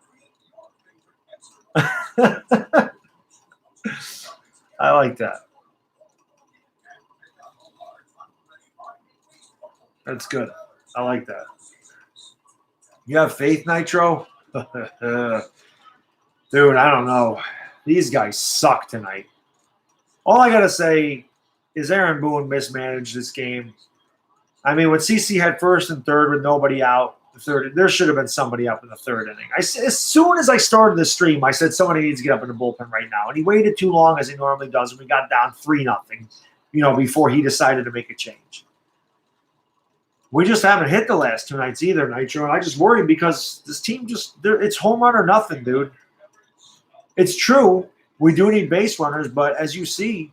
I like that. That's good. I like that. You have faith, Nitro? Dude, I don't know. These guys suck tonight. All I got to say is Aaron Boone mismanaged this game. I mean, when CC had first and third with nobody out, the third, there should have been somebody up in the third inning. As soon as I started the stream, I said somebody needs to get up in the bullpen right now. And he waited too long, as he normally does, and we got down 3-0, before he decided to make a change. We just haven't hit the last 2 nights either, Nitro. And I just worry because this team it's home run or nothing, dude. It's true. We do need base runners, but as you see,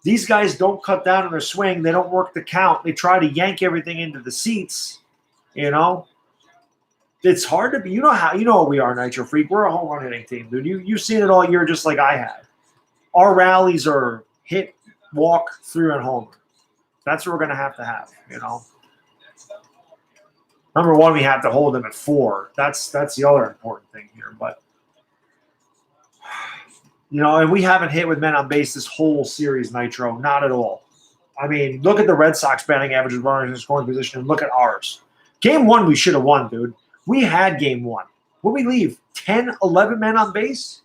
these guys don't cut down on their swing. They don't work the count. They try to yank everything into the seats, It's hard to be. You know what we are, Nitro Freak. We're a home run hitting team, dude. You've seen it all year just like I have. Our rallies are hit, walk, through, and home. That's what we're going to have, Number one, we have to hold them at 4. That's the other important thing here. But, and we haven't hit with men on base this whole series, Nitro. Not at all. I mean, look at the Red Sox batting average with runners in scoring position and look at ours. Game 1, we should have won, dude. We had game 1. What did we leave? 10, 11 men on base?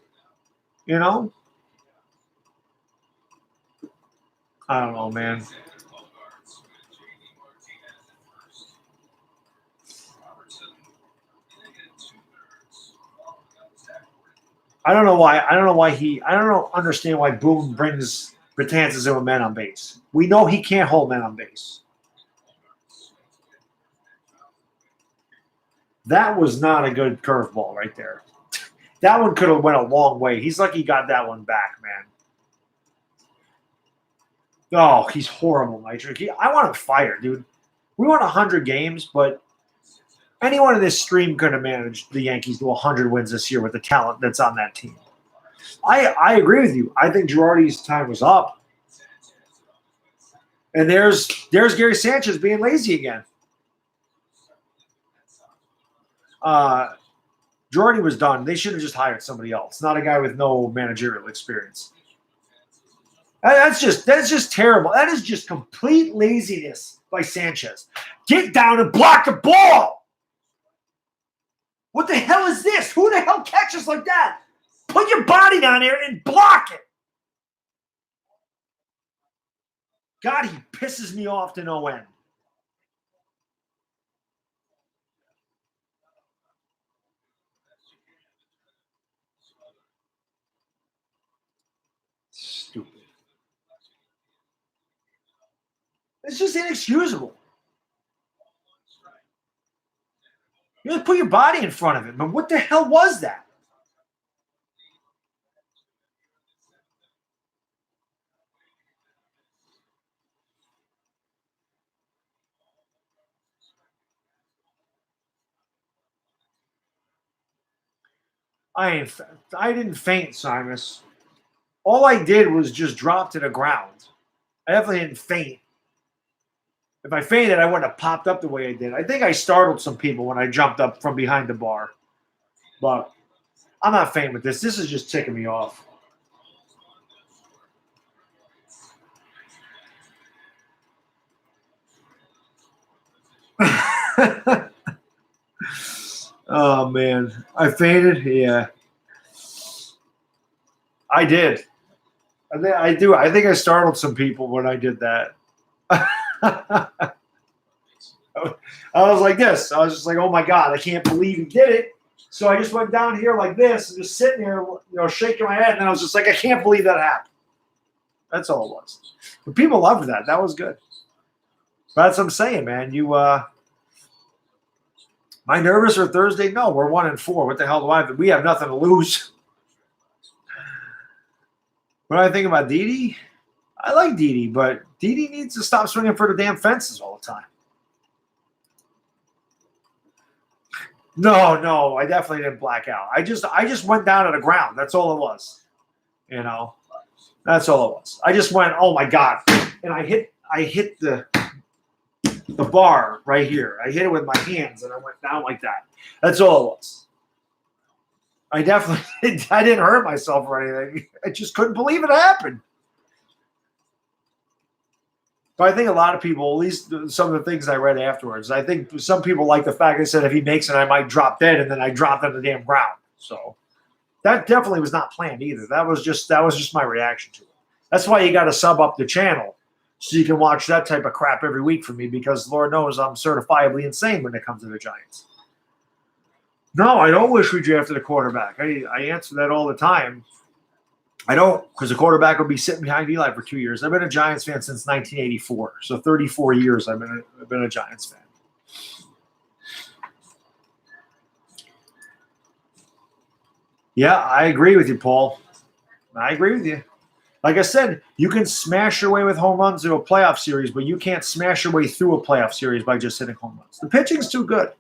I don't know, man. I don't understand why Boone brings Betances in with men on base. We know he can't hold men on base. That was not a good curveball right there. That one could have went a long way. He's lucky he got that one back, man. Oh, he's horrible, Nitro. I want him fired, dude. We won 100 games, but anyone in this stream could have managed the Yankees to 100 wins this year with the talent that's on that team. I agree with you. I think Girardi's time was up. And there's Gary Sanchez being lazy again. Girardi was done. They should have just hired somebody else, not a guy with no managerial experience. That's just terrible. That is just complete laziness by Sanchez. Get down and block the ball. What the hell is this? Who the hell catches like that? Put your body down there and block it. God, he pisses me off to no end. Stupid. It's just inexcusable. You just put your body in front of him. But what the hell was that? I didn't faint, Simus. All I did was just drop to the ground. I definitely didn't faint. If I fainted, I wouldn't have popped up the way I did. I think I startled some people when I jumped up from behind the bar. But I'm not fainting with this. This is just ticking me off. Oh, man. I fainted? Yeah. I did. I do. I think I startled some people when I did that. I was like this. I was just like, oh, my God, I can't believe he did it. So I just went down here like this and just sitting here, shaking my head. And I was just like, I can't believe that happened. That's all it was. But people loved that. That was good. But that's what I'm saying, man. Am I nervous for Thursday? No, we're 1-4. What the hell do I have? We have nothing to lose. What do I think about Didi? I like Didi, but Didi needs to stop swinging for the damn fences all the time. No, I definitely didn't black out. I just went down to the ground. That's all it was. That's all it was. I just went, oh my God. And I hit the the bar right here. I hit it with my hands, and I went down like that. That's all it was. I definitely I didn't hurt myself or anything. I just couldn't believe it happened. But I think a lot of people, at least some of the things I read afterwards, I think some people like the fact they said if he makes it, I might drop dead, and then I dropped on the damn ground. So that definitely was not planned either. That was just my reaction to it. That's why you got to sub up the channel so you can watch that type of crap every week from me, because Lord knows I'm certifiably insane when it comes to the Giants. No, I don't wish we drafted a quarterback. I answer that all the time. I don't, because the quarterback will be sitting behind Eli for 2 years. I've been a Giants fan since 1984, so 34 years I've been a Giants fan. Yeah, I agree with you, Paul. I agree with you. Like I said, you can smash your way with home runs to a playoff series, but you can't smash your way through a playoff series by just hitting home runs. The pitching's too good.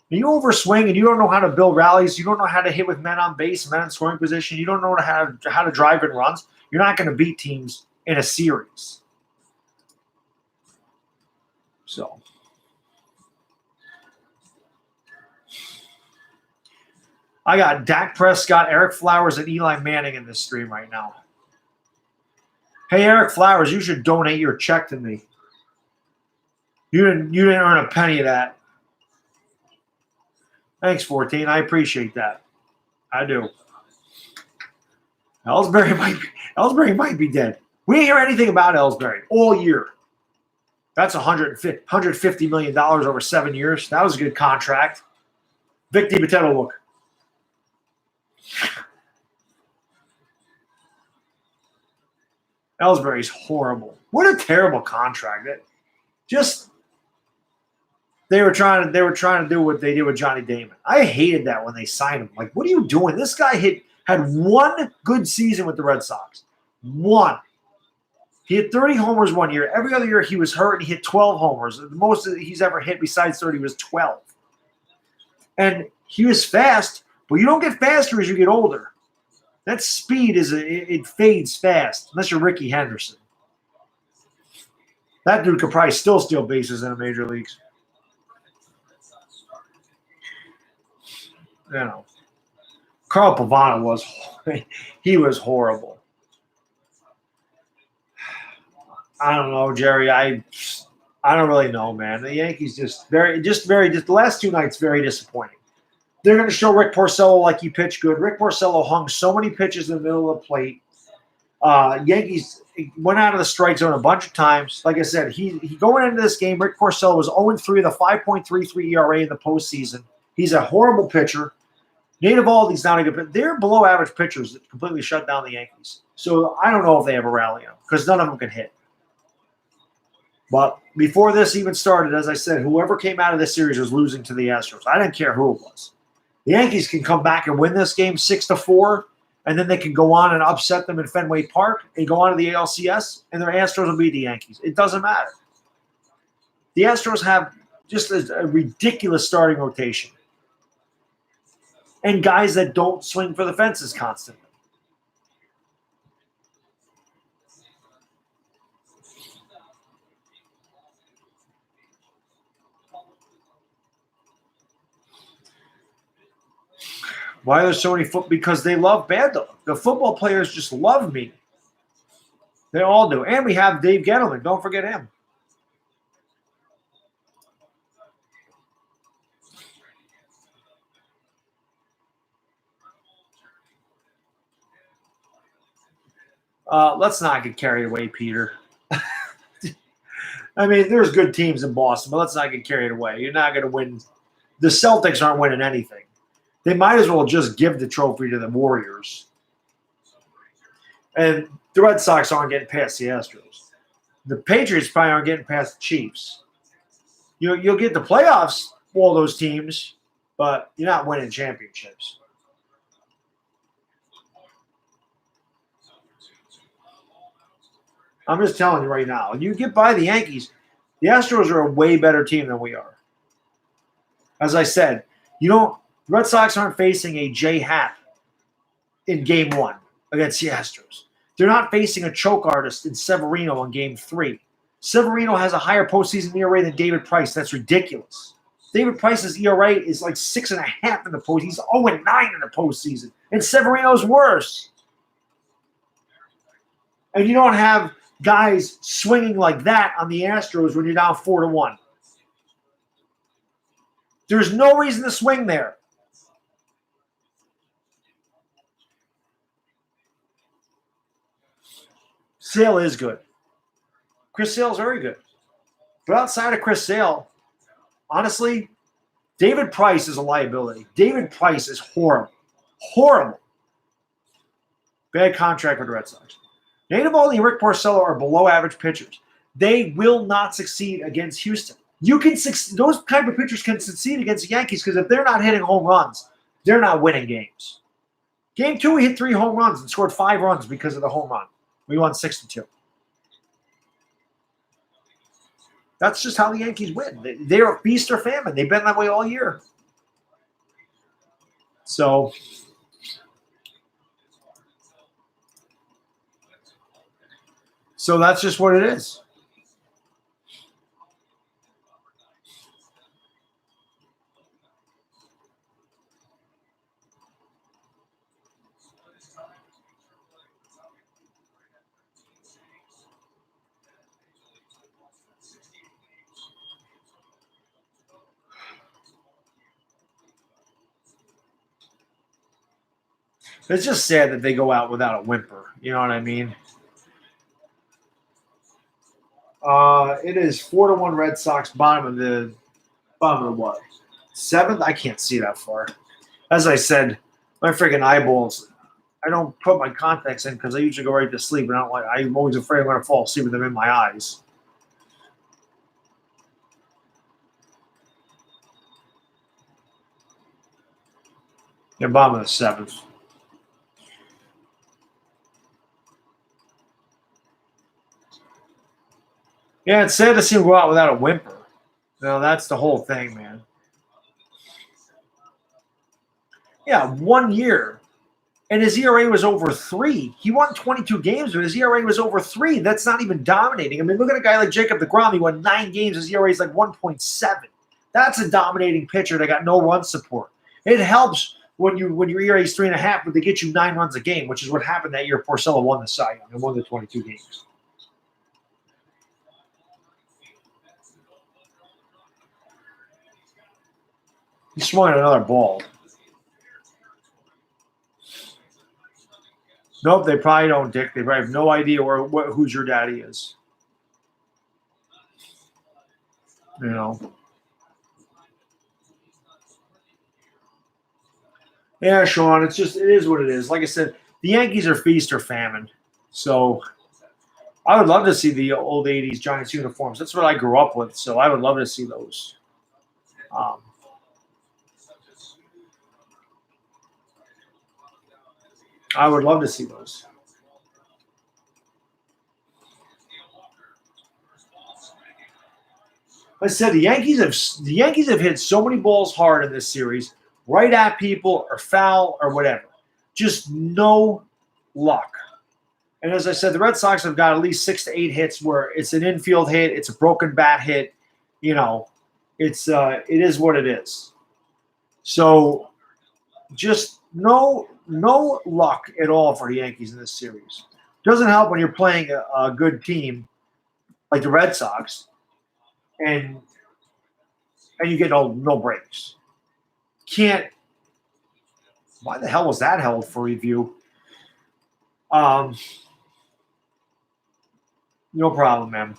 When you overswing and you don't know how to build rallies, you don't know how to hit with men on base, men in scoring position, you don't know how to drive in runs, you're not going to beat teams in a series. So I got Dak Prescott, Eric Flowers, and Eli Manning in this stream right now. Hey, Eric Flowers, you should donate your check to me. You didn't earn a penny of that. Thanks, 14. I appreciate that. I do. Ellsbury might be dead. We didn't hear anything about Ellsbury all year. That's $150 million over 7 years. That was a good contract. Vic DiMatteo, look. Ellsbury's horrible. What a terrible contract. They were trying to do what they did with Johnny Damon. I hated that when they signed him. Like, what are you doing? This guy had one good season with the Red Sox. One. He hit 30 homers 1 year. Every other year he was hurt and he hit 12 homers. The most he's ever hit besides 30 was 12. And he was fast, but you don't get faster as you get older. That speed it fades fast, unless you're Ricky Henderson. That dude could probably still steal bases in the major leagues. You know, Carl Pavano was horrible. I don't know, Jerry. I don't really know, man. The Yankees the last 2 nights very disappointing. They're going to show Rick Porcello like he pitched good. Rick Porcello hung so many pitches in the middle of the plate. Yankees went out of the strike zone a bunch of times. Like I said, he going into this game, Rick Porcello was 0-3 with a 5.33 ERA in the postseason. He's a horrible pitcher. Nate Eovaldi's not a good pitcher. They're below average pitchers that completely shut down the Yankees. So I don't know if they have a rally on them because none of them can hit. But before this even started, as I said, whoever came out of this series was losing to the Astros. I didn't care who it was. The Yankees can come back and win this game 6-4, and then they can go on and upset them in Fenway Park and go on to the ALCS, and their Astros will beat the Yankees. It doesn't matter. The Astros have just a ridiculous starting rotation and guys that don't swing for the fences constantly. Why are there so many because they love Bando. The football players just love me. They all do. And we have Dave Gettleman. Don't forget him. Let's not get carried away, Peter. I mean, there's good teams in Boston, but let's not get carried away. You're not going to win. The Celtics aren't winning anything. They might as well just give the trophy to the Warriors. And the Red Sox aren't getting past the Astros. The Patriots probably aren't getting past the Chiefs. You'll get the playoffs, all those teams, but you're not winning championships. I'm just telling you right now. You get by the Yankees, the Astros are a way better team than we are. As I said, the Red Sox aren't facing a J Happ in Game 1 against the Astros. They're not facing a choke artist in Severino in Game 3. Severino has a higher postseason ERA than David Price. That's ridiculous. David Price's ERA is like 6.5 in the postseason. He's 0-9 in the postseason. And Severino's worse. And you don't have guys swinging like that on the Astros when you're down 4-1. There's no reason to swing there. Sale is good. Chris Sale's very good. But outside of Chris Sale, honestly, David Price is a liability. David Price is horrible. Horrible. Bad contract with the Red Sox. Nate Eovaldi and Rick Porcello are below average pitchers. They will not succeed against Houston. Those type of pitchers can succeed against the Yankees because if they're not hitting home runs, they're not winning games. Game 2, we hit 3 home runs and scored 5 runs because of the home run. We won 6-2. That's just how the Yankees win. They're a feast or famine. They've been that way all year. So that's just what it is. It's just sad that they go out without a whimper. You know what I mean? It is 4-1 Red Sox, bottom of the what? 7th? I can't see that far. As I said, my freaking eyeballs. I don't put my contacts in because I usually go right to sleep, and I'm always afraid I'm going to fall asleep with them in my eyes. Yeah, bottom of the 7th. Yeah, it's sad to see him go out without a whimper. No, that's the whole thing, man. Yeah, 1 year. And his ERA was over 3. He won 22 games, but his ERA was over 3. That's not even dominating. I mean, look at a guy like Jacob deGrom. He won 9 games. His ERA is like 1.7. That's a dominating pitcher that got no run support. It helps when your ERA is 3.5, but they get you 9 runs a game, which is what happened that year. Porcello won the Cy Young and won the 22 games. He swung at another ball. Nope, they probably don't, Dick. They probably have no idea who's your daddy is. You know. Yeah, Sean, it is what it is. Like I said, the Yankees are feast or famine. So I would love to see the old 80s Giants uniforms. That's what I grew up with, so I would love to see those. I would love to see those. Like I said, the Yankees have hit so many balls hard in this series, right at people or foul or whatever. Just no luck. And as I said, the Red Sox have got at least 6 to 8 hits where it's an infield hit, it's a broken bat hit. You know, it is what it is. So just no luck at all for the Yankees in this series. Doesn't help when you're playing a good team like the Red Sox, and you get no breaks. Can't. Why the hell was that held for review? No problem, man.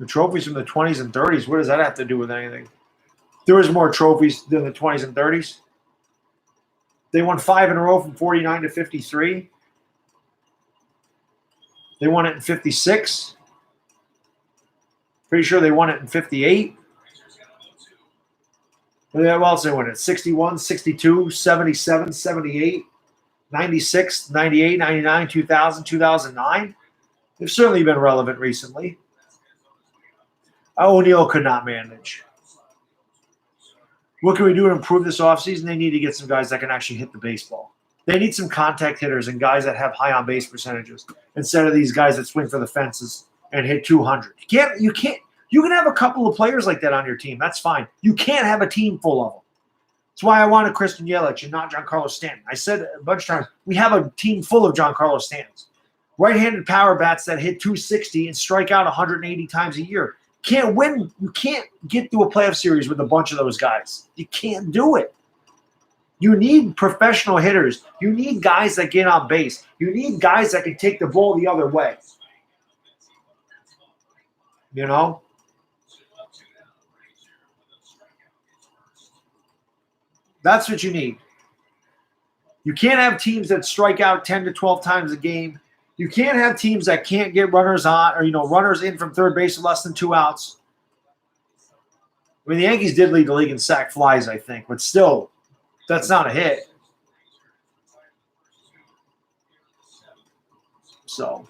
The trophies from the 20s and 30s, what does that have to do with anything? There was more trophies than the 20s and 30s. They won 5 in a row from 49 to 53. They won it in 56. Pretty sure they won it in 58. What else they won it? 61, 62, 77, 78, 96, 98, 99, 2000, 2009. They've certainly been relevant recently. O'Neill could not manage. What can we do to improve this offseason? They need to get some guys that can actually hit the baseball. They need some contact hitters and guys that have high on-base percentages instead of these guys that swing for the fences and hit 200. You can have a couple of players like that on your team. That's fine. You can't have a team full of them. That's why I wanted Christian Yelich and not Giancarlo Stanton. I said a bunch of times, we have a team full of Giancarlo Stantons. Right-handed power bats that hit 260 and strike out 180 times a year. Can't win. You can't get through a playoff series with a bunch of those guys. You can't do it. You need professional hitters. You need guys that get on base. You need guys that can take the ball the other way. You know? That's what you need. You can't have teams that strike out 10 to 12 times a game. You can't have teams that can't get runners on or, runners in from third base with less than 2 outs. I mean, the Yankees did lead the league in sac flies, I think, but still, that's not a hit. So,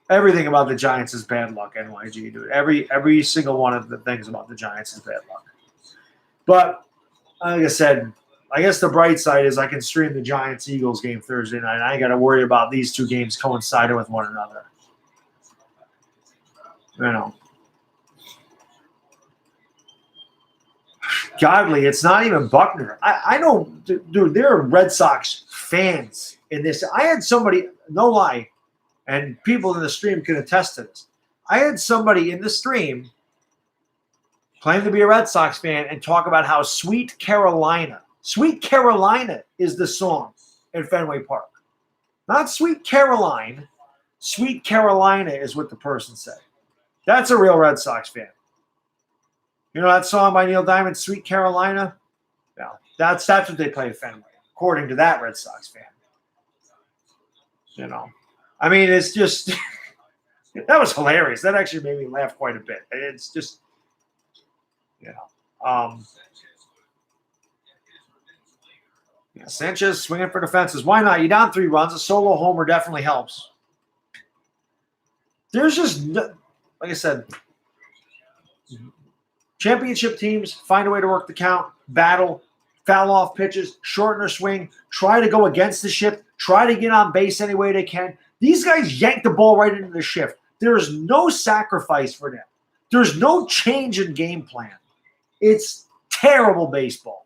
everything about the Giants is bad luck, NYG, dude. Every single one of the things about the Giants is bad luck. But, like I said, I guess the bright side is I can stream the Giants-Eagles game Thursday night. I ain't got to worry about these two games coinciding with one another. Godly, it's not even Buckner. I know, dude, there are Red Sox fans in this. I had somebody, no lie, and people in the stream can attest to this. I had somebody in the stream claim to be a Red Sox fan and talk about how Sweet Carolina is the song at Fenway Park. Not Sweet Caroline. Sweet Carolina is what the person said. That's a real Red Sox fan. You know that song by Neil Diamond, Sweet Carolina? Yeah, that's what they play at Fenway, according to that Red Sox fan. I mean, it's just that was hilarious. That actually made me laugh quite a bit. It's just, Sanchez swinging for the fences. Why not? You're down 3 runs. A solo homer definitely helps. There's just, like I said, championship teams find a way to work the count, battle, foul off pitches, shorten their swing, try to go against the shift, try to get on base any way they can. These guys yank the ball right into the shift. There is no sacrifice for them. There's no change in game plan. It's terrible baseball.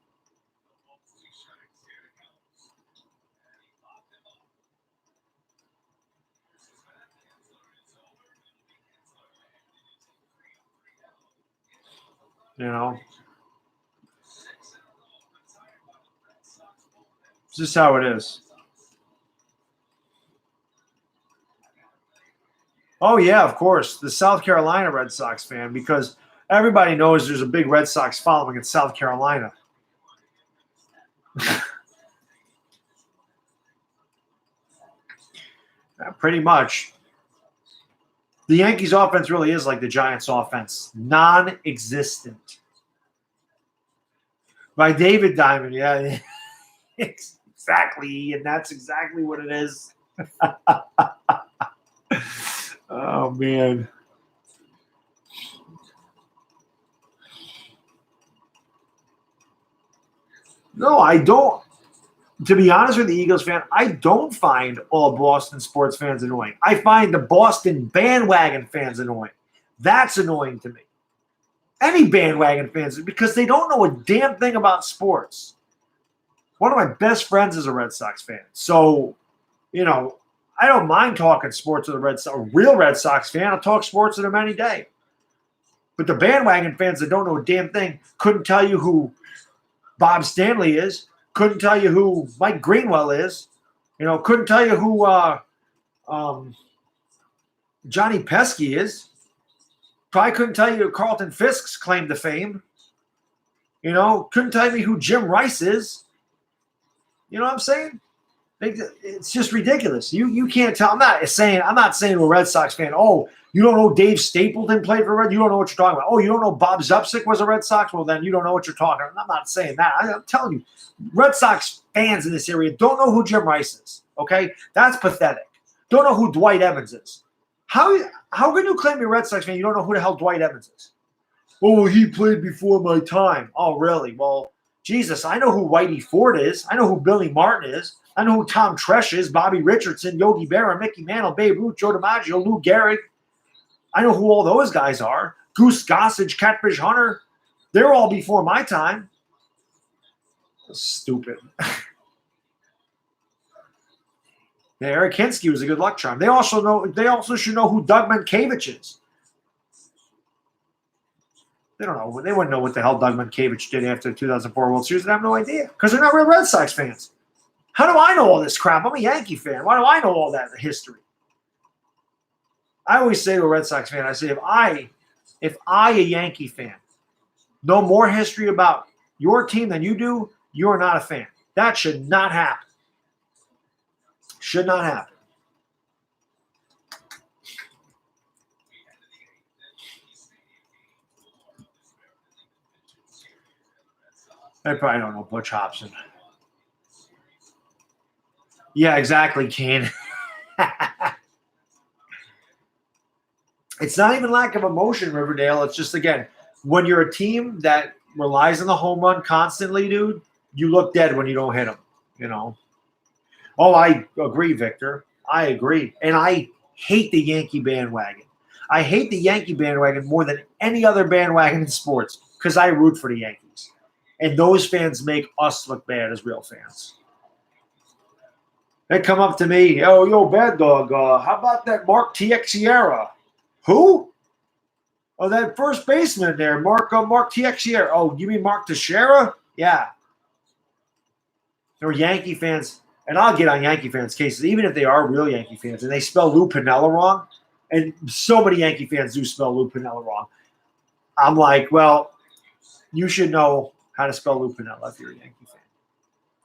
It's just how it is. Oh, yeah, of course. The South Carolina Red Sox fan, because everybody knows there's a big Red Sox following in South Carolina. Pretty much. The Yankees offense really is like the Giants offense. Non-existent. By David Diamond, yeah. Exactly, and that's exactly what it is. Oh, man. No, I don't. To be honest with the Eagles fan, I don't find all Boston sports fans annoying. I find the Boston bandwagon fans annoying. That's annoying to me. Any bandwagon fans, because they don't know a damn thing about sports. One of my best friends is a Red Sox fan. So, I don't mind talking sports with a real Red Sox fan. I'll talk sports with him any day. But the bandwagon fans that don't know a damn thing couldn't tell you who Bob Stanley is, couldn't tell you who Mike Greenwell is, couldn't tell you who Johnny Pesky is. Probably couldn't tell you who Carlton Fisk's claim to fame. Couldn't tell me who Jim Rice is. You know what I'm saying? It's just ridiculous. You can't tell. I'm not saying to a Red Sox fan, oh, you don't know Dave Stapleton played for Red. You don't know what you're talking about. Oh, you don't know Bob Zupsick was a Red Sox? Well, then you don't know what you're talking about. I'm not saying that. I'm telling you, Red Sox fans in this area don't know who Jim Rice is. Okay? That's pathetic. Don't know who Dwight Evans is. How can you claim you're a Red Sox fan? You don't know who the hell Dwight Evans is? Oh, he played before my time. Oh, really? Well, Jesus, I know who Whitey Ford is. I know who Billy Martin is. I know who Tom Tresh is, Bobby Richardson, Yogi Berra, Mickey Mantle, Babe Ruth, Joe DiMaggio, Lou Gehrig. I know who all those guys are. Goose Gossage, Catfish Hunter. They're all before my time. Stupid. Yeah, Eric Hinsky was a good luck charm. They also should know who Doug Mankiewicz is. They don't know. They wouldn't know what the hell Doug Mankiewicz did after the 2004 World Series. They have no idea because they're not real Red Sox fans. How do I know all this crap? I'm a Yankee fan. Why do I know all that history? I always say to a Red Sox fan, I say, if I, a Yankee fan, know more history about your team than you do, you are not a fan. That should not happen. Should not happen. I probably don't know Butch Hobson. Yeah, exactly, Kane. It's not even lack of emotion, Riverdale. It's just, again, when you're a team that relies on the home run constantly, dude, you look dead when you don't hit them, you know. Oh, I agree, Victor. I agree. And I hate the Yankee bandwagon. I hate the Yankee bandwagon more than any other bandwagon in sports because I root for the Yankees. And those fans make us look bad as real fans. They come up to me, oh, yo, Bad Dog, how about that Mark Teixeira? Who? Oh, that first baseman there, Mark Teixeira. Oh, you mean Mark Teixeira? Yeah. They're Yankee fans. And I'll get on Yankee fans' cases, even if they are real Yankee fans, and they spell Lou Piniella wrong. And so many Yankee fans do spell Lou Piniella wrong. I'm like, well, you should know how to spell Lou Piniella if you're a Yankee fan.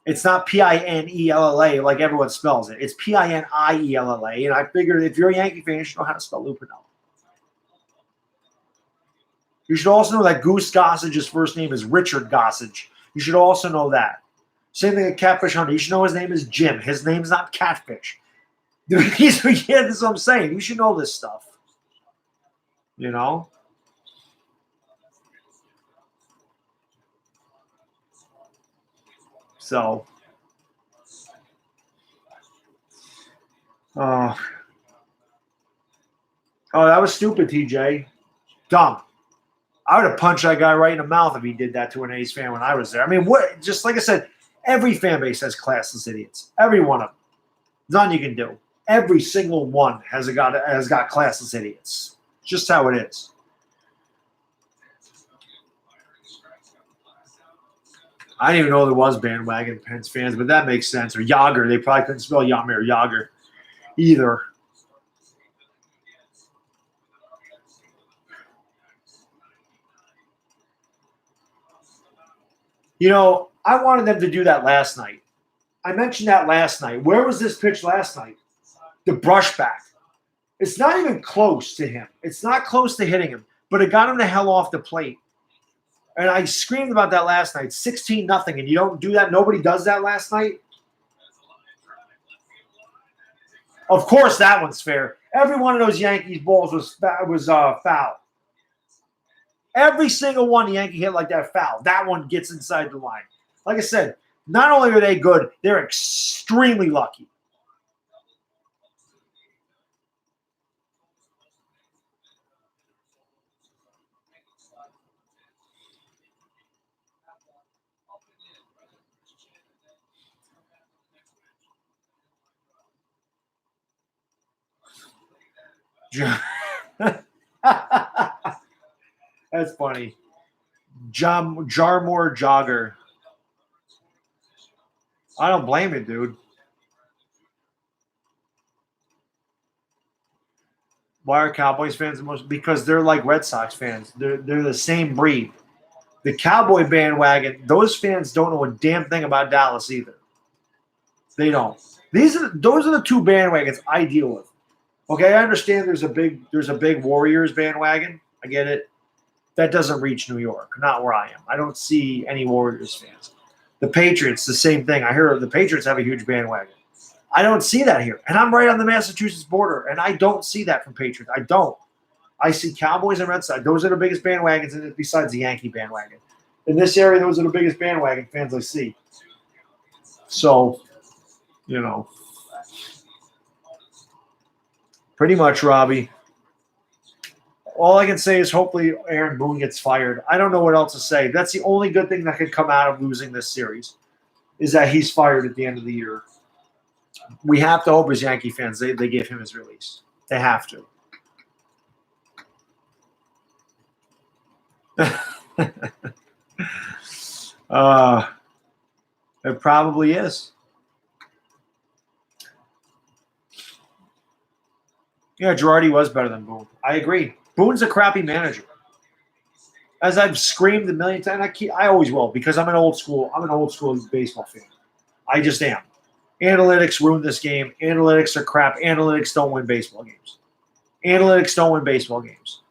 It's not Pinella like everyone spells it. It's Piniella. And I figured if you're a Yankee fan, you should know how to spell Lou Piniella. You should also know that Goose Gossage's first name is Richard Gossage. You should also know that. Same thing with Catfish Hunter. You should know his name is Jim. His name's not Catfish. Yeah, this is what I'm saying. You should know this stuff. You know? So. Oh, that was stupid, TJ. Dumb. I would have punched that guy right in the mouth if he did that to an A's fan when I was there. I mean, what? Just like I said, every fan base has classless idiots. Every one of them. Nothing you can do. Every single one has got classless idiots. Just how it is. I didn't even know there was bandwagon Pens fans, but that makes sense. Or Yager. They probably couldn't spell Yamir Yager either. You know, I wanted them to do that last night. I mentioned that last night. Where was this pitch last night? The brushback. It's not even close to him. It's not close to hitting him, but it got him the hell off the plate. And I screamed about that last night, 16-0, and you don't do that. Nobody does that last night. Of course, that one's fair. Every one of those Yankees balls was foul. Every single one the Yankee hit like that foul. That one gets inside the line. Like I said, not only are they good, they're extremely lucky. That's funny. Jarmore Jogger. I don't blame it, dude. Why are Cowboys fans the most? Because they're like Red Sox fans. They're the same breed. The Cowboy bandwagon, those fans don't know a damn thing about Dallas either. They don't. Those are the two bandwagons I deal with. Okay, I understand there's a big Warriors bandwagon. I get it. That doesn't reach New York, not where I am. I don't see any Warriors fans. The Patriots, the same thing. I hear the Patriots have a huge bandwagon. I don't see that here. And I'm right on the Massachusetts border, and I don't see that from Patriots. I don't. I see Cowboys and Red Sox. Those are the biggest bandwagons besides the Yankee bandwagon. In this area, those are the biggest bandwagon fans I see. So, pretty much, Robbie. All I can say is hopefully Aaron Boone gets fired. I don't know what else to say. That's the only good thing that could come out of losing this series is that he's fired at the end of the year. We have to hope as Yankee fans they give him his release. They have to. It probably is. Yeah, Girardi was better than Boone. I agree. Boone's a crappy manager. As I've screamed a million times, I always will because I'm an old school baseball fan. I just am. Analytics ruin this game. Analytics are crap. Analytics don't win baseball games. Analytics don't win baseball games.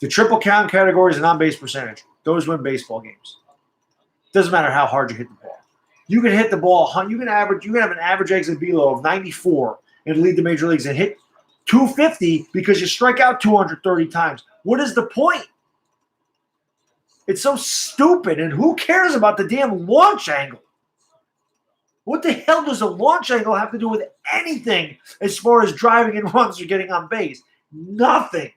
The triple count categories and on-base percentage, those win baseball games. Doesn't matter how hard you hit the ball. You can hit the ball. You can have an average exit velo of 94 and lead the major leagues and hit 250 because you strike out 230 times. What is the point? It's so stupid, and who cares about the damn launch angle? What the hell does a launch angle have to do with anything as far as driving in runs or getting on base? Nothing.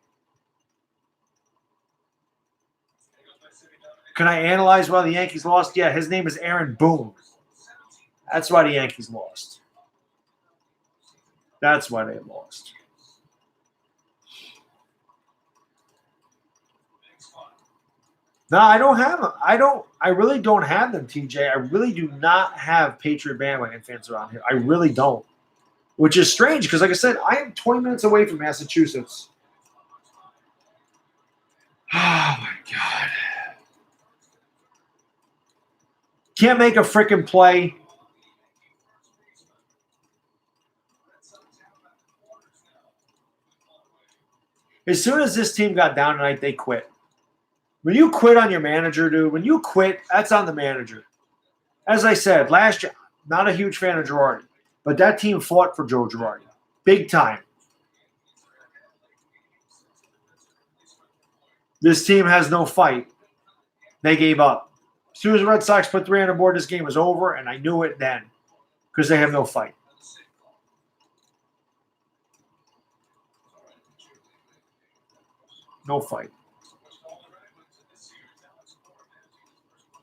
Can I analyze why the Yankees lost? Yeah, his name is Aaron Boone. That's why the Yankees lost. That's why they lost. No, I don't have them. I really don't have them, TJ. I really do not have Patriot bandwagon fans around here. I really don't. Which is strange because, like I said, I am 20 minutes away from Massachusetts. Oh, my God. Can't make a freaking play. As soon as this team got down tonight, they quit. When you quit on your manager, dude, when you quit, that's on the manager. As I said, last year, not a huge fan of Girardi, but that team fought for Joe Girardi. Big time. This team has no fight. They gave up. As soon as the Red Sox put 3 on the board, this game was over, and I knew it then because they have no fight. No fight.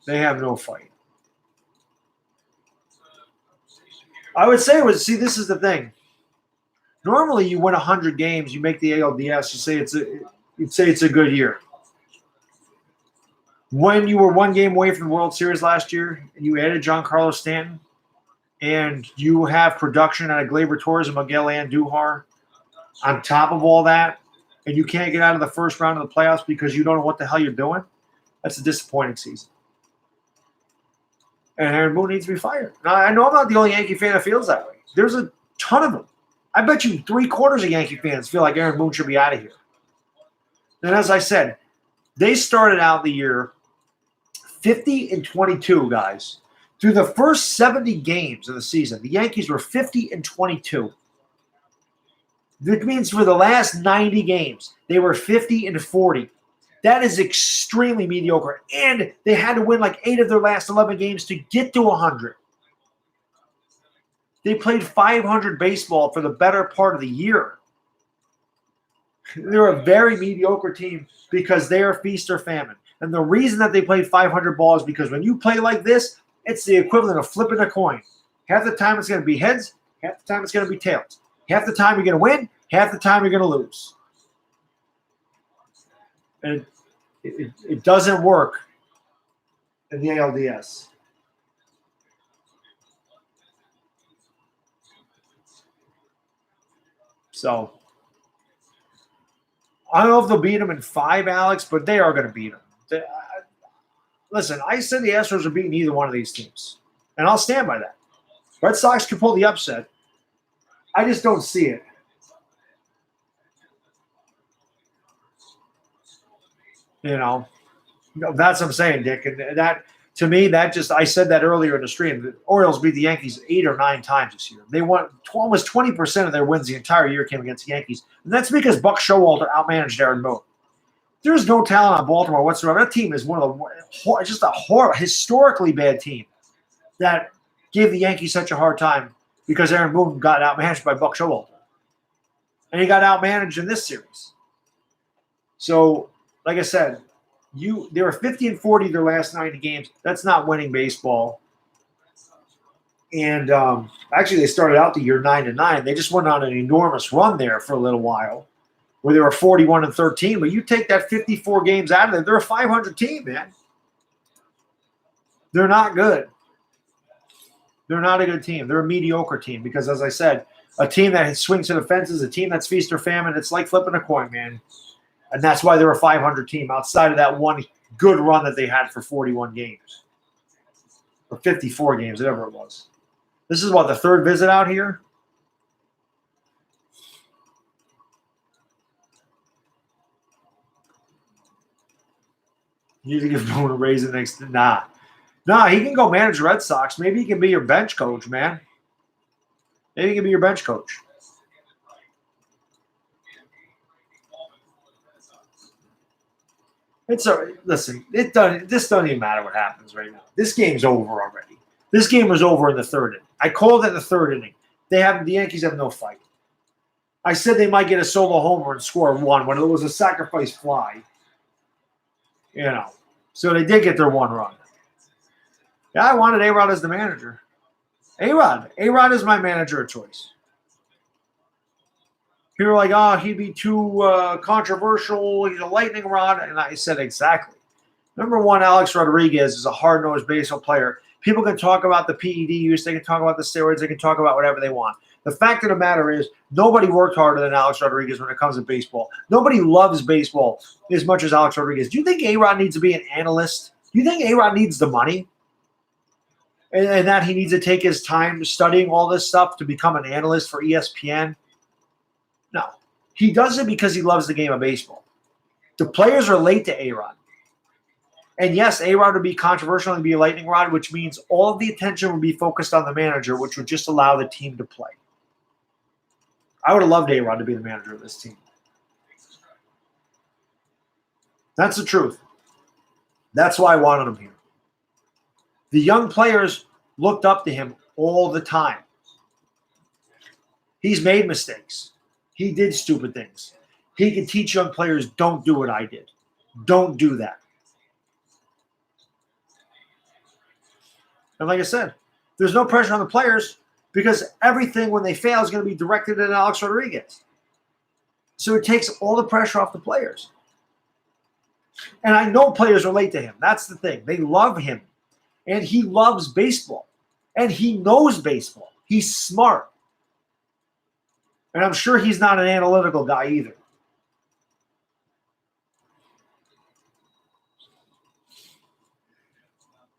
They have no fight. I would say this is the thing. Normally you win 100 games, you make the ALDS, you'd say it's a good year. When you were 1 game away from the World Series last year and you added Giancarlo Stanton and you have production out of Gleyber Torres and Miguel Andujar on top of all that, and you can't get out of the first round of the playoffs because you don't know what the hell you're doing, that's a disappointing season. And Aaron Boone needs to be fired. Now, I know I'm not the only Yankee fan that feels that way. There's a ton of them. I bet you 3/4 of Yankee fans feel like Aaron Boone should be out of here. And as I said, they started out the year 50-22, guys. Through the first 70 games of the season, the Yankees were 50-22. That means for the last 90 games, they were 50-40. That is extremely mediocre. And they had to win like 8 of their last 11 games to get to 100. They played 500 baseball for the better part of the year. They're a very mediocre team because they are feast or famine. And the reason that they played 500 ball is because when you play like this, it's the equivalent of flipping a coin. Half the time it's going to be heads, half the time it's going to be tails. Half the time you're going to win, half the time you're going to lose. And it doesn't work in the ALDS. So, I don't know if they'll beat them in 5, Alex, but they are going to beat them. Listen, I said the Astros are beating either one of these teams, and I'll stand by that. Red Sox can pull the upset. I just don't see it. That's what I'm saying, Dick. And that, to me, that just, I said that earlier in the stream. The Orioles beat the Yankees 8 or 9 times this year. They won almost 20% of their wins the entire year came against the Yankees. And that's because Buck Showalter outmanaged Aaron Boone. There's no talent on Baltimore whatsoever. That team is one of the just a historically bad team that gave the Yankees such a hard time because Aaron Boone got outmanaged by Buck Showalter. And he got outmanaged in this series. So, like I said, they were 50-40 their last 90 games. That's not winning baseball. And actually, they started out the year 9-9. They just went on an enormous run there for a little while, where they were 41-13. But you take that 54 games out of it, they're a 500 team, man. They're not good. They're not a good team. They're a mediocre team because, as I said, a team that swings to the fences, a team that's feast or famine, it's like flipping a coin, man. And that's why they're a 500 team outside of that one good run that they had for 41 games. Or 54 games, whatever it was. This is what, the third visit out here? You need to give Boone a raise the next. Nah, he can go manage the Red Sox. Maybe he can be your bench coach, man. Maybe he can be your bench coach. Listen. This doesn't even matter what happens right now. This game's over already. This game was over in the third inning. I called it the third inning. The Yankees have no fight. I said they might get a solo homer and score one when it was a sacrifice fly. You know, so they did get their one run. Yeah, I wanted A-Rod as the manager. A-Rod is my manager of choice. People are like, oh, he'd be too controversial. He's a lightning rod. And I said, exactly. Number one, Alex Rodriguez is a hard-nosed baseball player. People can talk about the PED use. They can talk about the steroids. They can talk about whatever they want. The fact of the matter is nobody worked harder than Alex Rodriguez when it comes to baseball. Nobody loves baseball as much as Alex Rodriguez. Do you think A-Rod needs to be an analyst? Do you think A-Rod needs the money? And that he needs to take his time studying all this stuff to become an analyst for ESPN? No. He does it because he loves the game of baseball. The players relate to A-Rod. And yes, A-Rod would be controversial and be a lightning rod, which means all of the attention would be focused on the manager, which would just allow the team to play. I would have loved A-Rod to be the manager of this team. That's the truth. That's why I wanted him here. The young players looked up to him all the time. He's made mistakes. He did stupid things. He can teach young players, don't do what I did. Don't do that. And like I said, there's no pressure on the players because everything when they fail is going to be directed at Alex Rodriguez. So it takes all the pressure off the players. And I know players relate to him. That's the thing. They love him. And he loves baseball. And he knows baseball. He's smart. And I'm sure he's not an analytical guy either.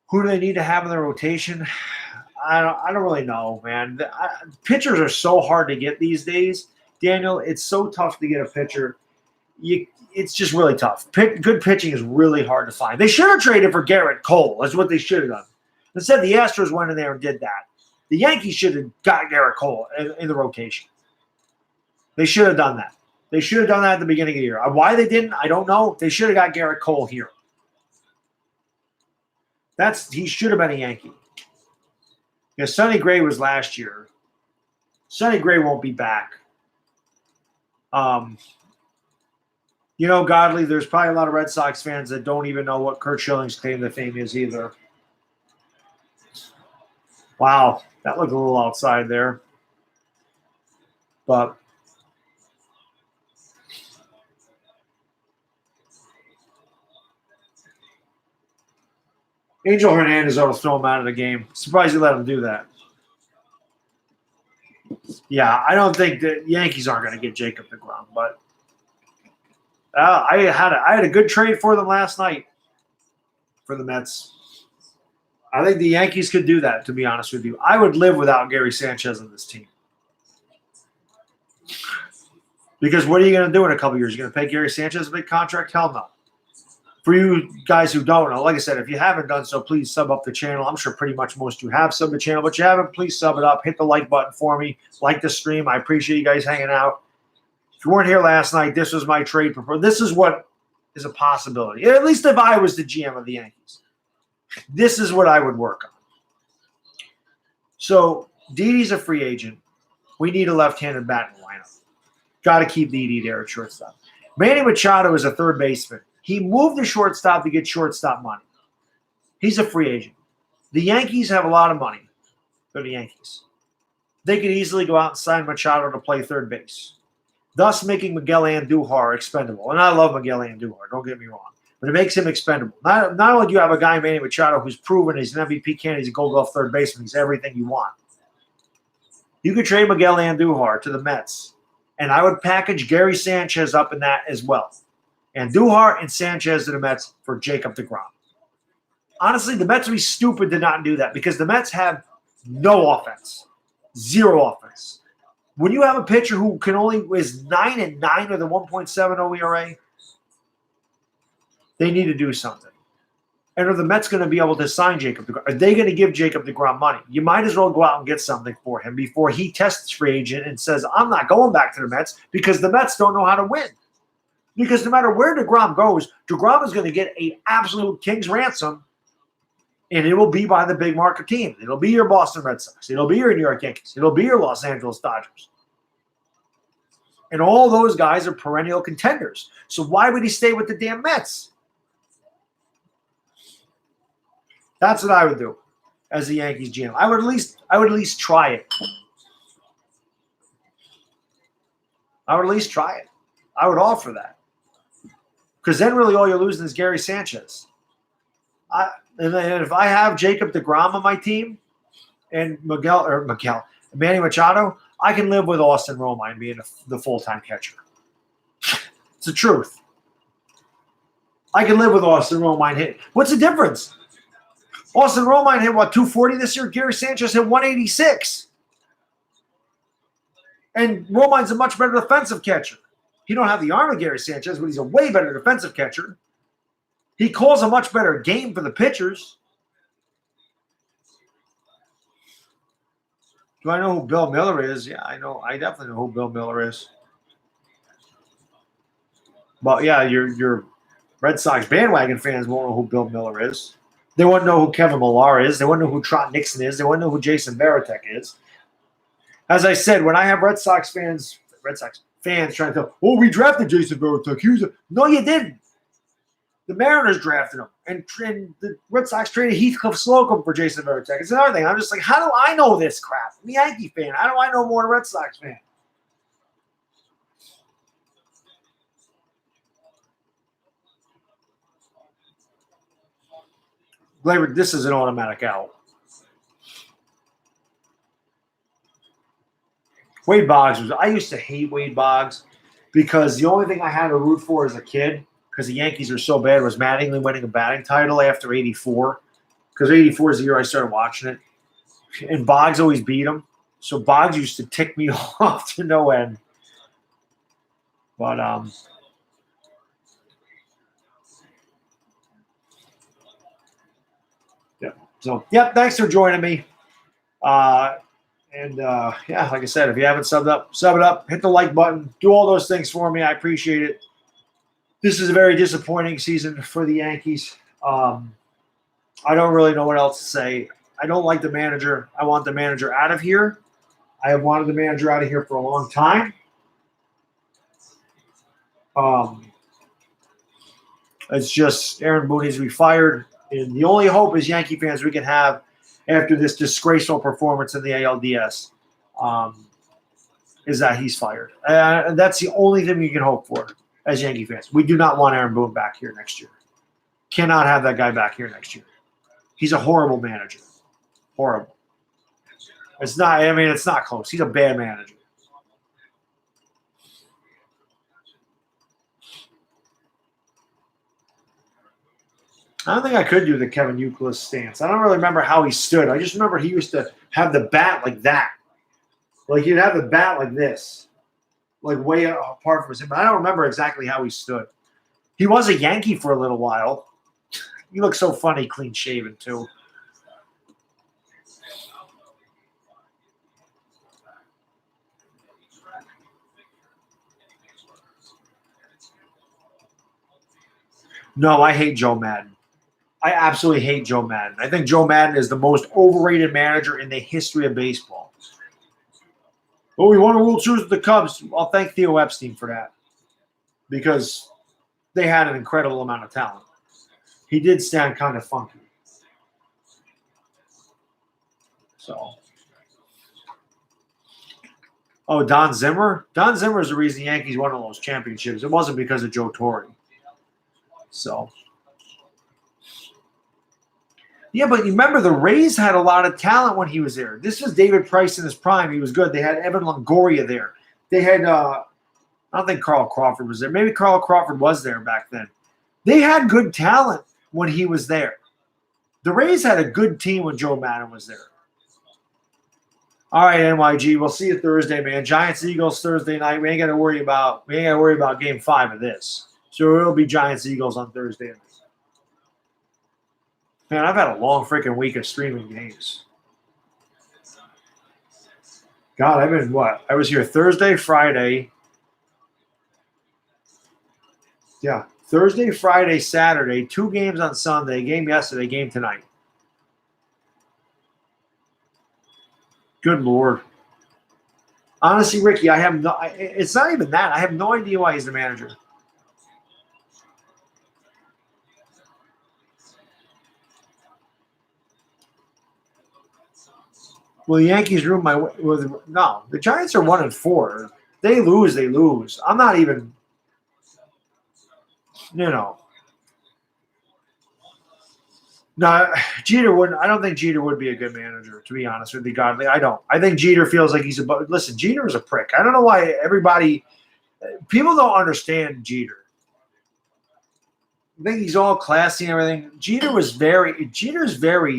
Who do they need to have in their rotation? I don't really know, man. Pitchers are so hard to get these days, Daniel. It's so tough to get a pitcher. It's just really tough. Good pitching is really hard to find. They should have traded for Garrett Cole. That's what they should have done. Instead, the Astros went in there and did that. The Yankees should have got Garrett Cole in the rotation. They should have done that. They should have done that at the beginning of the year. Why they didn't, I don't know. They should have got Garrett Cole here. He should have been a Yankee. Because Sonny Gray was last year. Sonny Gray won't be back. Godly, there's probably a lot of Red Sox fans that don't even know what Curt Schilling's claim to fame is either. Wow, that looked a little outside there. But Angel Hernandez ought to throw him out of the game. Surprised he let him do that. Yeah, I don't think the Yankees aren't going to get Jacob deGrom, but I had a good trade for them last night for the Mets. I think the Yankees could do that, to be honest with you. I would live without Gary Sanchez in this team. Because what are you going to do in a couple years? You're going to pay Gary Sanchez a big contract? Hell no. For you guys who don't know, like I said, if you haven't done so, please sub up the channel. I'm sure pretty much most of you have subbed the channel, but you haven't, please sub it up. Hit the like button for me. Like the stream. I appreciate you guys hanging out. If you weren't here last night, this was my trade proposal. This is what is a possibility. At least if I was the GM of the Yankees. This is what I would work on. So Didi's a free agent. We need a left-handed bat in the lineup. Got to keep Didi there at shortstop. Manny Machado is a third baseman. He moved to shortstop to get shortstop money. He's a free agent. The Yankees have a lot of money. They're the Yankees. They could easily go out and sign Machado to play third base, thus making Miguel Andujar expendable. And I love Miguel Andujar, don't get me wrong. But it makes him expendable. Not only do you have a guy, Manny Machado, who's proven he's an MVP candidate, he's a gold glove third baseman, he's everything you want. You could trade Miguel Andujar to the Mets, and I would package Gary Sanchez up in that as well. Andujar and Sanchez to the Mets for Jacob deGrom. Honestly, the Mets would be stupid to not do that because the Mets have no offense. Zero offense. When you have a pitcher who can only is 9-9 with a 1.70 ERA, they need to do something. And are the Mets going to be able to sign Jacob deGrom? Are they going to give Jacob deGrom money? You might as well go out and get something for him before he tests free agent and says, I'm not going back to the Mets because the Mets don't know how to win. Because no matter where deGrom goes, deGrom is going to get an absolute king's ransom, and it will be by the big market team. It'll be your Boston Red Sox. It'll be your New York Yankees. It'll be your Los Angeles Dodgers. And all those guys are perennial contenders. So why would he stay with the damn Mets? That's what I would do as the Yankees GM. I would at least try it. I would at least try it. I would offer that. Because then really all you're losing is Gary Sanchez. And if I have Jacob deGrom on my team and Manny Machado, I can live with Austin Romine being the full-time catcher. It's the truth. I can live with Austin Romine hit. What's the difference? Austin Romine hit, 240 this year? Gary Sanchez hit 186. And Romine's a much better defensive catcher. He don't have the arm of Gary Sanchez, but he's a way better defensive catcher. He calls a much better game for the pitchers. Do I know who Bill Miller is? Yeah, I know. I definitely know who Bill Miller is. But yeah, your Red Sox bandwagon fans won't know who Bill Miller is. They won't know who Kevin Millar is. They won't know who Trot Nixon is. They won't know who Jason Varitek is. As I said, when I have Red Sox fans trying to tell, oh, we drafted Jason Varitek. No, you didn't. The Mariners drafted him, and the Red Sox traded Heathcliff Slocum for Jason Varitek. It's another thing. I'm just like, how do I know this crap? I'm a Yankee fan. How do I know more than a Red Sox fan? Glaber, this is an automatic out. Wade Boggs I used to hate Wade Boggs because the only thing I had to root for as a kid, because the Yankees were so bad, was Mattingly winning a batting title after 84. Because 84 is the year I started watching it. And Boggs always beat him. So Boggs used to tick me off to no end. But yeah. So thanks for joining me. Like I said, if you haven't subbed up, sub it up, hit the like button, do all those things for me. I appreciate it. This is a very disappointing season for the Yankees. I don't really know what else to say. I don't like the manager. I want the manager out of here. I have wanted the manager out of here for a long time. It's just Aaron Boone needs to be fired. And the only hope as Yankee fans we can have after this disgraceful performance in the ALDS is that he's fired. And that's the only thing we can hope for as Yankee fans. We do not want Aaron Boone back here next year. Cannot have that guy back here next year. He's a horrible manager. Horrible. It's not close. He's a bad manager. I don't think I could do the Kevin Youkilis stance. I don't really remember how he stood. I just remember he used to have the bat like that. Like he'd have the bat like this. Like way apart from him. But I don't remember exactly how he stood. He was a Yankee for a little while. He looked so funny, clean shaven too. No, I hate Joe Madden. I absolutely hate Joe Madden. I think Joe Madden is the most overrated manager in the history of baseball. Oh, we won a World Series with the Cubs. I'll thank Theo Epstein for that because they had an incredible amount of talent. He did stand kind of funky. So, oh, Don Zimmer? Don Zimmer is the reason the Yankees won all those championships. It wasn't because of Joe Torre. So, yeah, but you remember the Rays had a lot of talent when he was there. This was David Price in his prime. He was good. They had Evan Longoria there. They had, I don't think Carl Crawford was there. Maybe Carl Crawford was there back then. They had good talent when he was there. The Rays had a good team when Joe Madden was there. All right, NYG. We'll see you Thursday, man. Giants Eagles Thursday night. We ain't got to worry about Game 5 of this. So it'll be Giants Eagles on Thursday night. Man, I've had a long freaking week of streaming games. God, I've been what? I was here Thursday, Friday. Yeah, Thursday, Friday, Saturday. 2 games on Sunday. Game yesterday. Game tonight. Good Lord. Honestly, Ricky, I have no. It's not even that. I have no idea why he's the manager. Well, the Yankees ruined my. No, the Giants are 1-4. They lose, they lose. I'm not even. No, Jeter wouldn't. I don't think Jeter would be a good manager, to be honest with you, Godly. I don't. I think Jeter feels like he's above. Listen, Jeter is a prick. I don't know why people don't understand Jeter. I think he's all classy and everything. Jeter's very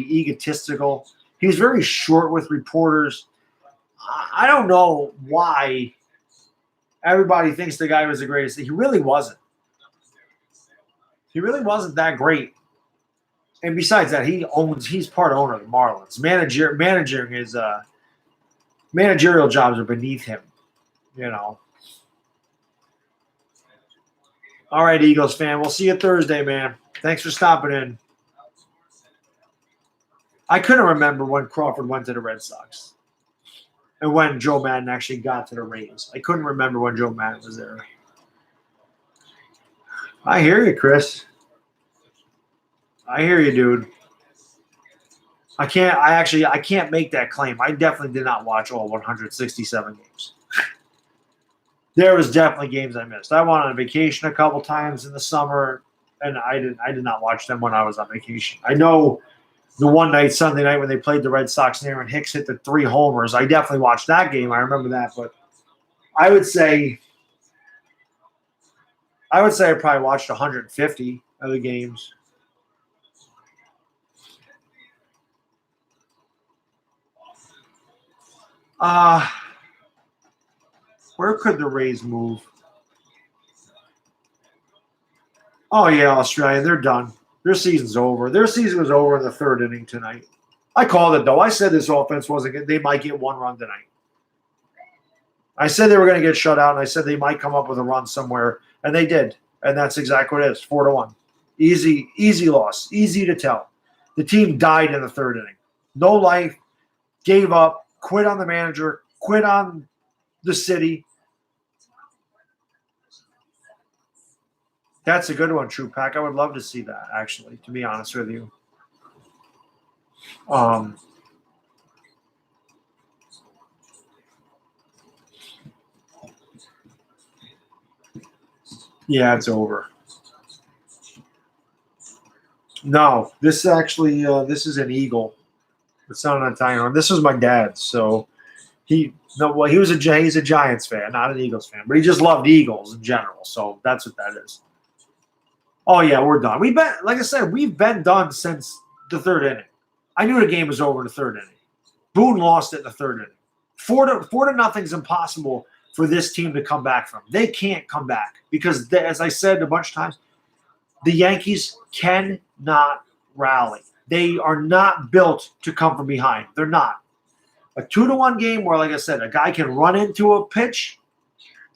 egotistical. He's very short with reporters. I don't know why everybody thinks the guy was the greatest. He really wasn't. He really wasn't that great. And besides that, he's part owner of the Marlins. Managerial jobs are beneath him, you know. All right, Eagles fan. We'll see you Thursday, man. Thanks for stopping in. I couldn't remember when Crawford went to the Red Sox and when Joe Madden actually got to the Rays. I couldn't remember when Joe Madden was there. I hear you, Chris. I hear you, dude. I can't make that claim. I definitely did not watch all 167 games. There was definitely games I missed. I went on vacation a couple times in the summer, and I did not watch them when I was on vacation. I know the one night, Sunday night, when they played the Red Sox and Aaron Hicks hit the 3 homers. I definitely watched that game. I remember that, but I would say I probably watched 150 of the games. Where could the Rays move? Oh, yeah, Australia. They're done. Their season's over. Their season was over in the 3rd inning tonight. I called it, though. I said this offense wasn't good. They might get 1 run tonight. I said they were going to get shut out, and I said they might come up with a run somewhere, and they did. And that's exactly what it is, 4-1. Easy loss. Easy to tell. The team died in the 3rd inning. No life. Gave up. Quit on the manager. Quit on the city. That's a good one, True Pack. I would love to see that, actually, to be honest with you. Yeah, it's over. No, this actually, this is an Eagle. It's not an Italian. This was my dad, so he's a Giants fan, not an Eagles fan, but he just loved Eagles in general. So that's what that is. Oh yeah, we're done. Like I said, we've been done since the 3rd inning. I knew the game was over in the 3rd inning. Boone lost it in the 3rd inning. 4-0 is impossible for this team to come back from. They can't come back because, as I said a bunch of times, the Yankees cannot rally. They are not built to come from behind. They're not. A 2-1 game where, like I said, a guy can run into a pitch,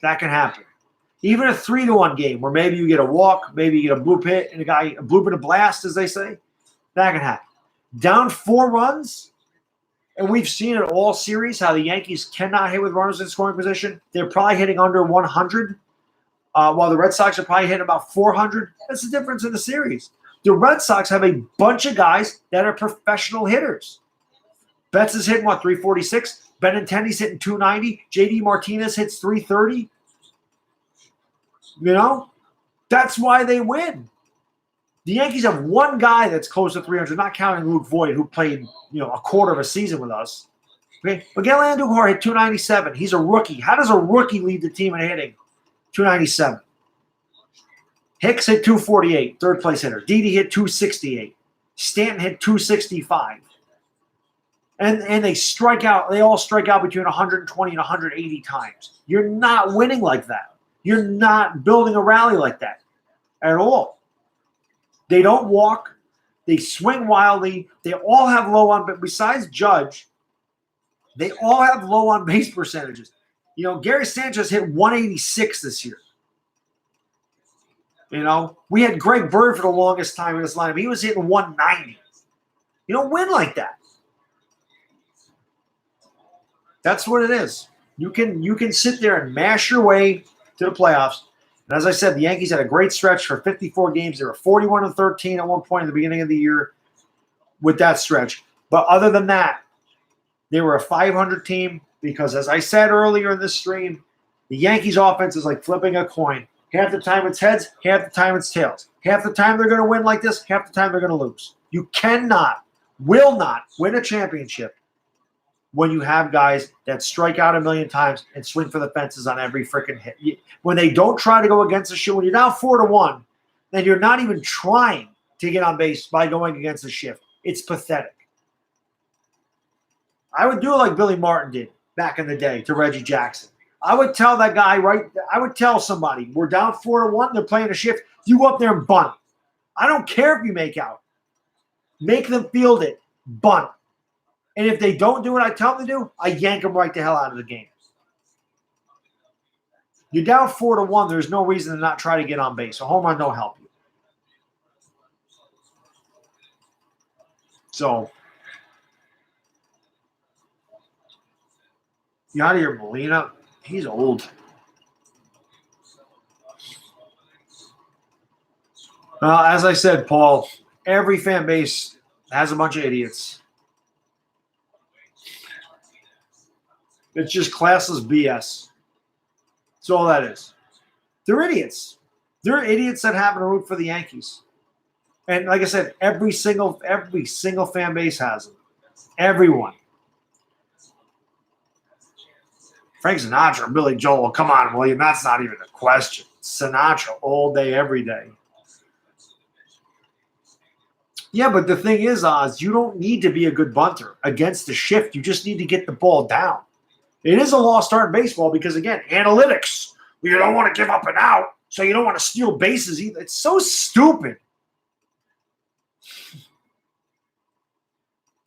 that can happen. Even a 3-1 game where maybe you get a walk, maybe you get a bloop hit, and a bloop and a blast, as they say, that can happen. Down 4 runs, and we've seen it all series how the Yankees cannot hit with runners in scoring position. They're probably hitting under 100, while the Red Sox are probably hitting about 400. That's the difference in the series. The Red Sox have a bunch of guys that are professional hitters. Betts is hitting, 346? Benintendi's hitting 290. J.D. Martinez hits 330. You know, that's why they win. The Yankees have one guy that's close to 300, not counting Luke Voigt, who played, a quarter of a season with us. Okay, Miguel Andujar hit 297. He's a rookie. How does a rookie lead the team in hitting? 297. Hicks hit 248, third place hitter. Didi hit 268. Stanton hit 265. And they strike out. They all strike out between 120 and 180 times. You're not winning like that. You're not building a rally like that at all. They don't walk. They swing wildly. They all have low on, but besides Judge, they all have low on base percentages. Gary Sanchez hit 186 this year. We had Greg Bird for the longest time in this lineup. He was hitting 190. You don't win like that. That's what it is. You can sit there and mash your way to the playoffs. And as I said, the Yankees had a great stretch for 54 games. They were 41-13 at one point in the beginning of the year with that stretch. But other than that, they were a 500 team because, as I said earlier in this stream, the Yankees offense is like flipping a coin. Half the time it's heads, half the time it's tails. Half the time they're going to win like this, half the time they're going to lose. You will not win a championship when you have guys that strike out a million times and swing for the fences on every freaking hit. When they don't try to go against the shift, when you're down 4-1, then you're not even trying to get on base by going against the shift. It's pathetic. I would do it like Billy Martin did back in the day to Reggie Jackson. I would tell that guy, I would tell somebody, we're down 4-1, they're playing a shift. You go up there and bunt. I don't care if you make out. Make them field it. Bunt. And if they don't do what I tell them to do, I yank them right the hell out of the game. You're down 4-1. There's no reason to not try to get on base. A home run don't help you. So, Yadier Molina, he's old. As I said, Paul, every fan base has a bunch of idiots. It's just classless BS. That's all that is. They're idiots. They're idiots that happen to root for the Yankees. And like I said, every single fan base has them. Everyone. Frank Sinatra, Billy Joel, come on, William. That's not even a question. Sinatra all day, every day. Yeah, but the thing is, Oz, you don't need to be a good bunter against the shift. You just need to get the ball down. It is a lost art in baseball because, again, analytics. You don't want to give up an out, so you don't want to steal bases either. It's so stupid.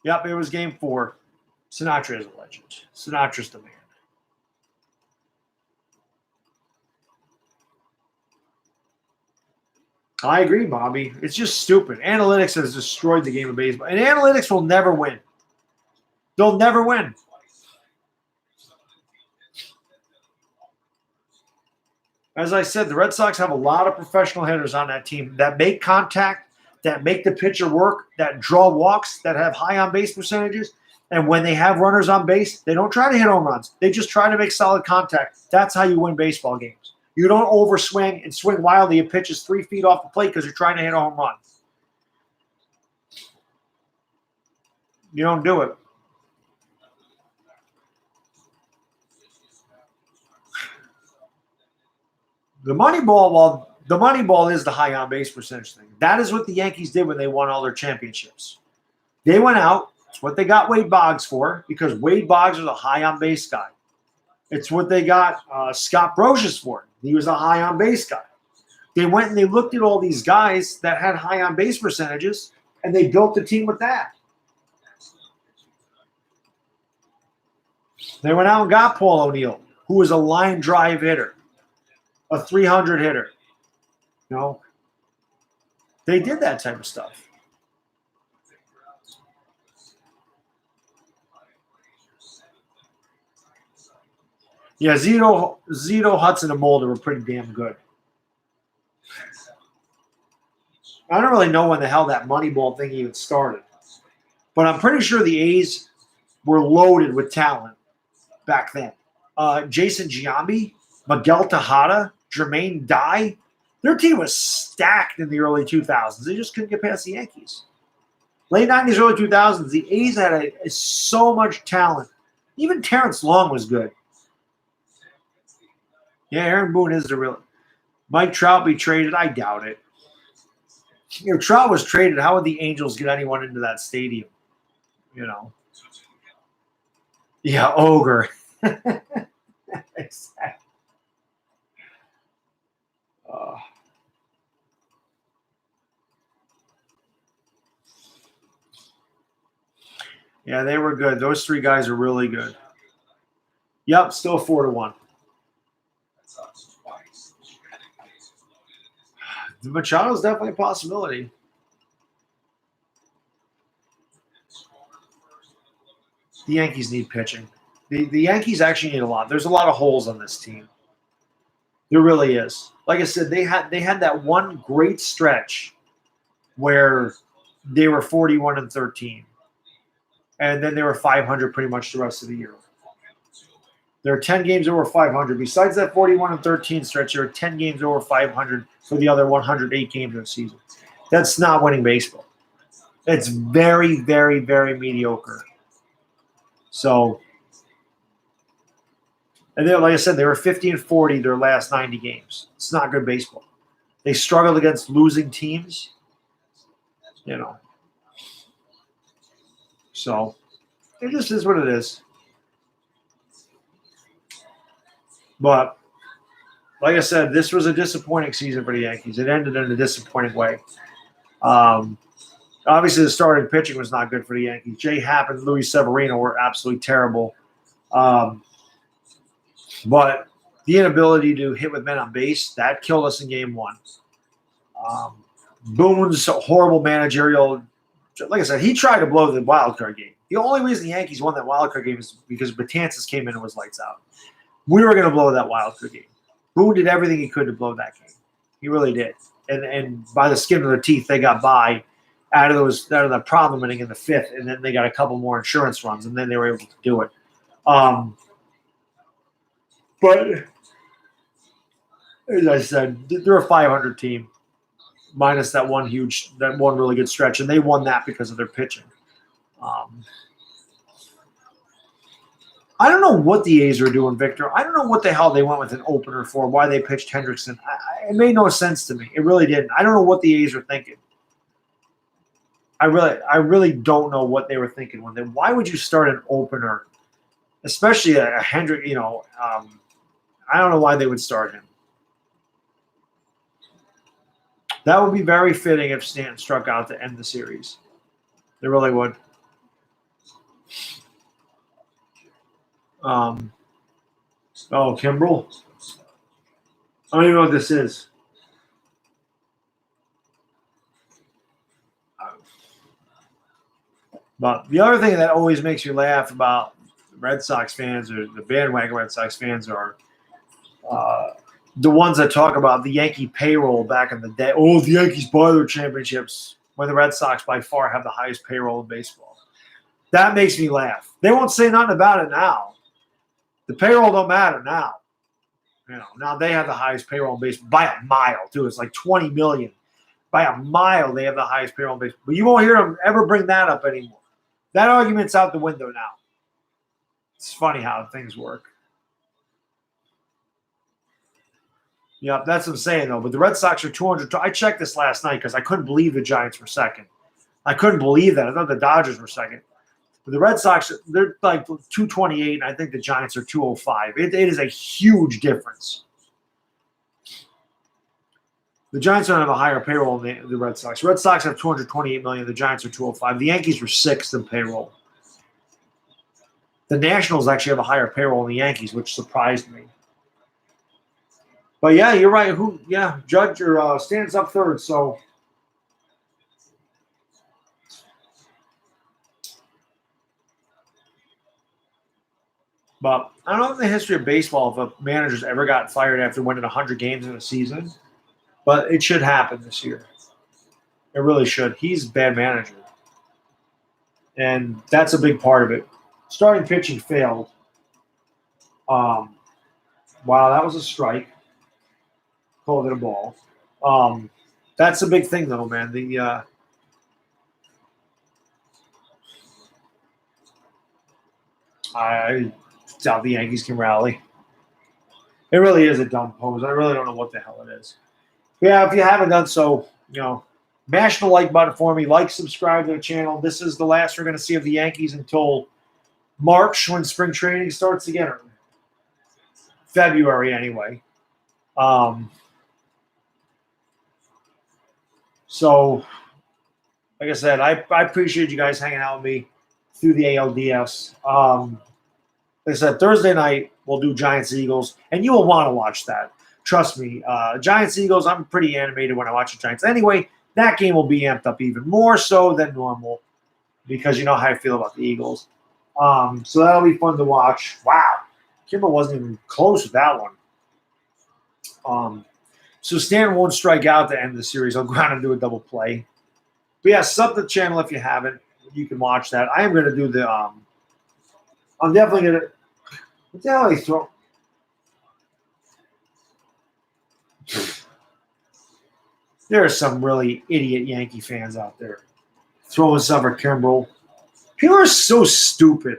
Yep, it was game 4. Sinatra is a legend. Sinatra's the man. I agree, Bobby. It's just stupid. Analytics has destroyed the game of baseball. And analytics will never win. They'll never win. As I said, the Red Sox have a lot of professional hitters on that team that make contact, that make the pitcher work, that draw walks, that have high on-base percentages. And when they have runners on base, they don't try to hit home runs. They just try to make solid contact. That's how you win baseball games. You don't overswing and swing wildly and pitches 3 feet off the plate because you're trying to hit a home run. You don't do it. The money ball is the high on-base percentage thing. That is what the Yankees did when they won all their championships. They went out. It's what they got Wade Boggs for because Wade Boggs was a high on-base guy. It's what they got Scott Brosius for. He was a high on-base guy. They went and they looked at all these guys that had high on-base percentages, and they built the team with that. They went out and got Paul O'Neill, who was a line drive hitter. a 300 hitter. You know, they did that type of stuff. Yeah, Zito, Hudson, and Mulder were pretty damn good. I don't really know when the hell that Moneyball thing even started, but I'm pretty sure the A's were loaded with talent back then. Jason Giambi, Miguel Tejada, Jermaine Dye. Their team was stacked in the early 2000s. They just couldn't get past the Yankees. Late 90s, early 2000s, the A's had so much talent. Even Terrence Long was good. Yeah, Aaron Boone is the real. Mike Trout be traded? I doubt it. If Trout was traded, how would the Angels get anyone into that stadium? You know. Yeah, ogre. Exactly. Yeah, they were good. Those three guys are really good. Yep, still 4-1. Machado's definitely a possibility. The Yankees need pitching. The Yankees actually need a lot. There's a lot of holes on this team. There really is. Like I said, they had that one great stretch where they were 41-13. And then they were 500 pretty much the rest of the year. There are 10 games over 500. Besides that 41-13 stretch, there are 10 games over 500 for the other 108 games of the season. That's not winning baseball. It's very, very, very mediocre. So, and then, like I said, they were 50-40 their last 90 games. It's not good baseball. They struggled against losing teams, you know. So, it just is what it is. But, like I said, this was a disappointing season for the Yankees. It ended in a disappointing way. Obviously, the starting pitching was not good for the Yankees. Jay Happ and Luis Severino were absolutely terrible. But the inability to hit with men on base, that killed us in game one. Boone's horrible managerial. Like I said, he tried to blow the wild card game. The only reason the Yankees won that wild card game is because Betances came in and was lights out. We were going to blow that wild card game. Boone did everything he could to blow that game. He really did. And by the skin of their teeth, they got by out of the problem inning in the fifth, and then they got a couple more insurance runs, and then they were able to do it. But as I said, they're a 500 team, minus that one really good stretch, and they won that because of their pitching. I don't know what the A's are doing, Victor. I don't know what the hell they went with an opener for, why they pitched Hendrickson. It made no sense to me. It really didn't. I don't know what the A's are thinking. I really don't know what they were thinking. Why would you start an opener, especially a Hendrick, I don't know why they would start him. That would be very fitting if Stanton struck out to end the series. They really would. Kimbrel. I don't even know what this is. But the other thing that always makes me laugh about Red Sox fans or the bandwagon Red Sox fans are the ones that talk about the Yankee payroll back in the day. Oh, the Yankees buy their championships when the Red Sox by far have the highest payroll in baseball. That makes me laugh. They won't say nothing about it now. The payroll don't matter now. Now they have the highest payroll in baseball by a mile, too. It's like $20 million. By a mile, they have the highest payroll in baseball. But you won't hear them ever bring that up anymore. That argument's out the window now. It's funny how things work. Yeah, that's what I'm saying, though. But the Red Sox are 200. I checked this last night because I couldn't believe the Giants were second. I couldn't believe that. I thought the Dodgers were second. But the Red Sox, they're like 228, and I think the Giants are 205. It is a huge difference. The Giants don't have a higher payroll than the Red Sox. The Red Sox have $228 million. The Giants are 205. The Yankees were sixth in payroll. The Nationals actually have a higher payroll than the Yankees, which surprised me. But yeah, you're right. Judge or stands up third. So, but I don't know in the history of baseball if a manager's ever gotten fired after winning 100 games in a season. But it should happen this year. It really should. He's a bad manager, and that's a big part of it. Starting pitching failed. Um, wow, that was a strike. Called it a ball. That's a big thing, though, man. I doubt the Yankees can rally. It really is a dumb pose. I really don't know what the hell it is. Yeah, if you haven't done so, mash the like button for me. Like, subscribe to the channel. This is the last we're going to see of the Yankees until March when spring training starts again. Or February, anyway. So, like I said, I appreciate you guys hanging out with me through the ALDS. Like I said, Thursday night we'll do Giants Eagles, and you will want to watch that. Trust me. Giants Eagles, I'm pretty animated when I watch the Giants. Anyway, that game will be amped up even more so than normal because you know how I feel about the Eagles. So that'll be fun to watch. Wow. Kimber wasn't even close with that one. So Stan won't strike out to end the series. I'll go out and do a double play. But yeah, sub the channel if you haven't. You can watch that. I am going to do the I'm definitely going to – what the hell are they throwing? There are some really idiot Yankee fans out there throwing stuff at Kimbrel. People are so stupid.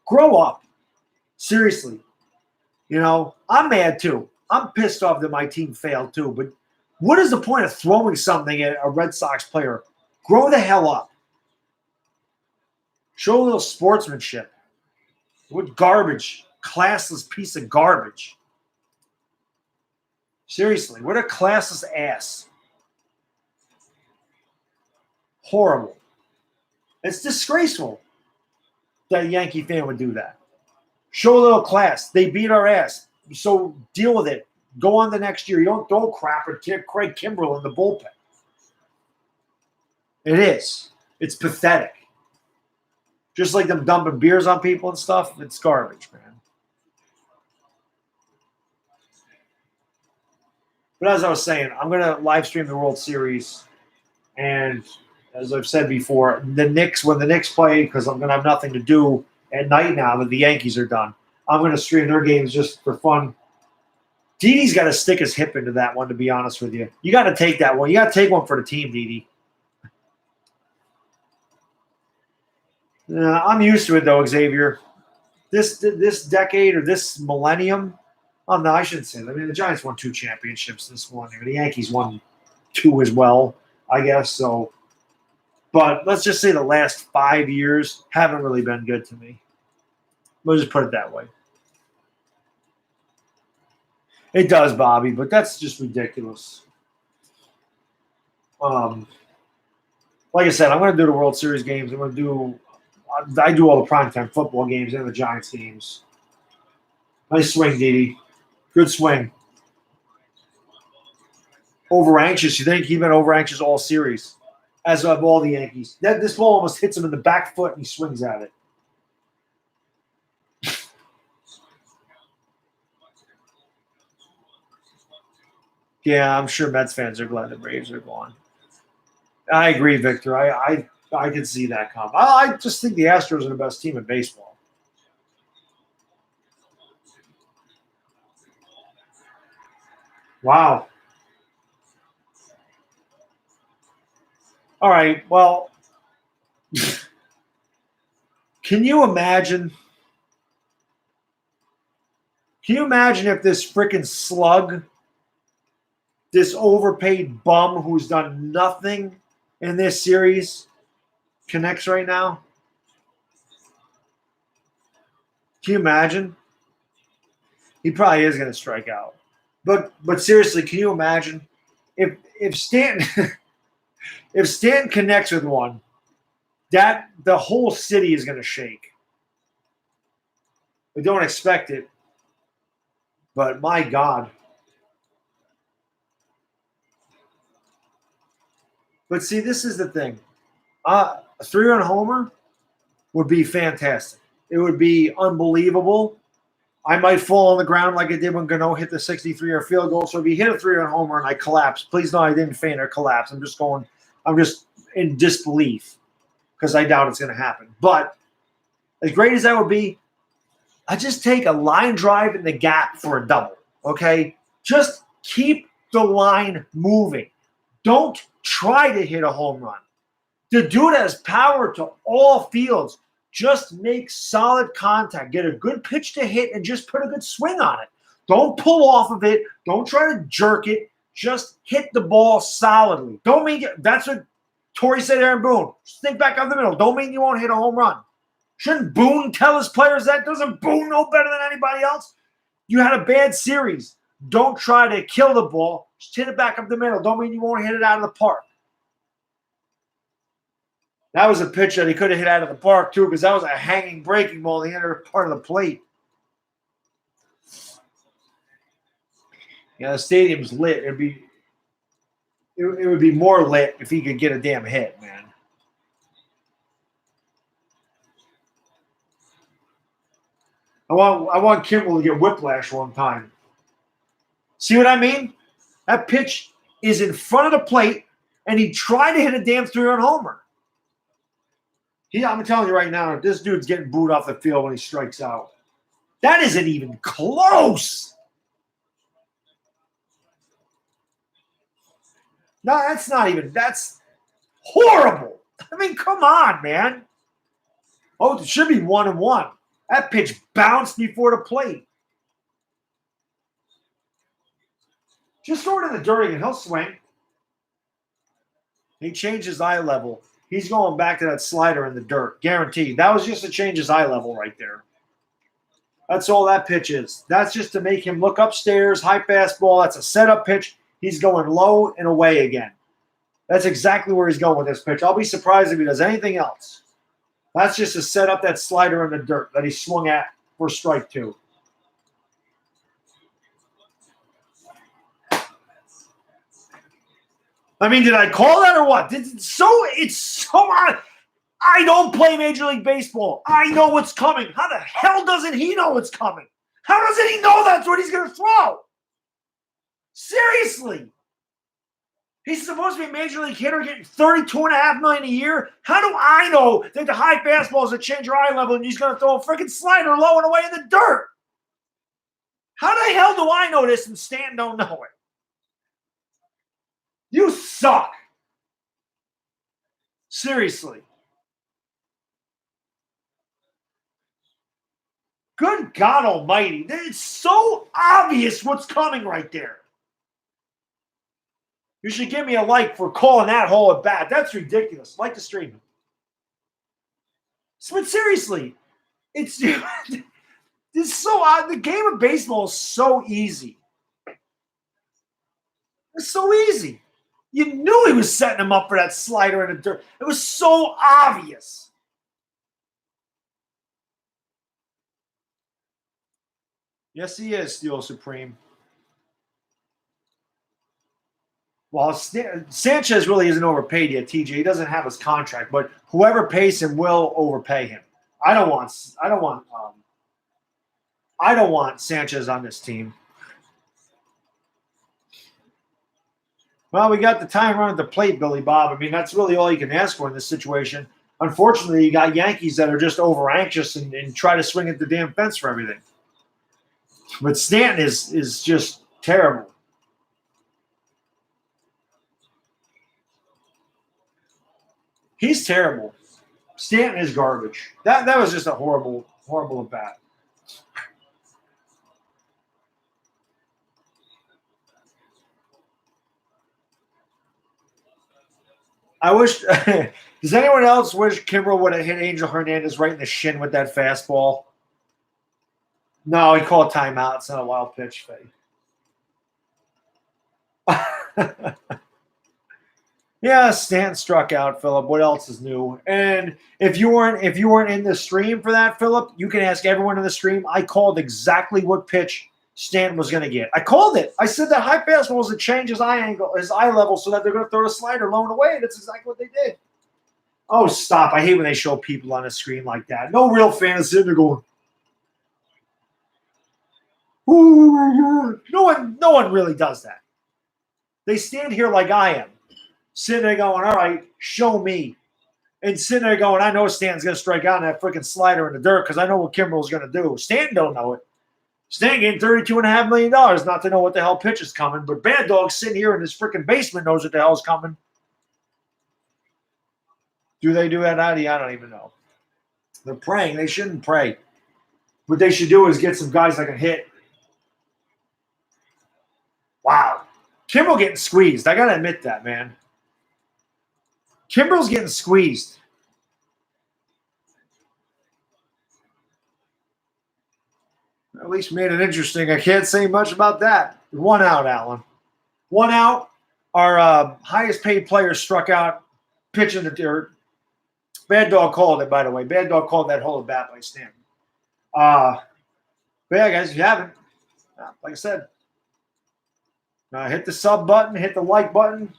Grow up. Seriously. I'm mad too. I'm pissed off that my team failed too. But what is the point of throwing something at a Red Sox player? Grow the hell up. Show a little sportsmanship. What garbage. Classless piece of garbage. Seriously. What a classless ass. Horrible. It's disgraceful that a Yankee fan would do that. Show a little class. They beat our ass. So deal with it. Go on the next year. You don't throw crap at Craig Kimbrel in the bullpen. It is. It's pathetic. Just like them dumping beers on people and stuff. It's garbage, man. But as I was saying, I'm going to live stream the World Series. And as I've said before, when the Knicks play, because I'm going to have nothing to do at night now that the Yankees are done, I'm going to stream their games just for fun. Didi's got to stick his hip into that one, to be honest with you. You got to take that one. You got to take one for the team, Didi. I'm used to it, though, Xavier. This decade or this millennium, oh, no, I shouldn't say that. I mean, the Giants won 2 championships this one. The Yankees won 2 as well, I guess. So, but let's just say the last 5 years haven't really been good to me. We'll just put it that way. It does, Bobby, but that's just ridiculous. Like I said, I'm going to do the World Series games. I do all the primetime football games and the Giants games. Nice swing, Didi. Good swing. Over anxious. You think he's been over anxious all series, as have all the Yankees. This ball almost hits him in the back foot, and he swings at it. Yeah, I'm sure Mets fans are glad the Braves are gone. I agree, Victor. I can see that come. I just think the Astros are the best team in baseball. Wow. All right. Well, can you imagine? Can you imagine if this freaking slug, this overpaid bum who's done nothing in this series, connects right now? Can you imagine? He probably is going to strike out. But seriously, can you imagine if Stanton if Stanton connects with one, that the whole city is going to shake. We don't expect it, but my God. But see, this is the thing. A 3-run homer would be fantastic. It would be unbelievable. I might fall on the ground like I did when Gano hit the 63-yard field goal. So if you hit a 3-run homer and I collapse, please know I didn't faint or collapse. I'm just in disbelief because I doubt it's going to happen. But as great as that would be, I just take a line drive in the gap for a double, okay? Just keep the line moving. Don't try to hit a home run. The dude has power to all fields. Just make solid contact. Get a good pitch to hit and just put a good swing on it. Don't pull off of it. Don't try to jerk it. Just hit the ball solidly. Don't mean that's what Torrey said to Aaron Boone. Think back up the middle. Don't mean you won't hit a home run. Shouldn't Boone tell his players that? Doesn't Boone know better than anybody else? You had a bad series. Don't try to kill the ball. Just hit it back up the middle. Don't mean you won't hit it out of the park. That was a pitch that he could have hit out of the park, too, because that was a hanging breaking ball in the inner part of the plate. Yeah, the stadium's lit. It would be more lit if he could get a damn hit, man. I want Kimbrel to get whiplash one time. See what I mean? That pitch is in front of the plate, and he tried to hit a damn 3-run homer. I'm telling you right now, this dude's getting booed off the field when he strikes out. That isn't even close. No, that's not even. That's horrible. I mean, come on, man. Oh, it should be 1-1. That pitch bounced before the plate. Just throw it in the dirt and he'll swing. He changed his eye level. He's going back to that slider in the dirt. Guaranteed. That was just to change his eye level right there. That's all that pitch is. That's just to make him look upstairs. High fastball. That's a setup pitch. He's going low and away again. That's exactly where he's going with this pitch. I'll be surprised if he does anything else. That's just to set up that slider in the dirt that he swung at for strike 2. I mean, did I call that or what? It's so odd. I don't play Major League Baseball. I know what's coming. How the hell doesn't he know what's coming? How doesn't he know that's what he's going to throw? Seriously. He's supposed to be a Major League hitter getting $32.5 million a year. How do I know that the high fastball is a change your eye level and he's going to throw a freaking slider low and away in the dirt? How the hell do I know this and Stan don't know it? You suck. Seriously. Good God almighty. It's so obvious what's coming right there. You should give me a like for calling that hole at bat. That's ridiculous. Like the stream. But seriously, it's so odd. The game of baseball is so easy. It's so easy. You knew he was setting him up for that slider in the dirt. It was so obvious. Yes, he is, Steel Supreme. Well, Sanchez really isn't overpaid yet, TJ. He doesn't have his contract, but whoever pays him will overpay him. I don't want Sanchez on this team. Well, we got the time run at the plate, Billy Bob. I mean, that's really all you can ask for in this situation. Unfortunately, you got Yankees that are just over anxious and try to swing at the damn fence for everything. But Stanton is just terrible. He's terrible. Stanton is garbage. That was just a horrible at bat. I wish. Does anyone else wish Kimbrel would have hit Angel Hernandez right in the shin with that fastball? No, he called timeout. It's not a wild pitch, Faye. Yeah, Stanton struck out, Philip. What else is new? And if you weren't in the stream for that, Philip, you can ask everyone in the stream. I called exactly what pitch Stanton was going to get. I called it. I said that high fastball was to change his eye angle, his eye level, so that they're going to throw the slider low and away. That's exactly what they did. Oh, stop. I hate when they show people on the screen like that. No real fan is sitting there going, ooh. No one really does that. They stand here like I am, sitting there going, all right, show me. And sitting there going, I know Stanton's going to strike out on that freaking slider in the dirt because I know what Kimbrel's going to do. Stanton don't know it. Stanton getting $32.5 million not to know what the hell pitch is coming. But Bad Dog sitting here in his freaking basement knows what the hell is coming. Do they do that, Adi? I don't even know. They're praying. They shouldn't pray. What they should do is get some guys that can hit. Wow. Kimbrel getting squeezed. I got to admit that, man. Kimbrel's getting squeezed. At least made it interesting. I can't say much about that. 1 out, Alan. 1 out. Our highest paid player struck out pitching the dirt. Bad Dog called it, by the way. Bad Dog called that hole at bat by Stanton. But yeah, guys, if you haven't, like I said, hit the sub button, hit the like button.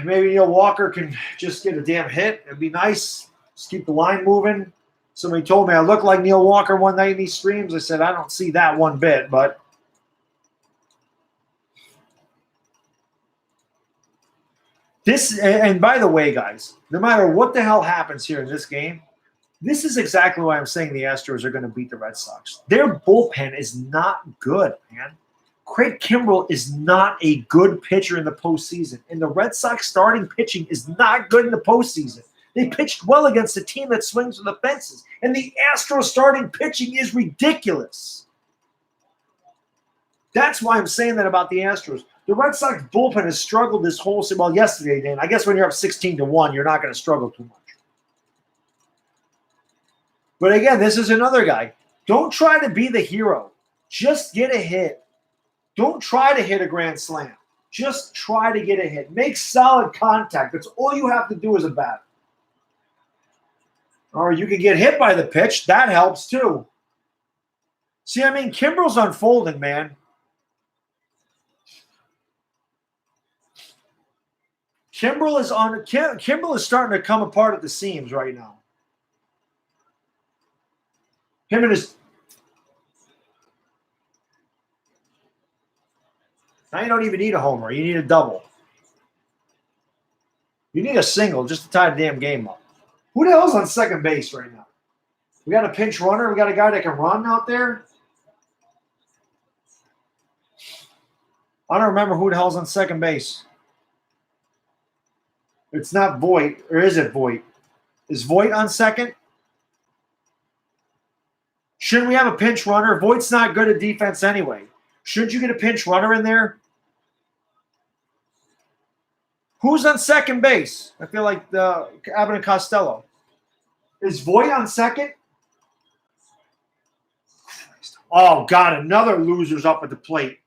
Maybe Neil Walker can just get a damn hit. It'd be nice. Just keep the line moving. Somebody told me I look like Neil Walker one night in these streams. I said, I don't see that one bit, but this, and by the way, guys, no matter what the hell happens here in this game, this is exactly why I'm saying the Astros are going to beat the Red Sox. Their bullpen is not good, man. Craig Kimbrel is not a good pitcher in the postseason, and the Red Sox starting pitching is not good in the postseason. They pitched well against a team that swings for the fences, and the Astros starting pitching is ridiculous. That's why I'm saying that about the Astros. The Red Sox bullpen has struggled this whole season. Well, yesterday, Dan, I guess when you're up 16-1, you're not going to struggle too much. But again, this is another guy. Don't try to be the hero. Just get a hit. Don't try to hit a grand slam. Just try to get a hit. Make solid contact. That's all you have to do as a batter. Or you can get hit by the pitch. That helps too. See, I mean, Kimbrel's unfolding, man. Kimbrel is starting to come apart at the seams right now. Him and his. Now you don't even need a homer. You need a double. You need a single just to tie the damn game up. Who the hell's on second base right now? We got a pinch runner. We got a guy that can run out there. I don't remember who the hell's on second base. It's not Voit, or is it Voit? Is Voit on second? Shouldn't we have a pinch runner? Voigt's not good at defense anyway. Shouldn't you get a pinch runner in there? Who's on second base? I feel like Abbott and Costello. Is Voit on second? Oh, God, another loser's up at the plate.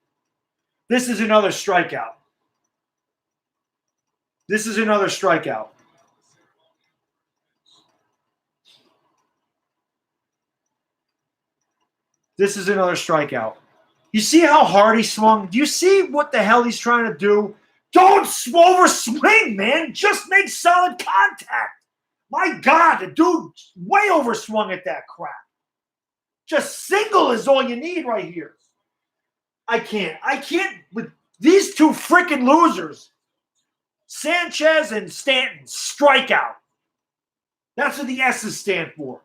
This is another strikeout. This is another strikeout. This is another strikeout. You see how hard he swung? Do you see what the hell he's trying to do? Don't overswing, man. Just make solid contact. My God, the dude way overswung at that crap. Just single is all you need right here. I can't with these two freaking losers. Sanchez and Stanton, strikeout. That's what the S's stand for.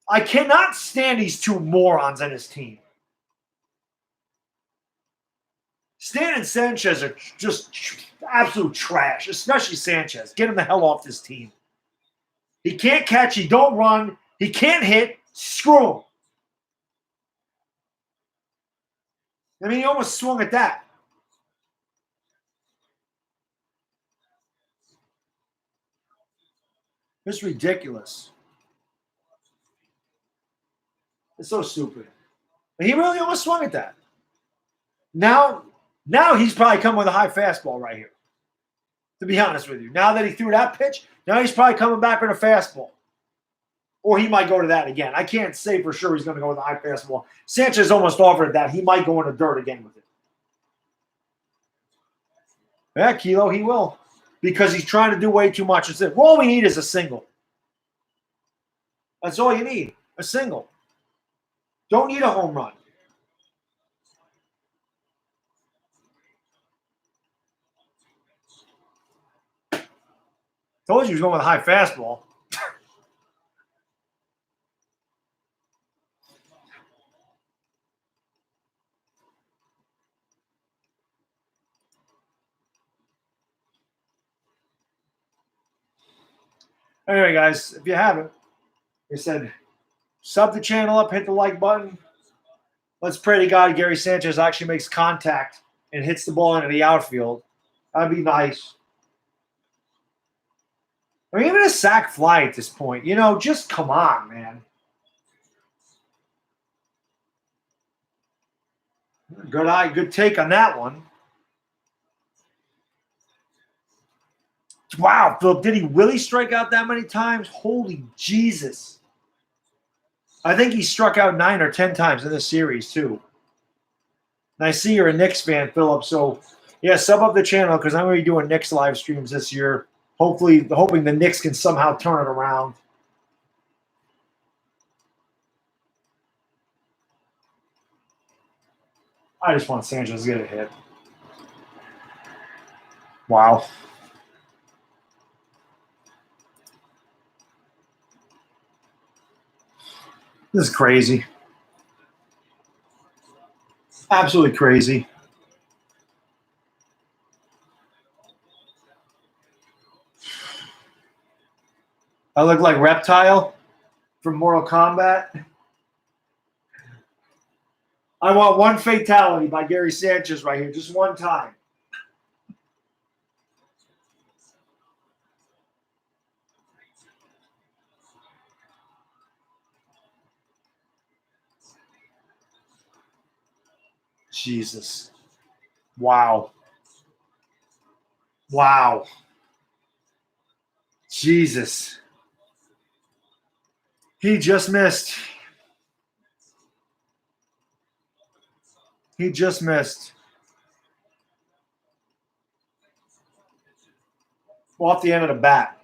I cannot stand these two morons on his team. Stan and Sanchez are just absolute trash, especially Sanchez. Get him the hell off this team. He can't catch. He don't run. He can't hit. Screw him. I mean, he almost swung at that. It's ridiculous. It's so stupid. And he really almost swung at that. Now he's probably coming with a high fastball right here. To be honest with you. Now that he threw that pitch, now he's probably coming back with a fastball. Or he might go to that again. I can't say for sure he's going to go with the high fastball. Sanchez almost offered that. He might go in the dirt again with it. Yeah, Kilo, he will. Because he's trying to do way too much. It's it. All we need is a single. That's all you need. A single. Don't need a home run. Told you he was going with a high fastball. Anyway, guys, if you haven't, like I said, sub the channel up, hit the like button. Let's pray to God Gary Sanchez actually makes contact and hits the ball into the outfield. That'd be nice. Or even a sac fly at this point. You know, just come on, man. Good take on that one. Wow, Philip, did he really strike out that many times? Holy Jesus. I think he struck out 9 or 10 times in this series, too. And I see you're a Knicks fan, Philip. So, yeah, sub up the channel because I'm going to be doing Knicks live streams this year. Hoping the Knicks can somehow turn it around. I just want Sanchez to get a hit. Wow. This is crazy. Absolutely crazy. I look like Reptile from Mortal Kombat. I want one fatality by Gary Sanchez right here, just one time. Jesus. Wow. Wow. Jesus. He just missed. He just missed. Off the end of the bat.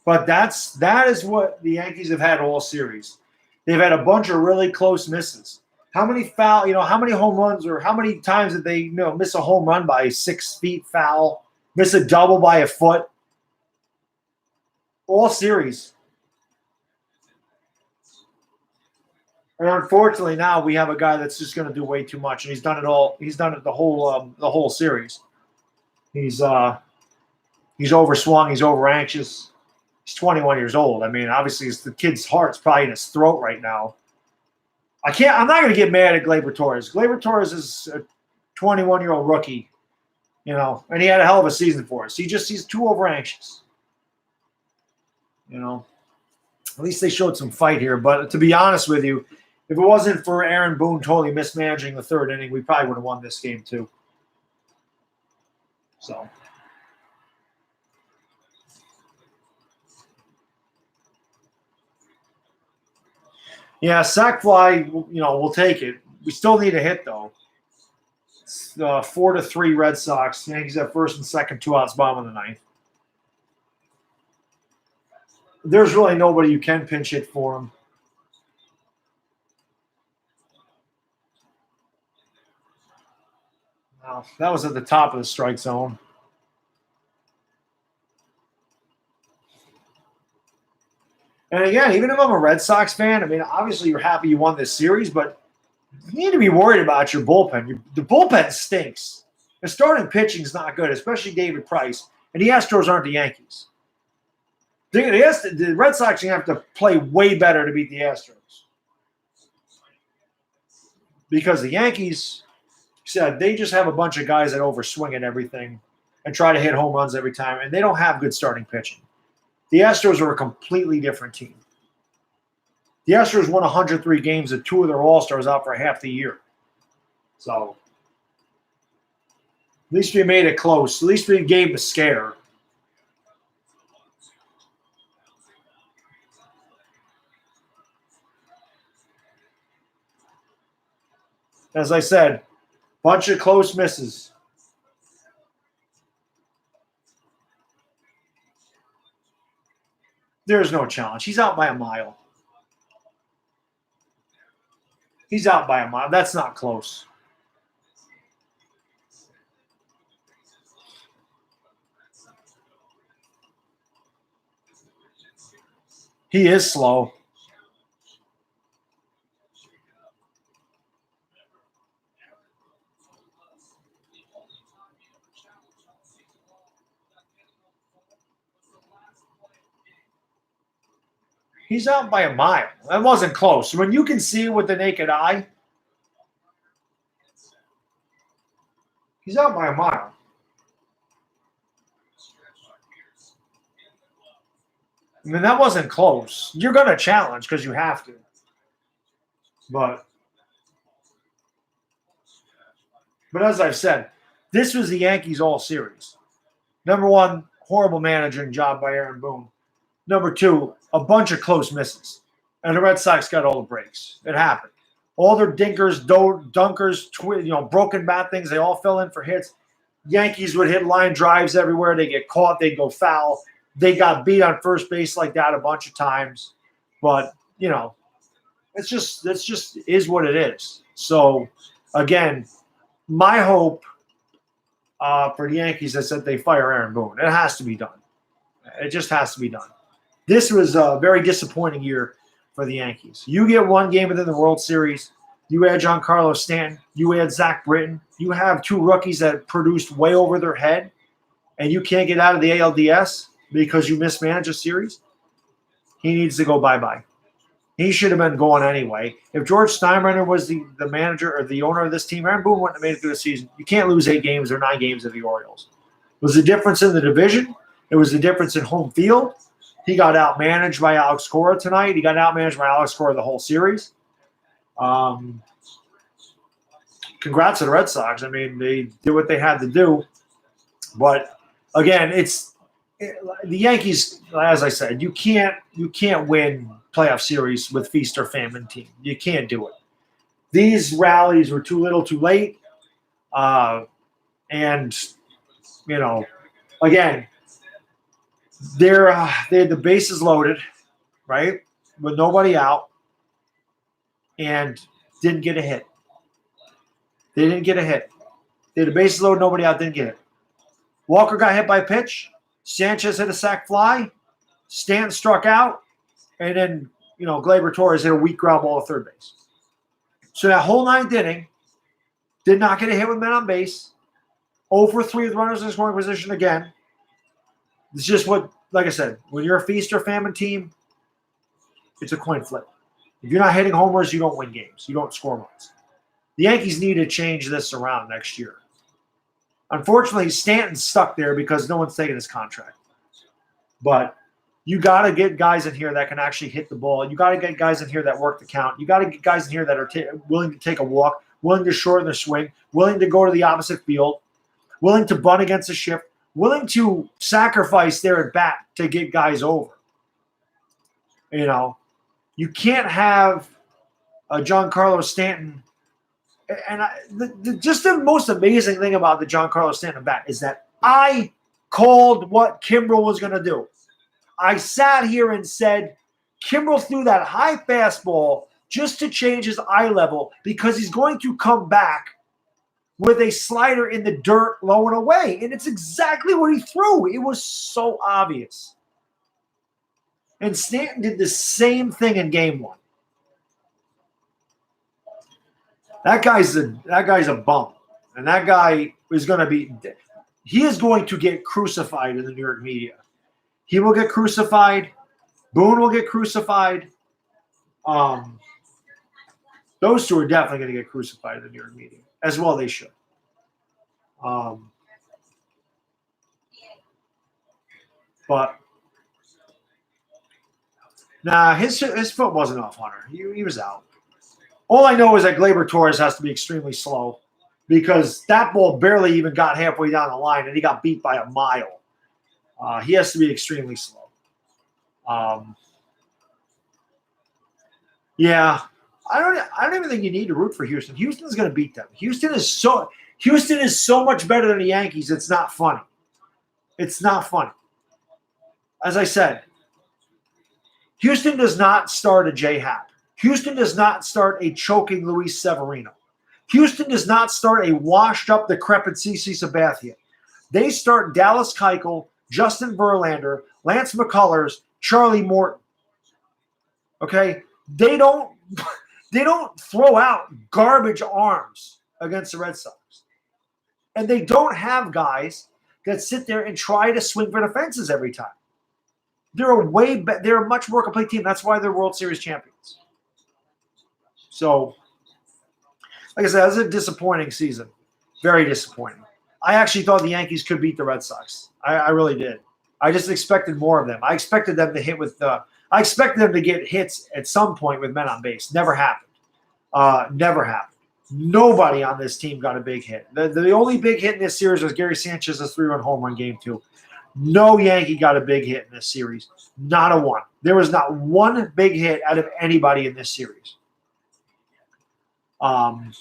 But that is what the Yankees have had all series. They've had a bunch of really close misses. How many how many home runs or how many times did they miss a home run by 6 feet foul, miss a double by a foot? All series. And unfortunately, now we have a guy that's just going to do way too much, and he's done it all. He's done it the whole series. He's overswung. He's over anxious. He's 21 years old. I mean, obviously, the kid's heart's probably in his throat right now. I'm not going to get mad at Gleyber Torres. Gleyber Torres is a 21-year-old rookie, and he had a hell of a season for us. He's too over anxious. At least they showed some fight here. But to be honest with you, if it wasn't for Aaron Boone totally mismanaging the third inning, we probably would have won this game too. So. Yeah, sac fly, we'll take it. We still need a hit, though. It's 4-3 Red Sox. Yankees have first and second, 2 outs, bottom of the ninth. There's really nobody you can pinch hit for him. No, that was at the top of the strike zone. And again, even if I'm a Red Sox fan, I mean, obviously you're happy you won this series, but you need to be worried about your bullpen. The bullpen stinks. The starting pitching is not good, especially David Price. And the Astros aren't the Yankees. The Red Sox have to play way better to beat the Astros. Because the Yankees, they just have a bunch of guys that overswing at everything and try to hit home runs every time, and they don't have good starting pitching. The Astros are a completely different team. The Astros won 103 games with 2 of their All-Stars out for half the year. So, least we made it close. At least we gave him a scare. As I said, bunch of close misses. There's no challenge. He's out by a mile. He's out by a mile. That's not close. He is slow. He's out by a mile. That wasn't close. When you can see it with the naked eye, he's out by a mile. I mean, that wasn't close. You're going to challenge because you have to. But as I've said, this was the Yankees all series. Number one, horrible managing job by Aaron Boone. Number two, a bunch of close misses. And the Red Sox got all the breaks. It happened. All their dinkers, dunkers, broken bat things, they all fell in for hits. Yankees would hit line drives everywhere. They get caught. They go foul. They got beat on first base like that a bunch of times. But, it's just is what it is. So, again, my hope for the Yankees is that they fire Aaron Boone. It has to be done. It just has to be done. This was a very disappointing year for the Yankees. You get one game within the World Series. You add Giancarlo Stanton. You add Zach Britton. You have two rookies that produced way over their head, and you can't get out of the ALDS because you mismanaged a series. He needs to go bye-bye. He should have been going anyway. If George Steinbrenner was the manager or the owner of this team, Aaron Boone wouldn't have made it through the season. You can't lose 8 games or 9 games of the Orioles. It was the difference in the division. It was the difference in home field. He got outmanaged by Alex Cora tonight. He got outmanaged by Alex Cora the whole series. Congrats to the Red Sox. I mean, they did what they had to do. But, again, the Yankees, as I said, you can't win playoff series with feast or famine team. You can't do it. These rallies were too little too late. And, again, they had the bases loaded, right, with nobody out, and didn't get a hit. They didn't get a hit. They had the bases loaded, nobody out, didn't get it. Walker got hit by a pitch. Sanchez hit a sac fly. Stanton struck out. And then, Gleyber Torres hit a weak ground ball to third base. So that whole 9th inning did not get a hit with men on base. 0 for 3 with runners in scoring position again. It's just like I said, when you're a feast or famine team, it's a coin flip. If you're not hitting homers, you don't win games. You don't score runs. The Yankees need to change this around next year. Unfortunately, Stanton's stuck there because no one's taking his contract. But you got to get guys in here that can actually hit the ball. You got to get guys in here that work the count. You got to get guys in here that are willing to take a walk, willing to shorten their swing, willing to go to the opposite field, willing to bunt against a shift, willing to sacrifice their at bat to get guys over. You can't have a Giancarlo Stanton. And just the most amazing thing about the Giancarlo Stanton bat is that I called what Kimbrel was going to do. I sat here and said, Kimbrel threw that high fastball just to change his eye level because he's going to come back with a slider in the dirt low and away. And it's exactly what he threw. It was so obvious. And Stanton did the same thing in game 1. That guy's a bum. And that guy is going to get crucified in the New York media. He will get crucified. Boone will get crucified. Those two are definitely going to get crucified in the New York media. As well they should. But nah, his foot wasn't off Hunter. He was out. All I know is that Gleyber Torres has to be extremely slow because that ball barely even got halfway down the line, and he got beat by a mile. He has to be extremely slow. Yeah, I don't even think you need to root for Houston. Houston's going to beat them. Houston is so much better than the Yankees. It's not funny. It's not funny. As I said, Houston does not start a J-Happ. Houston does not start a choking Luis Severino. Houston does not start a washed-up, decrepit CeCe Sabathia. They start Dallas Keuchel, Justin Verlander, Lance McCullers, Charlie Morton. Okay? They don't throw out garbage arms against the Red Sox. And they don't have guys that sit there and try to swing for the fences every time. They're a much more complete team. That's why they're World Series champions. So, like I said, it was a disappointing season. Very disappointing. I actually thought the Yankees could beat the Red Sox. I really did. I just expected more of them. I expected them to hit I expected them to get hits at some point with men on base. Never happened. Never happened. Nobody on this team got a big hit. The only big hit in this series was Gary Sanchez's 3-run home run game 2. No Yankee got a big hit in this series. Not a one. There was not one big hit out of anybody in this series. I'm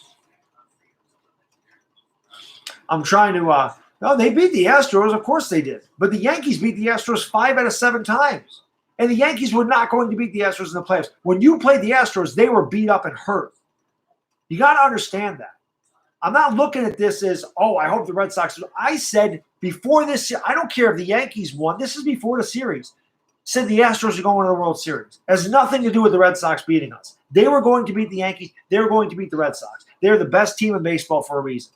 trying to no, they beat the Astros. Of course they did. But the Yankees beat the Astros 5 out of 7 times. And the Yankees were not going to beat the Astros in the playoffs. When you played the Astros, they were beat up and hurt. You got to understand that. I'm not looking at this as, oh, I hope the Red Sox. I said before this, I don't care if the Yankees won. This is before the series. Said the Astros are going to the World Series. It has nothing to do with the Red Sox beating us. They were going to beat the Yankees. They were going to beat the Red Sox. They're the best team in baseball for a reason.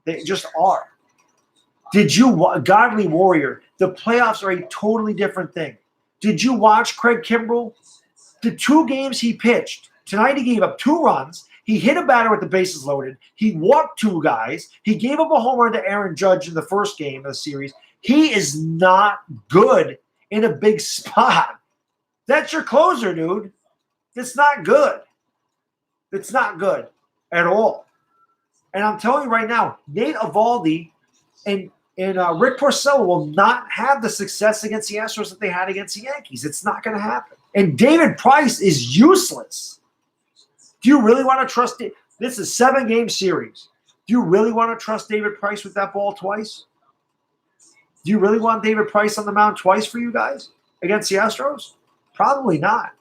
They just are. Did you, Godly Warrior, the playoffs are a totally different thing. Did you watch Craig Kimbrell? The 2 games he pitched, tonight he gave up 2 runs. He hit a batter with the bases loaded. He walked 2 guys. He gave up a home run to Aaron Judge in the first game of the series. He is not good in a big spot. That's your closer, dude. It's not good. It's not good at all. And I'm telling you right now, Nate Eovaldi and Rick Porcello will not have the success against the Astros that they had against the Yankees. It's not going to happen. And David Price is useless. Do you really want to trust it? This is a 7-game series. Do you really want to trust David Price with that ball twice? Do you really want David Price on the mound twice for you guys against the Astros? Probably not.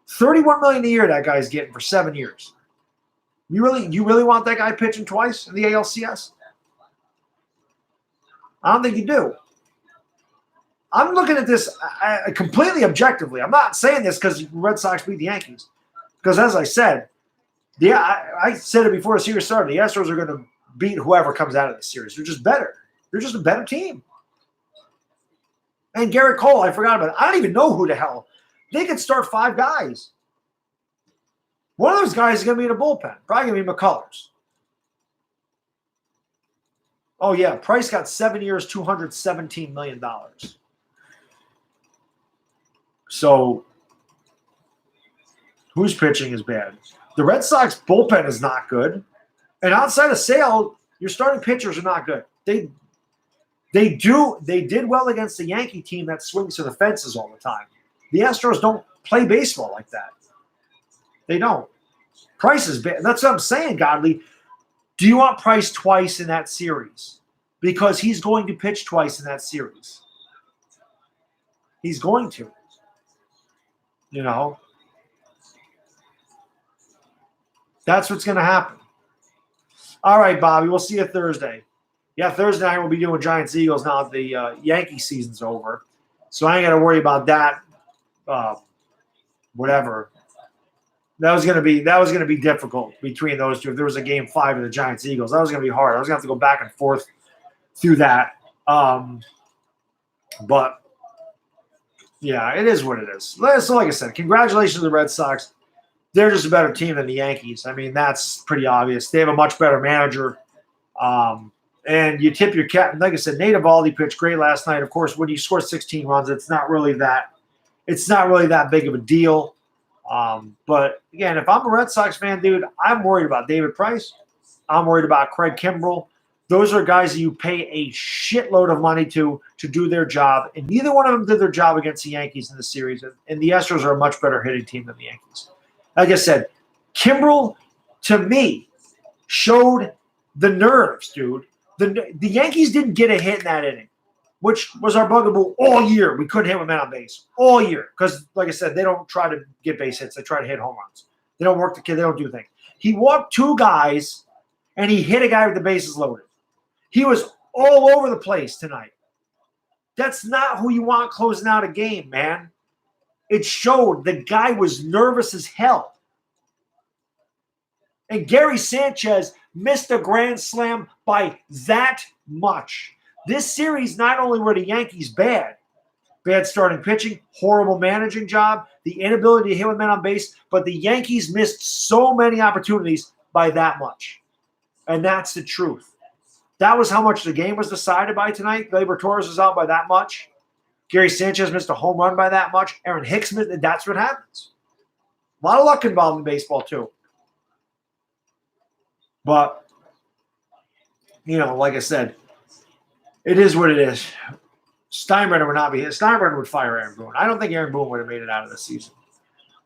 $31 million a year that guy's getting for 7 years. You really want that guy pitching twice in the ALCS? I don't think you do. I'm looking at this completely objectively. I'm not saying this because the Red Sox beat the Yankees. Because as I said, I said it before the series started, the Astros are going to beat whoever comes out of this series. They're just better. They're just a better team. And Garrett Cole, I forgot about it. I don't even know who the hell. They could start 5 guys. One of those guys is going to be in a bullpen. Probably going to be McCullers. Oh, yeah. Price got 7 years, $217 million. So, whose pitching is bad? The Red Sox bullpen is not good. And outside of Sale, your starting pitchers are not good. They did well against the Yankee team that swings to the fences all the time. The Astros don't play baseball like that. They don't. Price is bad. That's what I'm saying, Godly. Do you want Price twice in that series? Because he's going to pitch twice in that series. He's going to. You know? That's what's going to happen. All right, Bobby. We'll see you Thursday. Yeah, Thursday night we'll be doing Giants-Eagles now that the Yankee season's over. So I ain't got to worry about that. Whatever. That was gonna be difficult between those two. If there was a game 5 of the Giants-Eagles, that was gonna be hard. I was gonna have to go back and forth through that. But yeah, it is what it is. So like I said, congratulations to the Red Sox. They're just a better team than the Yankees. I mean, that's pretty obvious. They have a much better manager. And you tip your cap. Like I said, Nate Eovaldi pitched great last night. Of course, when you score 16 runs, it's not really that big of a deal. But again, if I'm a Red Sox fan, dude, I'm worried about David Price. I'm worried about Craig Kimbrell. Those are guys that you pay a shitload of money to do their job, and neither one of them did their job against the Yankees in the series. And the Astros are a much better hitting team than the Yankees. Like I said, Kimbrell, to me, showed the nerves, dude. The Yankees didn't get a hit in that inning, which was our bugaboo all year. We couldn't hit with men on base all year because, like I said, they don't try to get base hits. They try to hit home runs. They don't work the kid. They don't do things. He walked 2 guys, and he hit a guy with the bases loaded. He was all over the place tonight. That's not who you want closing out a game, man. It showed the guy was nervous as hell. And Gary Sanchez missed a grand slam by that much. This series, not only were the Yankees bad starting pitching, horrible managing job, the inability to hit with men on base, but the Yankees missed so many opportunities by that much. And that's the truth. That was how much the game was decided by tonight. Gleyber Torres was out by that much. Gary Sanchez missed a home run by that much. Aaron Hicks missed, and that's what happens. A lot of luck involved in baseball, too. But, like I said, it is what it is. Steinbrenner would not be here. Steinbrenner would fire Aaron Boone. I don't think Aaron Boone would have made it out of the season.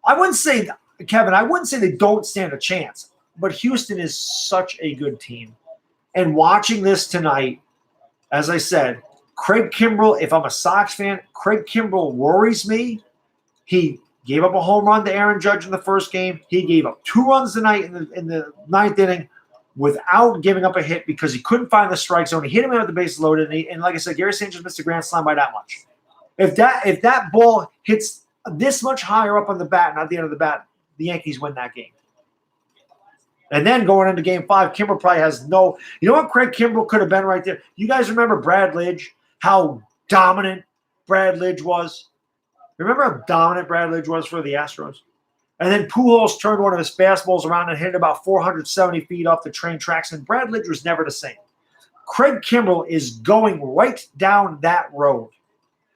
I wouldn't say, Kevin, they don't stand a chance. But Houston is such a good team. And watching this tonight, as I said, Craig Kimbrell, if I'm a Sox fan, Craig Kimbrell worries me. He gave up a home run to Aaron Judge in the first game. He gave up 2 runs tonight in the 9th inning without giving up a hit because he couldn't find the strike zone. He hit him out the bases loaded, and like I said, Gary Sanchez missed a grand slam by that much. If that ball hits this much higher up on the bat, not the end of the bat, the Yankees win that game. And then going into Game 5, Kimbrell probably has no – you know what Craig Kimbrell could have been right there? You guys remember Brad Lidge, how dominant Brad Lidge was? Remember how dominant Brad Lidge was for the Astros? And then Pujols turned one of his fastballs around and hit it about 470 feet off the train tracks, and Brad Lidge was never the same. Craig Kimbrell is going right down that road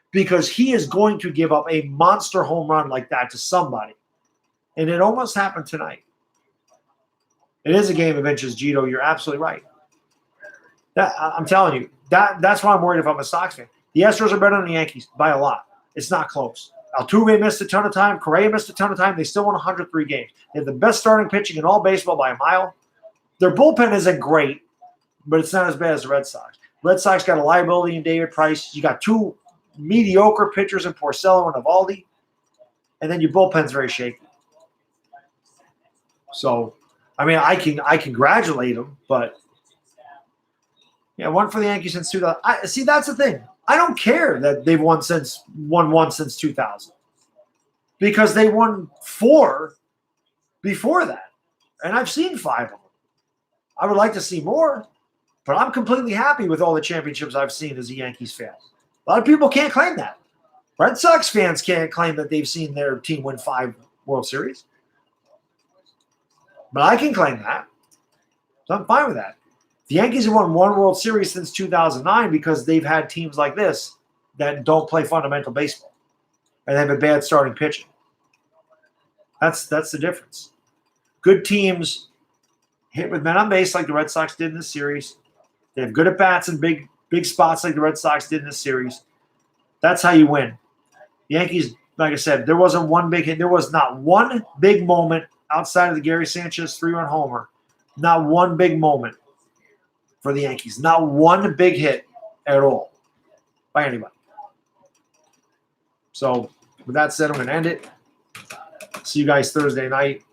because he is going to give up a monster home run like that to somebody. And it almost happened tonight. It is a game of inches, Gito. You're absolutely right. I'm telling you, that's why I'm worried if I'm a Sox fan. The Astros are better than the Yankees by a lot. It's not close. Altuve missed a ton of time. Correa missed a ton of time. They still won 103 games. They have the best starting pitching in all baseball by a mile. Their bullpen isn't great, but it's not as bad as the Red Sox. Red Sox got a liability in David Price. You got 2 mediocre pitchers in Porcello and Eovaldi, and then your bullpen's very shaky. So, I mean, I congratulate them, but one for the Yankees since 2000. See, that's the thing. I don't care that they've won one since 2000 because they won 4 before that, and I've seen 5 of them. I would like to see more, but I'm completely happy with all the championships I've seen as a Yankees fan. A lot of people can't claim that. Red Sox fans can't claim that they've seen their team win 5 World Series. But I can claim that. So I'm fine with that. The Yankees have won 1 World Series since 2009 because they've had teams like this that don't play fundamental baseball. And they have a bad starting pitching. That's the difference. Good teams hit with men on base like the Red Sox did in this series. They have good at-bats in big spots like the Red Sox did in this series. That's how you win. The Yankees, like I said, there wasn't one big hit. There was not one big moment outside of the Gary Sanchez 3-run homer. Not one big moment for the Yankees. Not one big hit at all by anybody. So with that said, I'm going to end it. See you guys Thursday night.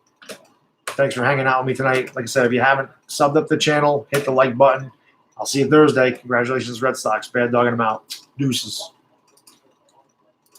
Thanks for hanging out with me tonight. Like I said, if you haven't subbed up the channel, hit the like button. I'll see you Thursday. Congratulations, Red Sox. Bad dogging them out. Deuces.